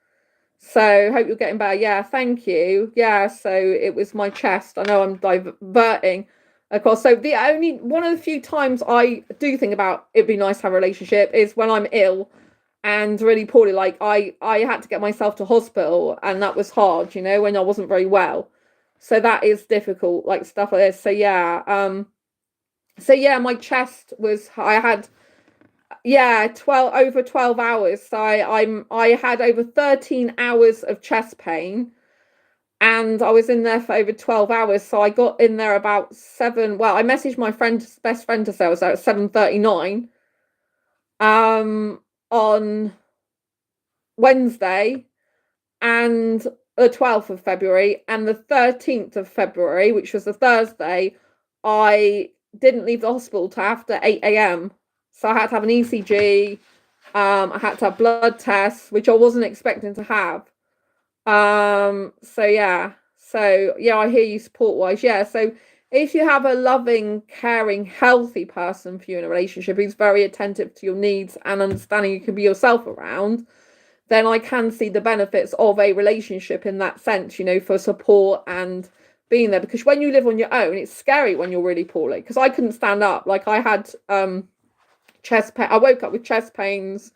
So hope you're getting better. Yeah, thank you. Yeah, so it was my chest. I know I'm diverting across. So the only one of the few times I do think about it'd be nice to have a relationship is when I'm ill and really poorly. Like I had to get myself to hospital, and that was hard, you know, when I wasn't very well. So that is difficult, like stuff like this. So yeah, my chest was, I had, yeah, 12 hours. So I had over 13 hours of chest pain, and I was in there for over 12 hours. So I got in there about 7. Well, I messaged my best friend to say I was there at 7:39 on Wednesday, and the 12th of February, and the 13th of February, which was the Thursday, I didn't leave the hospital till after 8 a.m. So I had to have an ECG. I had to have blood tests, which I wasn't expecting to have. So yeah, I hear you support wise. Yeah, so if you have a loving, caring, healthy person for you in a relationship who's very attentive to your needs and understanding you can be yourself around, then I can see the benefits of a relationship in that sense, you know, for support and being there. Because when you live on your own, it's scary when you're really poorly. Because I couldn't stand up. Like I had chest pain. I woke up with chest pains.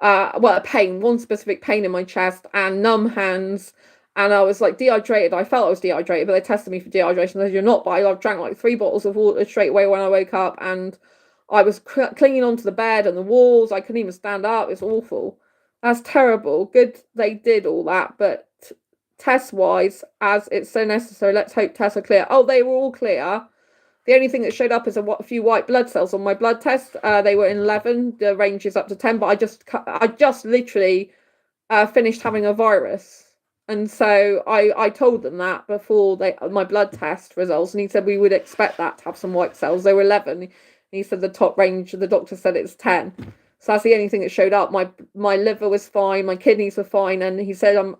One specific pain in my chest and numb hands. And I was like dehydrated. I felt I was dehydrated, but they tested me for dehydration. They said, you're not, but I drank like 3 bottles of water straight away when I woke up. And I was clinging onto the bed and the walls. I couldn't even stand up. It's awful. That's terrible. Good they did all that, but test-wise, as it's so necessary, let's hope tests are clear. Oh, they were all clear. The only thing that showed up is a few white blood cells on my blood test. They were in 11. The range is up to 10, but I just literally finished having a virus. And so I told them that before my blood test results, and he said we would expect that to have some white cells. They were 11. He said the top range, the doctor said it's 10. So that's the only thing that showed up. My liver was fine, my kidneys were fine, and he said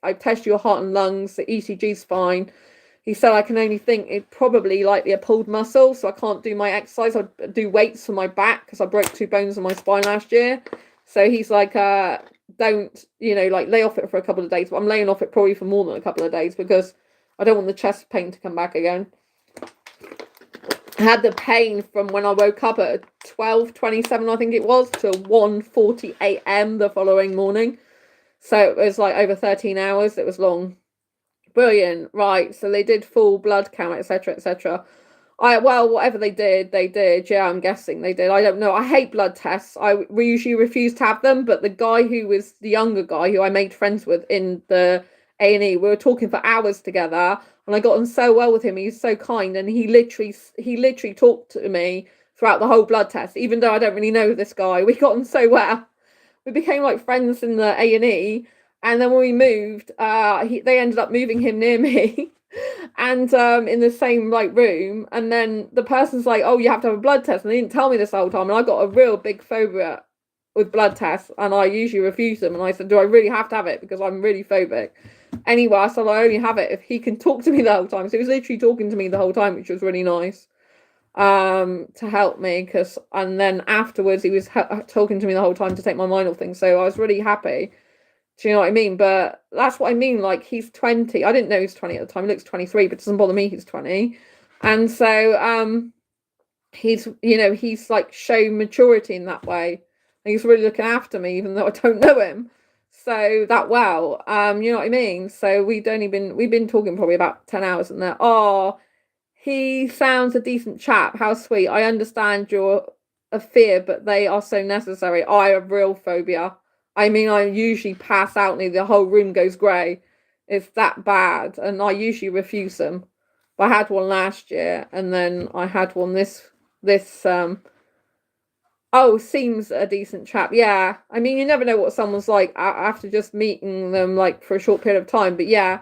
I test your heart and lungs, the ECG's fine. He said I can only think it probably likely a pulled muscle, so I can't do my exercise. I do weights for my back because I broke 2 bones in my spine last year. So he's like, don't, you know, like lay off it for a couple of days. But I'm laying off it probably for more than a couple of days because I don't want the chest pain to come back again. I had the pain from when I woke up at 12:27, I think it was, to 1:40 a.m. the following morning. So it was like over 13 hours. It was long. Brilliant. Right. So they did full blood count, etc., etc. Whatever they did. Yeah, I'm guessing they did. I don't know. I hate blood tests. We usually refuse to have them. But the guy who was the younger guy who I made friends with in the A&E, we were talking for hours together, and I got on so well with him. He's so kind, and he literally talked to me throughout the whole blood test. Even though I don't really know this guy, we got on so well. We became like friends in the A&E. And then when we moved, they ended up moving him near me, and in the same like room. And then the person's like, "Oh, you have to have a blood test," and they didn't tell me this the whole time. And I got a real big phobia with blood tests, and I usually refuse them. And I said, "Do I really have to have it? Because I'm really phobic." Anyway, I said I only have it if he can talk to me the whole time. So he was literally talking to me the whole time, which was really nice to help me. And then afterwards, he was talking to me the whole time to take my mind off things. So I was really happy. Do you know what I mean? But that's what I mean. Like, he's 20. I didn't know he was 20 at the time. He looks 23, but it doesn't bother me. He's 20. And so he's like shown maturity in that way. And he's really looking after me, even though I don't know him so that well. You know what I mean? So we've been talking probably about 10 hours in there. Oh, he sounds a decent chap. How sweet. I understand your a fear, but they are so necessary. I have real phobia. I mean, I usually pass out and the whole room goes grey. It's that bad, and I usually refuse them. But I had one last year, and then I had one this. Oh, seems a decent chap. Yeah, I mean, you never know what someone's like after just meeting them like for a short period of time. But yeah,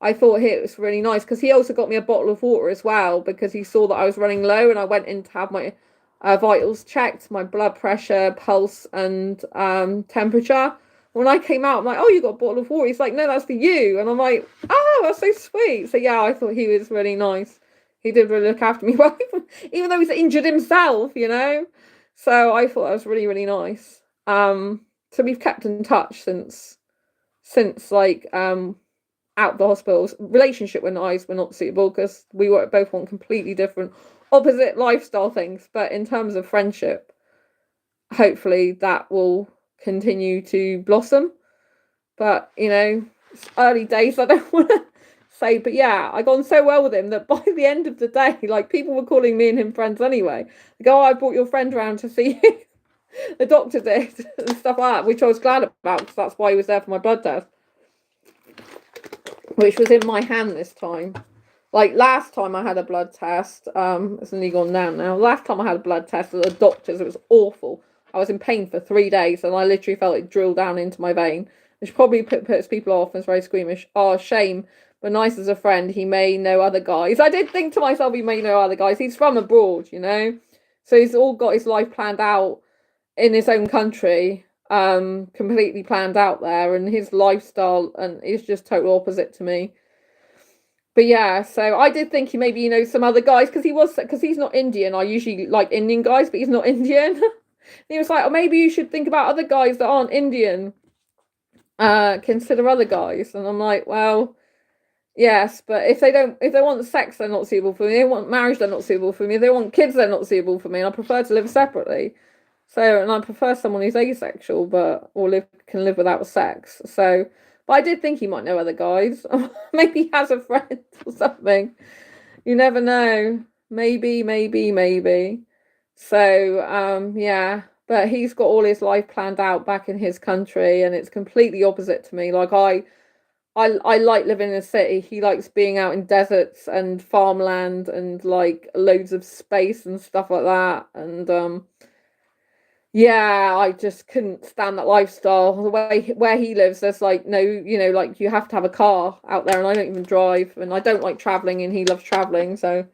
I thought it was really nice because he also got me a bottle of water as well because he saw that I was running low, and I went in to have my vitals checked, my blood pressure, pulse, and temperature. When I came out, I'm like, "Oh, you got a bottle of water?" He's like, "No, that's for you." And I'm like, "Oh, that's so sweet." So yeah, I thought he was really nice. He did really look after me well, even though he's injured himself, you know. So I thought that was really, really nice. So we've kept in touch since like out the hospitals. Relationship wise were not suitable because we were both on completely different, opposite lifestyle things. But in terms of friendship, hopefully that will continue to blossom. But you know, it's early days. I don't want to say, but yeah, I got on so well with him that by the end of the day, like people were calling me and him friends anyway. They go, "Oh, I brought your friend around to see you." The doctor did and stuff like that, which I was glad about because that's why he was there for my blood test, which was in my hand this time. Like last time I had a blood test, it's only gone down now. Last time I had a blood test at the doctor's, it was awful. I was in pain for 3 days and I literally felt it drill down into my vein, which probably puts people off and is very squeamish. Oh, shame. But nice as a friend, he may know other guys. I did think to myself, he may know other guys. He's from abroad, you know? So he's all got his life planned out in his own country, completely planned out there, and his lifestyle and is just total opposite to me. But yeah, so I did think he maybe some other guys because he's not Indian. I usually like Indian guys, but he's not Indian. He was like, "Oh, maybe you should think about other guys that aren't Indian. Consider other guys." And I'm like, "Well, yes, but if they want sex, they're not suitable for me. If they want marriage, they're not suitable for me. If they want kids, they're not suitable for me. And I prefer to live separately. So, and I prefer someone who's asexual, but can live without sex. So, but I did think he might know other guys. Maybe he has a friend or something. You never know. Maybe. So, yeah. But he's got all his life planned out back in his country, and it's completely opposite to me. Like I like living in a city. He likes being out in deserts and farmland and like loads of space and stuff like that. And yeah, I just couldn't stand that lifestyle. The way where he lives, there's like no, like you have to have a car out there, and I don't even drive, and I don't like traveling, and he loves traveling, so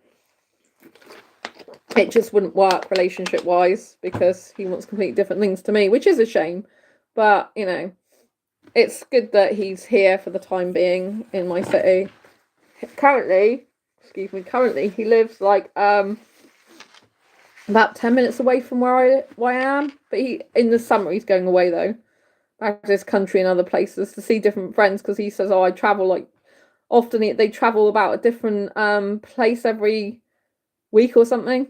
it just wouldn't work relationship wise because he wants completely different things to me, which is a shame. But it's good that he's here for the time being in my city. Currently, he lives like about 10 minutes away from where I am. But in the summer he's going away though, back to his country and other places to see different friends because he says, "Oh, I travel like often." They travel about a different place every week or something.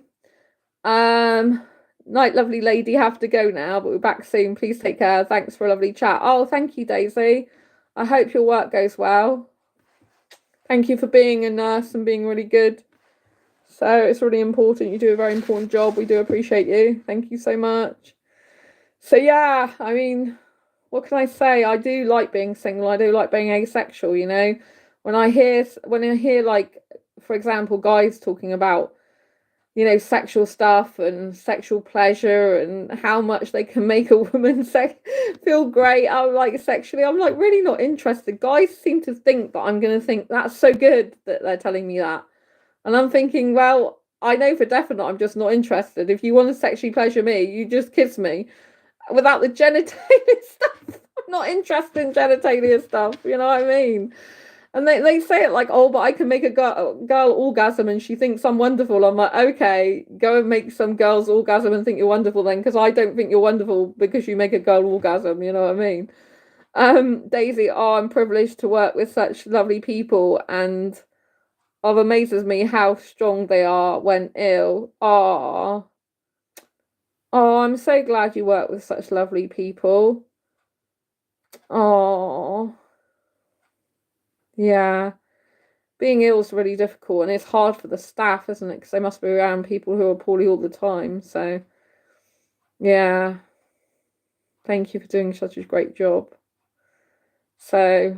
Night, lovely lady, have to go now, but we're back soon. Please take care. Thanks for a lovely chat. Oh, thank you, Daisy. I hope your work goes well. Thank you for being a nurse and being really good. So it's really important. You do a very important job. We do appreciate you. Thank you so much. So yeah, I mean, what can I say? I do like being single. I do like being asexual, When I hear like, for example, guys talking about sexual stuff and sexual pleasure and how much they can make a woman feel great. I'm like, sexually, I'm like really not interested. Guys seem to think that I'm going to think that's so good that they're telling me that. And I'm thinking, well, I know for definite I'm just not interested. If you want to sexually pleasure me, you just kiss me without the genitalia stuff. I'm not interested in genitalia stuff. You know what I mean? And they say it like, "Oh, but I can make a girl orgasm and she thinks I'm wonderful." I'm like, okay, go and make some girls orgasm and think you're wonderful then, because I don't think you're wonderful because you make a girl orgasm. You know what I mean? Daisy, oh, I'm privileged to work with such lovely people, and it amazes me how strong they are when ill. Oh, I'm so glad you work with such lovely people. Oh, yeah. Being ill is really difficult, and it's hard for the staff, isn't it? Because they must be around people who are poorly all the time. So Yeah. Thank you for doing such a great job. So,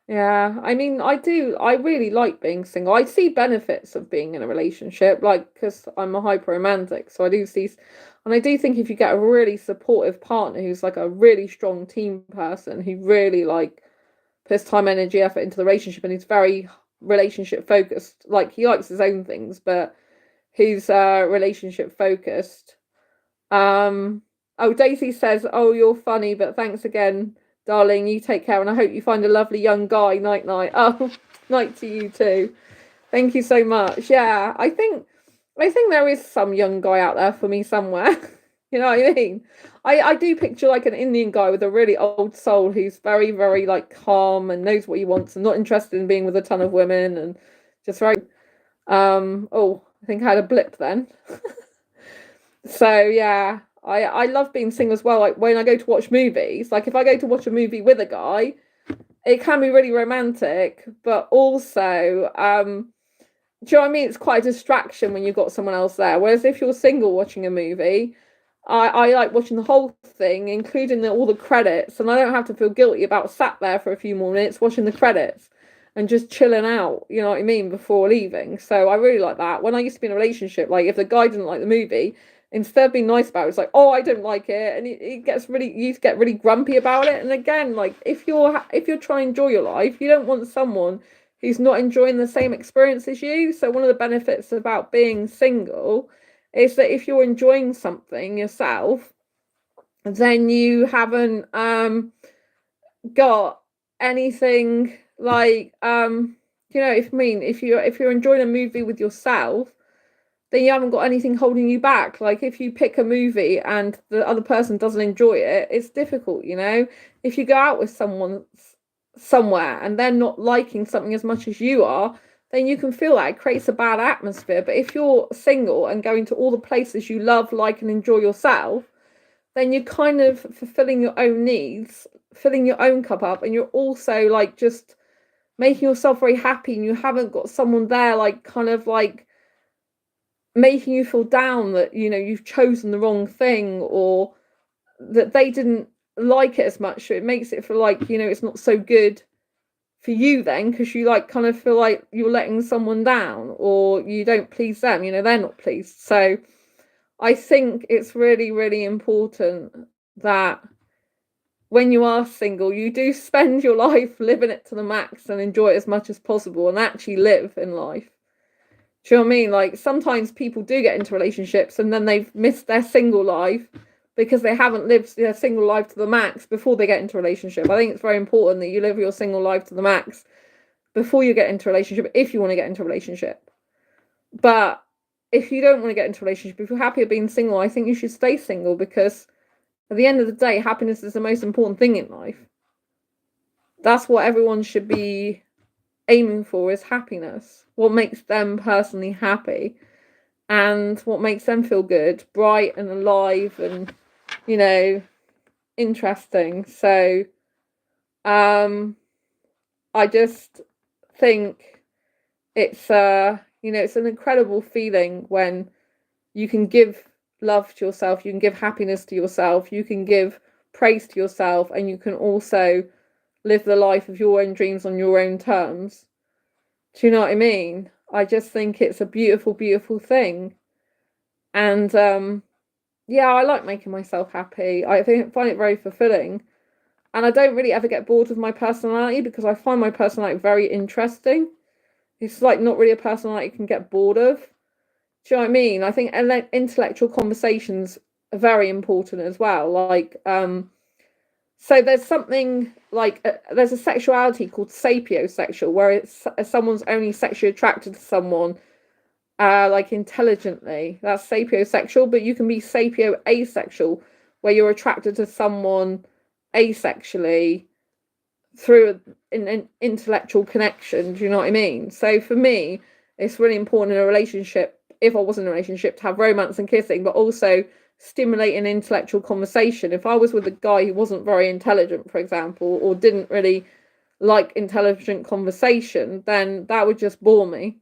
yeah, I mean, I really like being single. I see benefits of being in a relationship, like, because I'm a hyper romantic. So I do see, and I do think if you get a really supportive partner who's like a really strong team person who really like puts time, energy, effort into the relationship and he's very relationship focused, like he likes his own things, but he's relationship focused. Oh, Daisy says, "Oh, you're funny, but thanks again, darling. You take care, and I hope you find a lovely young guy." Night, night. Oh, night to you too. Thank you so much. Yeah, I think there is some young guy out there for me somewhere. You know what I mean? I do picture like an Indian guy with a really old soul who's very, very like calm and knows what he wants and not interested in being with a ton of women and just very oh, I think I had a blip then. So yeah, I love being single as well. Like when I go to watch movies, like if I go to watch a movie with a guy, it can be really romantic, but also do you know what I mean? It's quite a distraction when you've got someone else there. Whereas if you're single watching a movie, I like watching the whole thing, including all the credits, and I don't have to feel guilty about sat there for a few more minutes watching the credits and just chilling out, you know what I mean, before leaving. So I really like that. When I used to be in a relationship, like if the guy didn't like the movie, instead of being nice about it, it's like, oh, I don't like it, and it gets really, you get really grumpy about it. And again, like if you're trying to enjoy your life, you don't want someone who's not enjoying the same experience as you. So one of the benefits about being single is that if you're enjoying something yourself, then you haven't got anything like you know, if you're enjoying a movie with yourself, then you haven't got anything holding you back. Like if you pick a movie and the other person doesn't enjoy it, it's difficult, you know. If you go out with someone somewhere and they're not liking something as much as you are, then you can feel that it creates a bad atmosphere. But if you're single and going to all the places you love, like, and enjoy yourself, then you're kind of fulfilling your own needs, filling your own cup up, and you're also like just making yourself very happy, and you haven't got someone there like kind of like making you feel down that, you know, you've chosen the wrong thing or that they didn't like it as much. So it makes it feel like, you know, it's not so good for you then, because you like kind of feel like you're letting someone down or you don't please them, you know, they're not pleased. So I think it's really, really important that when you are single, you do spend your life living it to the max and enjoy it as much as possible and actually live in life. Do you know what I mean? Like sometimes people do get into relationships and then they've missed their single life because they haven't lived their single life to the max before they get into a relationship. I think it's very important that you live your single life to the max before you get into a relationship, if you want to get into a relationship. But if you don't want to get into a relationship, if you're happy at being single, I think you should stay single, because at the end of the day, happiness is the most important thing in life. That's what everyone should be aiming for, is happiness. What makes them personally happy and what makes them feel good, bright and alive and, you know, interesting. So I just think it's you know, it's an incredible feeling when you can give love to yourself, you can give happiness to yourself, you can give praise to yourself, and you can also live the life of your own dreams on your own terms. Do you know what I mean? I just think it's a beautiful, beautiful thing. And yeah, I like making myself happy. I find it very fulfilling. And I don't really ever get bored with my personality, because I find my personality very interesting. It's like not really a personality you can get bored of. Do you know what I mean? I think intellectual conversations are very important as well. Like, so there's something like there's a sexuality called sapiosexual, where it's someone's only sexually attracted to someone like intelligently. That's sapiosexual. But you can be sapio asexual, where you're attracted to someone asexually through an intellectual connection. Do you know what I mean? So for me, it's really important in a relationship, if I was in a relationship, to have romance and kissing, but also stimulating intellectual conversation. If I was with a guy who wasn't very intelligent, for example, or didn't really like intelligent conversation, then that would just bore me,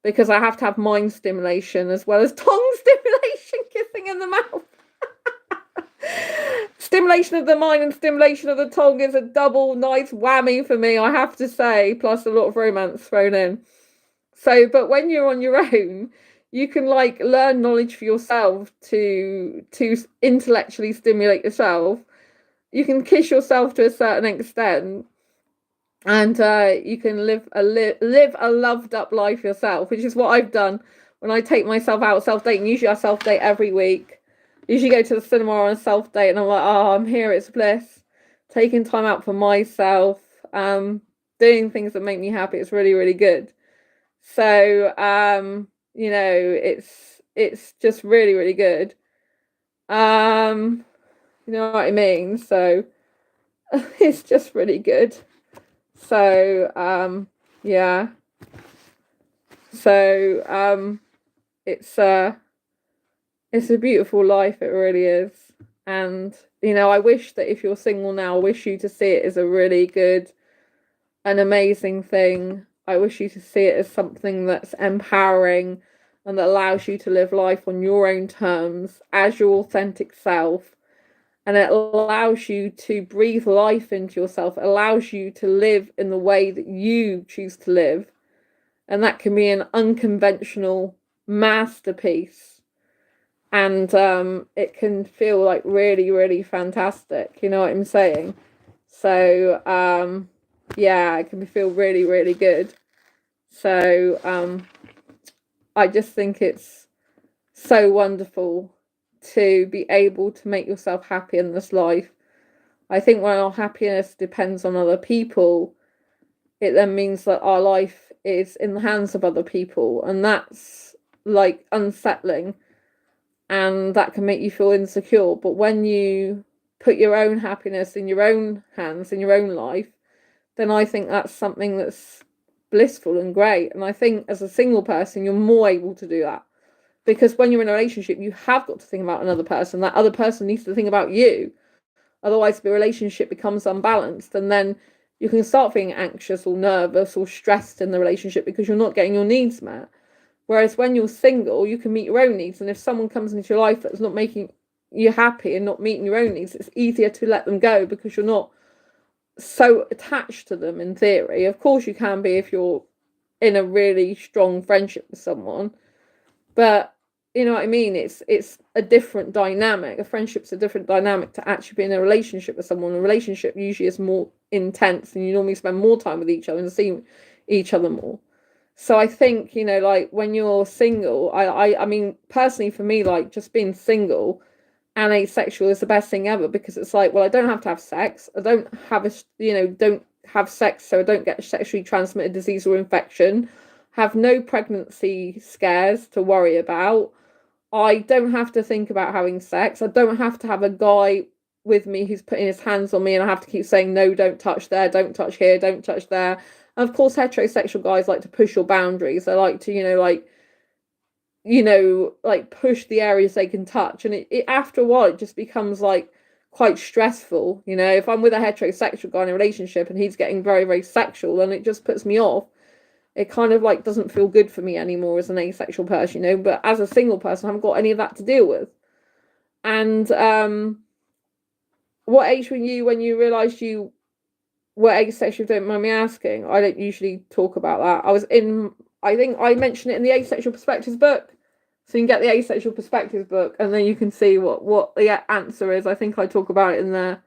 because I have to have mind stimulation as well as tongue stimulation, kissing in the mouth. stimulation of the mind and stimulation of the tongue is a double nice whammy for me, I have to say, plus a lot of romance thrown in. So, but when you're on your own, you can like learn knowledge for yourself to intellectually stimulate yourself. You can kiss yourself to a certain extent, and you can live a loved up life yourself, which is what I've done when I take myself out self-dating. Usually I self-date every week. Usually go to the cinema on a self-date and I'm like, oh, I'm here, it's bliss. Taking time out for myself, doing things that make me happy. It's really, really good. So, you know, it's just really, really good. You know what I mean? So it's just really good. So, yeah. So, it's a beautiful life, it really is. And, you know, I wish that if you're single now, I wish you to see it as a really good, an amazing thing. I wish you to see it as something that's empowering and that allows you to live life on your own terms as your authentic self. And it allows you to breathe life into yourself. It allows you to live in the way that you choose to live. And that can be an unconventional masterpiece. And it can feel like really, really fantastic. You know what I'm saying? So, yeah, it can feel really, really good. So, I just think it's so wonderful to be able to make yourself happy in this life. I think when our happiness depends on other people, it then means that our life is in the hands of other people, and that's like unsettling, and that can make you feel insecure. But when you put your own happiness in your own hands, in your own life, then I think that's something that's blissful and great. And I think as a single person, you're more able to do that. Because when you're in a relationship, you have got to think about another person. That other person needs to think about you. Otherwise, the relationship becomes unbalanced. And then you can start feeling anxious or nervous or stressed in the relationship because you're not getting your needs met. Whereas when you're single, you can meet your own needs. And if someone comes into your life that's not making you happy and not meeting your own needs, it's easier to let them go because you're not so attached to them in theory. Of course, you can be if you're in a really strong friendship with someone. But you know what I mean? It's a different dynamic. A friendship's a different dynamic to actually be in a relationship with someone. A relationship usually is more intense and you normally spend more time with each other and see each other more. So I think, you know, like when you're single, I mean, personally for me, like just being single and asexual is the best thing ever because it's like, well, I don't have to have sex. I don't have don't have sex so I don't get sexually transmitted disease or infection. Have no pregnancy scares to worry about. I don't have to think about having sex. I don't have to have a guy with me who's putting his hands on me and I have to keep saying, no, don't touch there, don't touch here, don't touch there. And of course, heterosexual guys like to push your boundaries. They like to, like push the areas they can touch. And it after a while, it just becomes like quite stressful. You know, if I'm with a heterosexual guy in a relationship and he's getting very, very sexual, then it just puts me off. It kind of like doesn't feel good for me anymore as an asexual person, you know, but as a single person, I haven't got any of that to deal with. And what age were you when you realised you were asexual? Don't mind me asking. I don't usually talk about that. I think I mentioned it in the Asexual Perspectives book. So you can get the Asexual Perspectives book and then you can see what the answer is. I think I talk about it in there.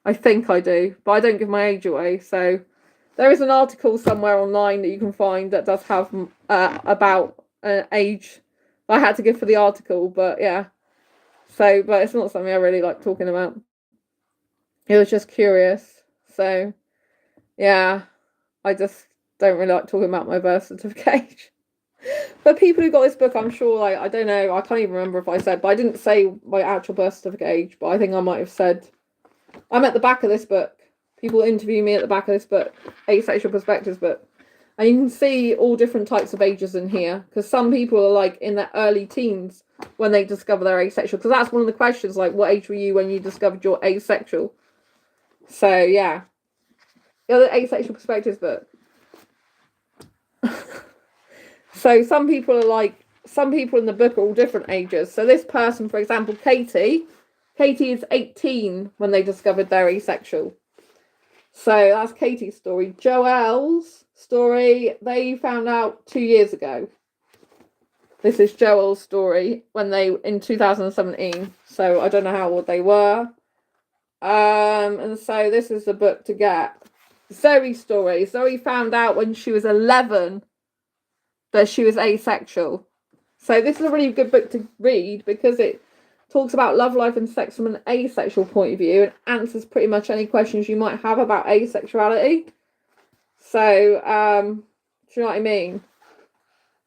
I think I do, but I don't give my age away, so... There is an article somewhere online that you can find that does have about age I had to give for the article, but yeah. So, but it's not something I really like talking about. It was just curious. So, yeah, I just don't really like talking about my birth certificate. But people who got this book, I'm sure, like, I don't know, I can't even remember if I said, but I didn't say my actual birth certificate age, but I think I might have said, I'm at the back of this book. People interview me at the back of this book, Asexual Perspectives book. And you can see all different types of ages in here. Because some people are like in their early teens when they discover they're asexual. Because that's one of the questions, like, what age were you when you discovered you're asexual? So, yeah. The other Asexual Perspectives book. So some people in the book are all different ages. So this person, for example, Katie Katie is 18 when they discovered they're asexual. So that's Katie's story. Joelle's story, they found out 2 years ago. This is Joelle's story in 2017. So I don't know how old they were. And so this is the book to get. Zoe's story. Zoe found out when she was 11 that she was asexual. So this is a really good book to read because it talks about love life and sex from an asexual point of view and answers pretty much any questions you might have about asexuality. So, do you know what I mean?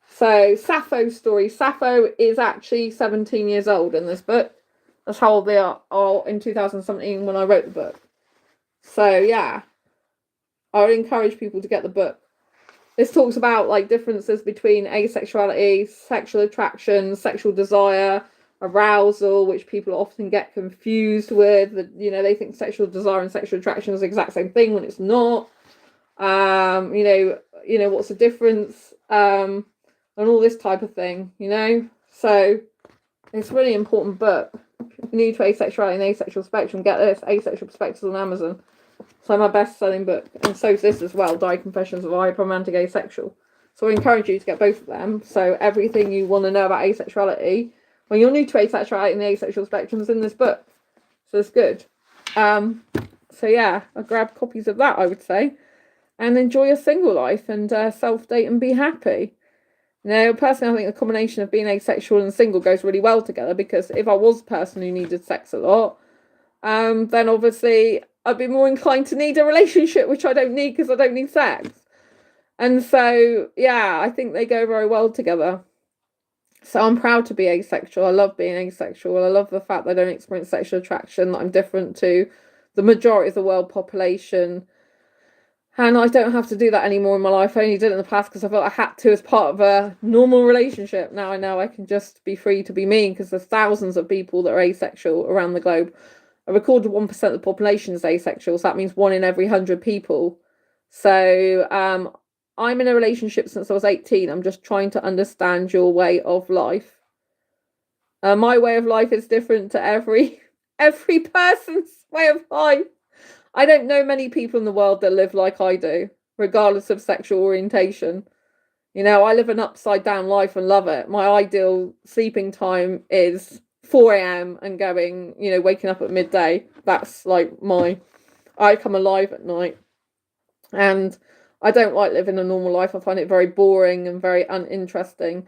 So, Sappho's story. Sappho is actually 17 years old in this book. That's how old they are in 2017 when I wrote the book. So, yeah. I would encourage people to get the book. This talks about like differences between asexuality, sexual attraction, sexual desire, arousal, which people often get confused with. You know, they think sexual desire and sexual attraction is the exact same thing when it's not. You know, what's the difference? And all this type of thing, you know. So it's a really important book. New to Asexuality and Asexual Spectrum. Get this, Asexual Perspectives on Amazon. So my best-selling book, and so is this as well, Diary Confessions of a Hyperromantic Asexual. So I encourage you to get both of them. So everything you want to know about asexuality, when you're new to asexuality and the asexual spectrum, is in this book. So it's good. So yeah, I grab copies of that, I would say, and enjoy your single life and self-date and be happy. Now, personally, I think the combination of being asexual and single goes really well together, because if I was a person who needed sex a lot, then obviously I'd be more inclined to need a relationship, which I don't need because I don't need sex. And so, yeah, I think they go very well together. So I'm proud to be asexual. I love being asexual. I love the fact that I don't experience sexual attraction, that I'm different to the majority of the world population. And I don't have to do that anymore in my life. I only did it in the past because I felt I had to as part of a normal relationship. Now I know I can just be free to be me, because there's thousands of people that are asexual around the globe. A recorded 1% of the population is asexual, so that means 1 in every 100 people. So I'm in a relationship since I was 18. I'm just trying to understand your way of life. My way of life is different to every person's way of life. I don't know many people in the world that live like I do, regardless of sexual orientation. You know, I live an upside down life and love it. My ideal sleeping time is 4 a.m. and going, you know, waking up at midday. That's like I come alive at night. And I don't like living a normal life. I find it very boring and very uninteresting.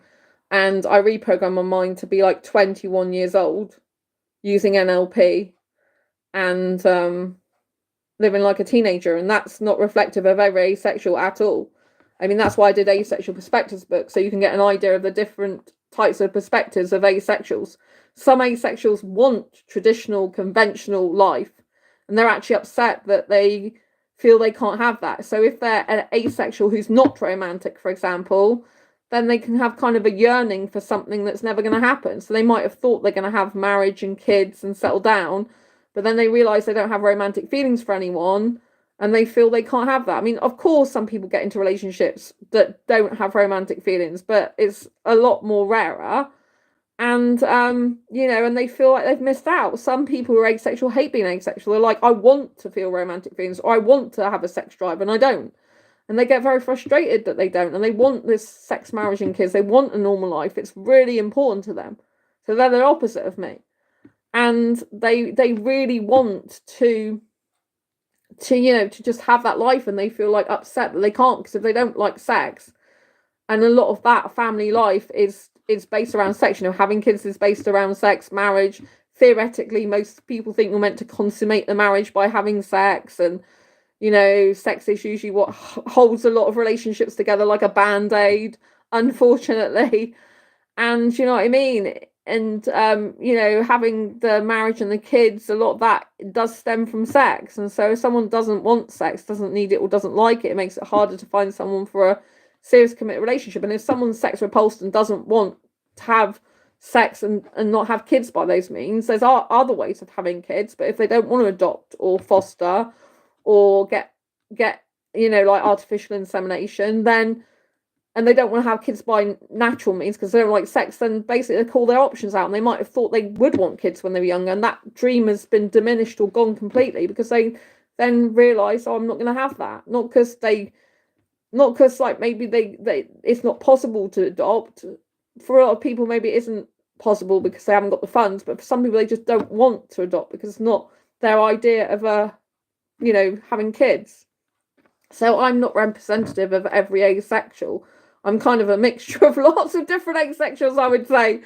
And I reprogram my mind to be like 21 years old using NLP and living like a teenager. And that's not reflective of every asexual at all. I mean, that's why I did Asexual Perspectives book, so you can get an idea of the different types of perspectives of asexuals. Some asexuals want traditional, conventional life, and they're actually upset that they feel they can't have that. So if they're an asexual who's not romantic, for example, then they can have kind of a yearning for something that's never going to happen. So they might have thought they're going to have marriage and kids and settle down, but then they realize they don't have romantic feelings for anyone, and they feel they can't have that. I mean, of course, some people get into relationships that don't have romantic feelings, but it's a lot more rarer. And, you know, and they feel like they've missed out. Some people who are asexual hate being asexual. They're like, I want to feel romantic feelings, or I want to have a sex drive, and I don't. And they get very frustrated that they don't. And they want this sex, marriage, and kids. They want a normal life. It's really important to them. So they're the opposite of me. And they really want to you know, to just have that life, and they feel like upset that they can't, because if they don't like sex, and a lot of that family life is based around sex, you know, having kids is based around sex, marriage. Theoretically, most people think you're meant to consummate the marriage by having sex, and, you know, sex is usually what holds a lot of relationships together like a band-aid, unfortunately. And you know what I mean? And you know, having the marriage and the kids, a lot of that does stem from sex. And so if someone doesn't want sex, doesn't need it, or doesn't like it, it makes it harder to find someone for a serious committed relationship. And if someone's sex repulsed and doesn't want to have sex and not have kids by those means, there's other ways of having kids. But if they don't want to adopt or foster or get you know, like artificial insemination, then and they don't want to have kids by natural means because they don't like sex, then basically they call their options out, and they might have thought they would want kids when they were younger, and that dream has been diminished or gone completely because they then realise, oh, I'm not going to have that. Not because like maybe they it's not possible to adopt. For a lot of people, maybe it isn't possible because they haven't got the funds, but for some people, they just don't want to adopt because it's not their idea of having kids. So I'm not representative of every asexual. I'm kind of a mixture of lots of different asexuals, I would say,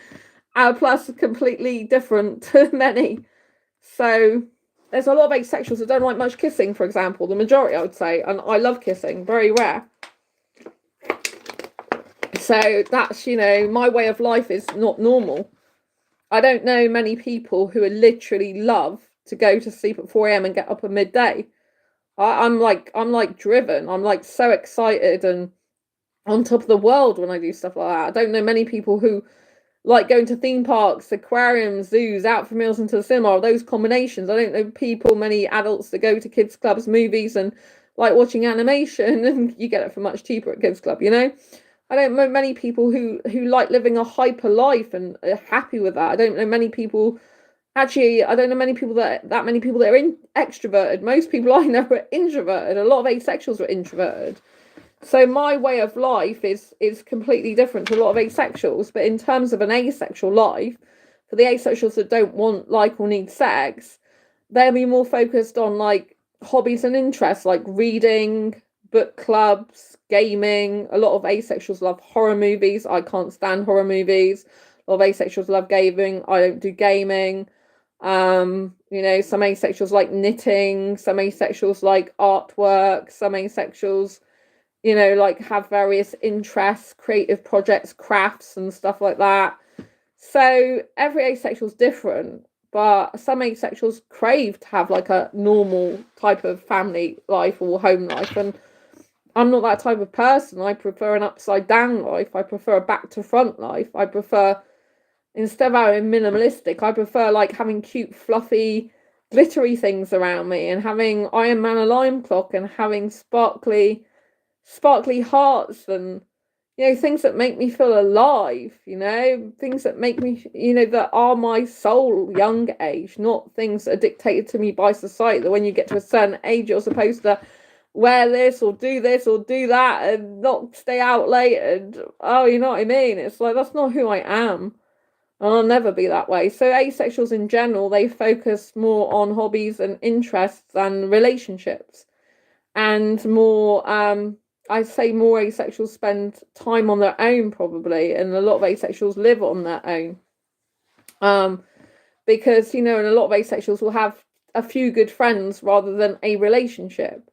plus completely different to many. So there's a lot of asexuals that don't like much kissing, for example, the majority, I would say, and I love kissing, very rare. So that's, my way of life is not normal. I don't know many people who are literally love to go to sleep at 4 a.m. and get up at midday. I'm like driven. I'm like so excited and on top of the world when I do stuff like that. I don't know many people who like going to theme parks, aquariums, zoos, out for meals into the cinema, or those combinations. I don't know many adults that go to kids clubs, movies, and like watching animation, and you get it for much cheaper at kids club, I don't know many people who like living a hyper life and are happy with that. I don't know many people. Actually, I don't know many people that are extroverted. Most people I know are introverted. A lot of asexuals are introverted. So my way of life is completely different to a lot of asexuals. But in terms of an asexual life, for the asexuals that don't want, like, or need sex, they'll be more focused on like hobbies and interests, like reading, book clubs, gaming. A lot of asexuals love horror movies. I can't stand horror movies. A lot of asexuals love gaming. I don't do gaming. Some asexuals like knitting, some asexuals like artwork, some asexuals, like have various interests, creative projects, crafts and stuff like that. So every asexual is different, but some asexuals crave to have like a normal type of family life or home life, and I'm not that type of person. I prefer an upside down life. I prefer a back to front life. I prefer, instead of having minimalistic, I prefer like having cute, fluffy, glittery things around me, and having Iron Man alarm clock, and having sparkly hearts, and things that make me feel alive, things that make me, that are my soul young age, not things that are dictated to me by society, that when you get to a certain age you're supposed to wear this or do that and not stay out late, and you know what I mean? It's like, that's not who I am. I'll never be that way. So asexuals in general, they focus more on hobbies and interests and relationships, and more I say more asexuals spend time on their own probably, and a lot of asexuals live on their own, because and a lot of asexuals will have a few good friends rather than a relationship.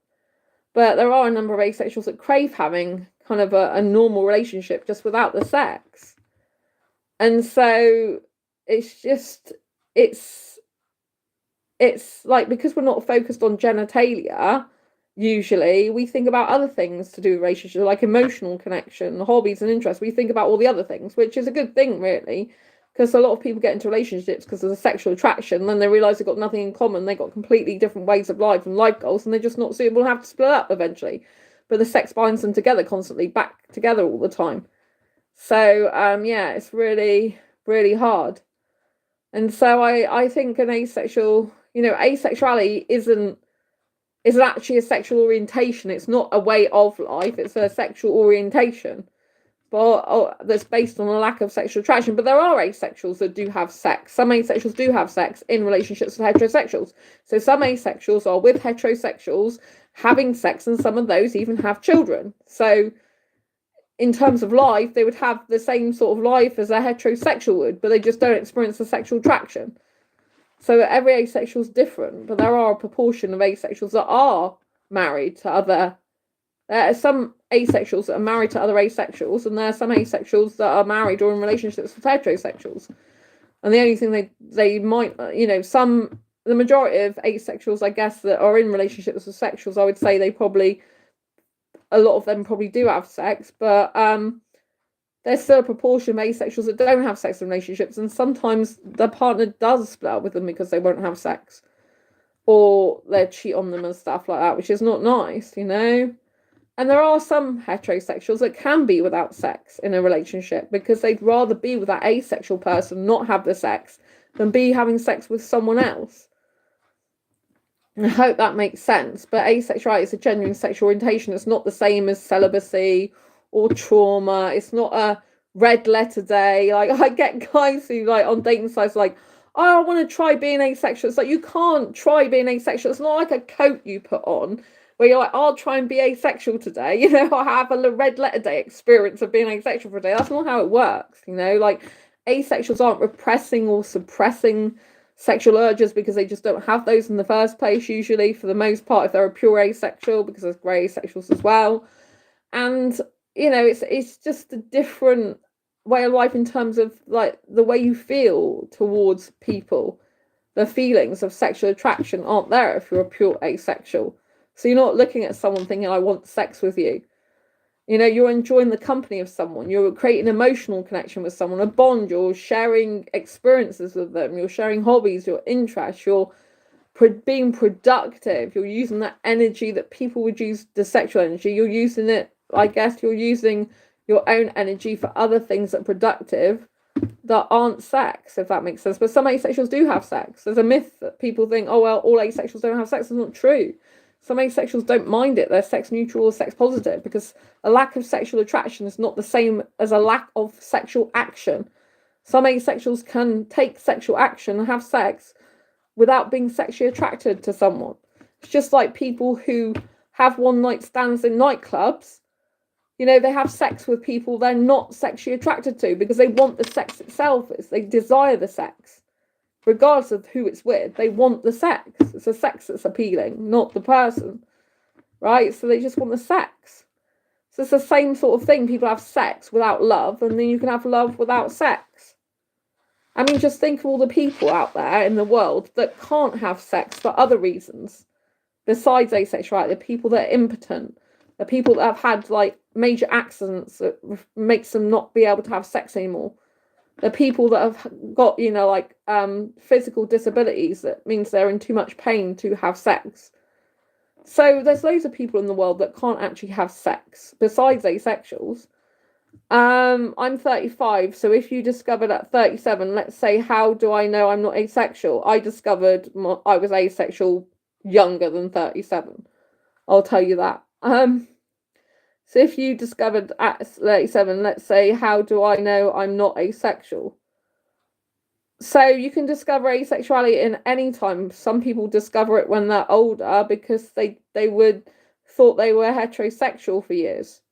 But there are a number of asexuals that crave having kind of a normal relationship just without the sex. And so it's like, because we're not focused on genitalia, usually we think about other things to do with relationships, like emotional connection, hobbies and interests. We think about all the other things, which is a good thing, really, because a lot of people get into relationships because of the sexual attraction, and then they realise they've got nothing in common. They've got completely different ways of life and life goals, and they're just not suitable and have to split up eventually. But the sex binds them together constantly, back together all the time. So it's really, really hard. And so I think an asexual, asexuality isn't actually a sexual orientation. It's not a way of life. It's a sexual orientation, but that's based on a lack of sexual attraction. But there are asexuals that do have sex. Some asexuals do have sex in relationships with heterosexuals. So some asexuals are with heterosexuals having sex, and some of those even have children. So in terms of life, they would have the same sort of life as a heterosexual would, but they just don't experience the sexual attraction. So every asexual is different, but there are a proportion of asexuals that are married to other. There are some asexuals that are married to other asexuals, and there are some asexuals that are married or in relationships with heterosexuals. And the only thing they might, the majority of asexuals, I guess, that are in relationships with sexuals, I would say a lot of them probably do have sex, but there's still a proportion of asexuals that don't have sex in relationships, and sometimes their partner does split up with them because they won't have sex, or they cheat on them and stuff like that, which is not nice, And there are some heterosexuals that can be without sex in a relationship because they'd rather be with that asexual person, not have the sex, than be having sex with someone else. I hope that makes sense. But asexuality is a genuine sexual orientation. It's not the same as celibacy or trauma. It's not a red letter day. Like, I get guys who, like, on dating sites, like, oh, I want to try being asexual. It's like, you can't try being asexual. It's not like a coat you put on where you're like, I'll try and be asexual today. You know, I have a red letter day experience of being asexual for a day. That's not how it works. You know, like, asexuals aren't repressing or suppressing sexual urges because they just don't have those in the first place, usually, for the most part, if they're a pure asexual, because there's grey asexuals as well. And, you know, it's just a different way of life in terms of, like, the way you feel towards people. The feelings of sexual attraction aren't there if you're a pure asexual. So you're not looking at someone thinking, I want sex with you. You know, you're enjoying the company of someone. You're creating emotional connection with someone, a bond. You're sharing experiences with them. You're sharing hobbies, your interests. You're being productive. You're using that energy that people would use, the sexual energy. You're using it, I guess, you're using your own energy for other things that are productive that aren't sex, if that makes sense. But some asexuals do have sex. There's a myth that people think, oh, well, all asexuals don't have sex. It's not true. Some asexuals don't mind it. They're sex neutral or sex positive because a lack of sexual attraction is not the same as a lack of sexual action. Some asexuals can take sexual action and have sex without being sexually attracted to someone. It's just like people who have one night stands in nightclubs. You know, they have sex with people they're not sexually attracted to because they want the sex itself. They desire the sex. Regardless of who it's with, they want the sex. It's the sex that's appealing, not the person, right? So they just want the sex. So it's the same sort of thing. People have sex without love, and then you can have love without sex. I mean, just think of all the people out there in the world that can't have sex for other reasons besides asexuality. The people that are impotent, the people that have had, like, major accidents that makes them not be able to have sex anymore. The people that have got, you know, like, physical disabilities that means they're in too much pain to have sex. So there's loads of people in the world that can't actually have sex besides asexuals. I'm 35, so if you discovered at 37, let's say, how do I know I'm not asexual? I discovered I was asexual younger than 37. I'll tell you that. So if you discovered at 37, let's say, how do I know I'm not asexual? So you can discover asexuality in any time. Some people discover it when they're older because they would thought they were heterosexual for years.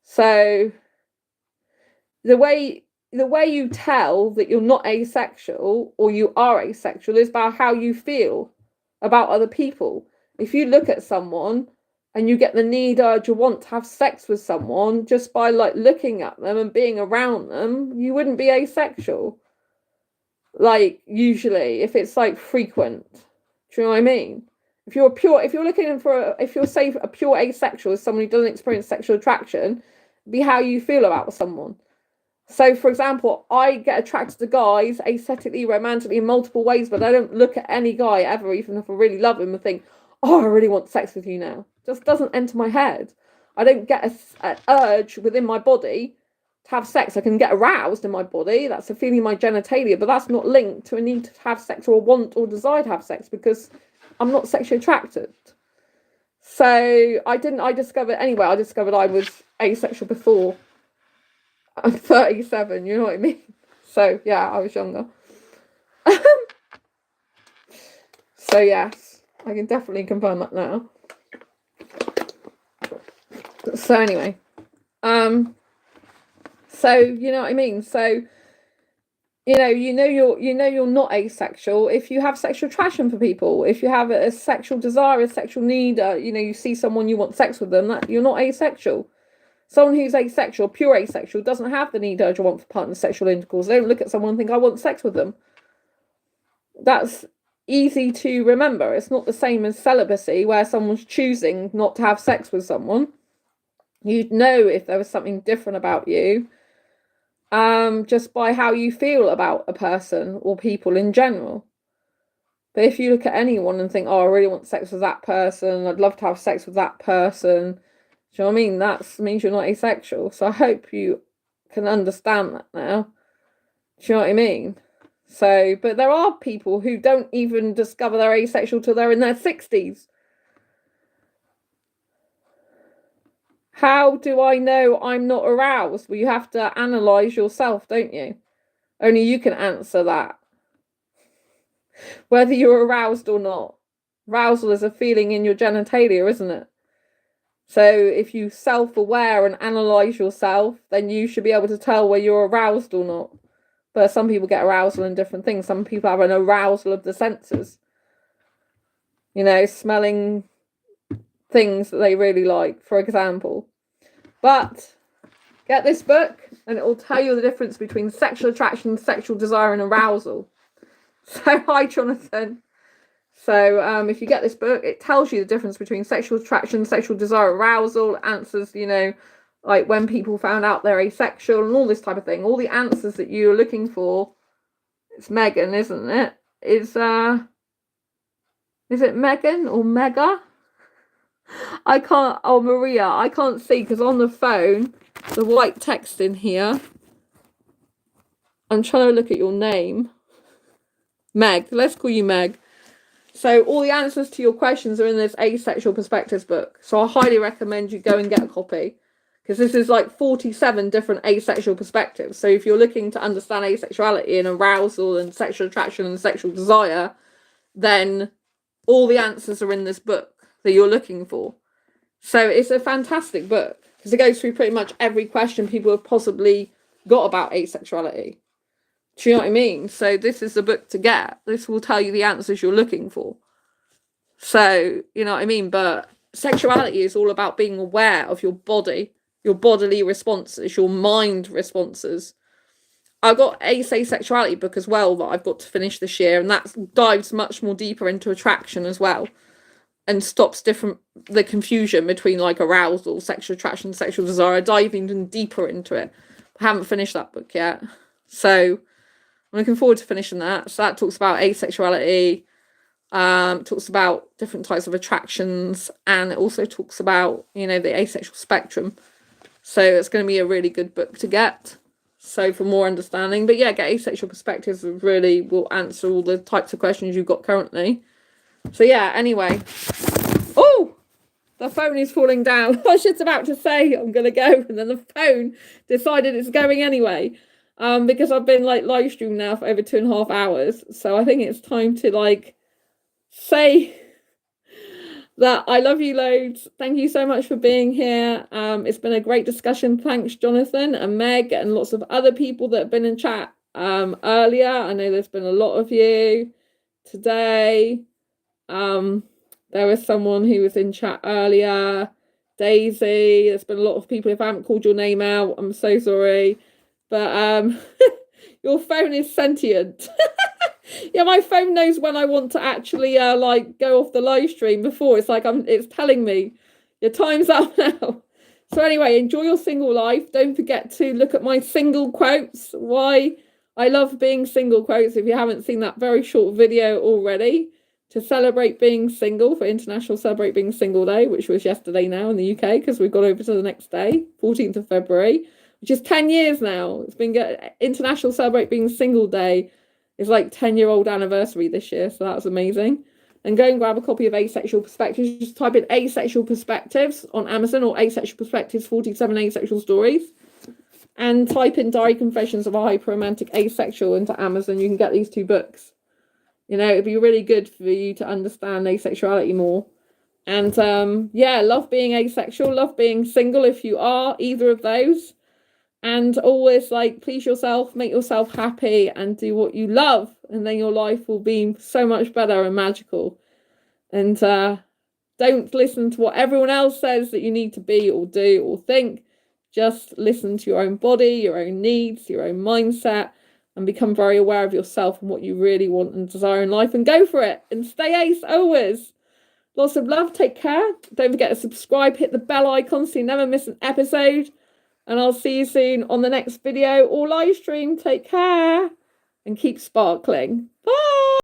So the way you tell that you're not asexual or you are asexual is by how you feel about other people. If you look at someone and you get the need, urge, or want to have sex with someone just by, like, looking at them and being around them, you wouldn't be asexual. Like, usually, if it's, like, frequent. Do you know what I mean? If you're looking for, if you're, say, a pure asexual is someone who doesn't experience sexual attraction, be how you feel about someone. So, for example, I get attracted to guys aesthetically, romantically, in multiple ways, but I don't look at any guy ever, even if I really love him, and think, oh, I really want sex with you now. Just doesn't enter my head. I don't get an urge within my body to have sex. I can get aroused in my body. That's a feeling in my genitalia, but that's not linked to a need to have sex or a want or desire to have sex because I'm not sexually attracted. So I discovered I was asexual before I'm 37, you know what I mean? So yeah, I was younger. So yes, I can definitely confirm that now. So anyway, so you know what I mean. So you're not asexual if you have sexual attraction for people. If you have a sexual desire, a sexual need, you see someone, you want sex with them, that you're not asexual. Someone who's asexual, pure asexual, doesn't have the need, urge, or want for partner sexual intercourse. They don't look at someone and think, I want sex with them. That's easy to remember. It's not the same as celibacy, where someone's choosing not to have sex with someone. You'd know if there was something different about you, just by how you feel about a person or people in general. But if you look at anyone and think, oh, I really want sex with that person, I'd love to have sex with that person, Do you know what I mean? That means you're not asexual. So I hope you can understand that now. Do you know what I mean? So, but there are people who don't even discover they're asexual till they're in their 60s. How do I know I'm not aroused? Well, you have to analyse yourself, don't you? Only you can answer that. Whether you're aroused or not. Arousal is a feeling in your genitalia, isn't it? So if you self-aware and analyse yourself, then you should be able to tell whether you're aroused or not. But some people get arousal in different things. Some people have an arousal of the senses. You know, smelling things that they really like, for example. But get this book and it will tell you the difference between sexual attraction, sexual desire and arousal. So hi Jonathan. So if you get this book, it tells you the difference between sexual attraction, sexual desire, arousal, answers, you know, like when people found out they're asexual and all this type of thing. All the answers that you're looking for. It's Megan, isn't it? Is it Megan or Mega? I can't, oh Maria, I can't see because on the phone, the white text in here, I'm trying to look at your name. Meg, let's call you Meg. So all the answers to your questions are in this Asexual Perspectives book. So I highly recommend you go and get a copy because this is like 47 different asexual perspectives. So if you're looking to understand asexuality and arousal and sexual attraction and sexual desire, then all the answers are in this book that you're looking for. So it's a fantastic book because it goes through pretty much every question people have possibly got about asexuality. Do you know what I mean? So this is the book to get. This will tell you the answers you're looking for. So, you know what I mean? But sexuality is all about being aware of your body, your bodily responses, your mind responses. I've got Asexuality book as well that I've got to finish this year, and that dives much more deeper into attraction as well and stops the confusion between like arousal, sexual attraction, sexual desire. I dive even deeper into it. I haven't finished that book yet. So I'm looking forward to finishing that. So that talks about asexuality, talks about different types of attractions, and it also talks about, you know, the asexual spectrum. So it's going to be a really good book to get. So for more understanding, but yeah, get Asexual Perspectives really will answer all the types of questions you've got currently. So yeah, anyway. Oh, the phone is falling down. I was just about to say I'm going to go, and then the phone decided it's going anyway. Because I've been like live streaming now for over 2.5 hours. So I think it's time to like say that I love you loads. Thank you so much for being here. It's been a great discussion. Thanks, Jonathan and Meg and lots of other people that have been in chat earlier. I know there's been a lot of you today. There was someone who was in chat earlier. Daisy. There's been a lot of people. If I haven't called your name out, I'm so sorry. But your phone is sentient. Yeah, my phone knows when I want to actually like go off the live stream before. It's like it's telling me your time's up now. So anyway, enjoy your single life. Don't forget to look at my single quotes. Why I love being single quotes. If you haven't seen that very short video already, to celebrate being single for International Celebrate Being Single Day, which was yesterday now in the UK, because we've got over to the next day, 14th of February, which is 10 years now. It's been International Celebrate Being Single Day. It's like 10-year-old anniversary this year, so that's amazing. And go and grab a copy of Asexual Perspectives. Just type in Asexual Perspectives on Amazon or Asexual Perspectives 47 Asexual Stories. And type in Diary Confessions of a Hyperromantic Asexual into Amazon. You can get these 2 books. You know, it'd be really good for you to understand asexuality more. And yeah, love being asexual, love being single if you are either of those. And always like please yourself, make yourself happy and do what you love. And then your life will be so much better and magical. And don't listen to what everyone else says that you need to be or do or think. Just listen to your own body, your own needs, your own mindset, and become very aware of yourself and what you really want and desire in life, and go for it and stay ace always. Lots of love. Take care. Don't forget to subscribe, hit the bell icon so you never miss an episode. And I'll see you soon on the next video or live stream. Take care and keep sparkling. Bye.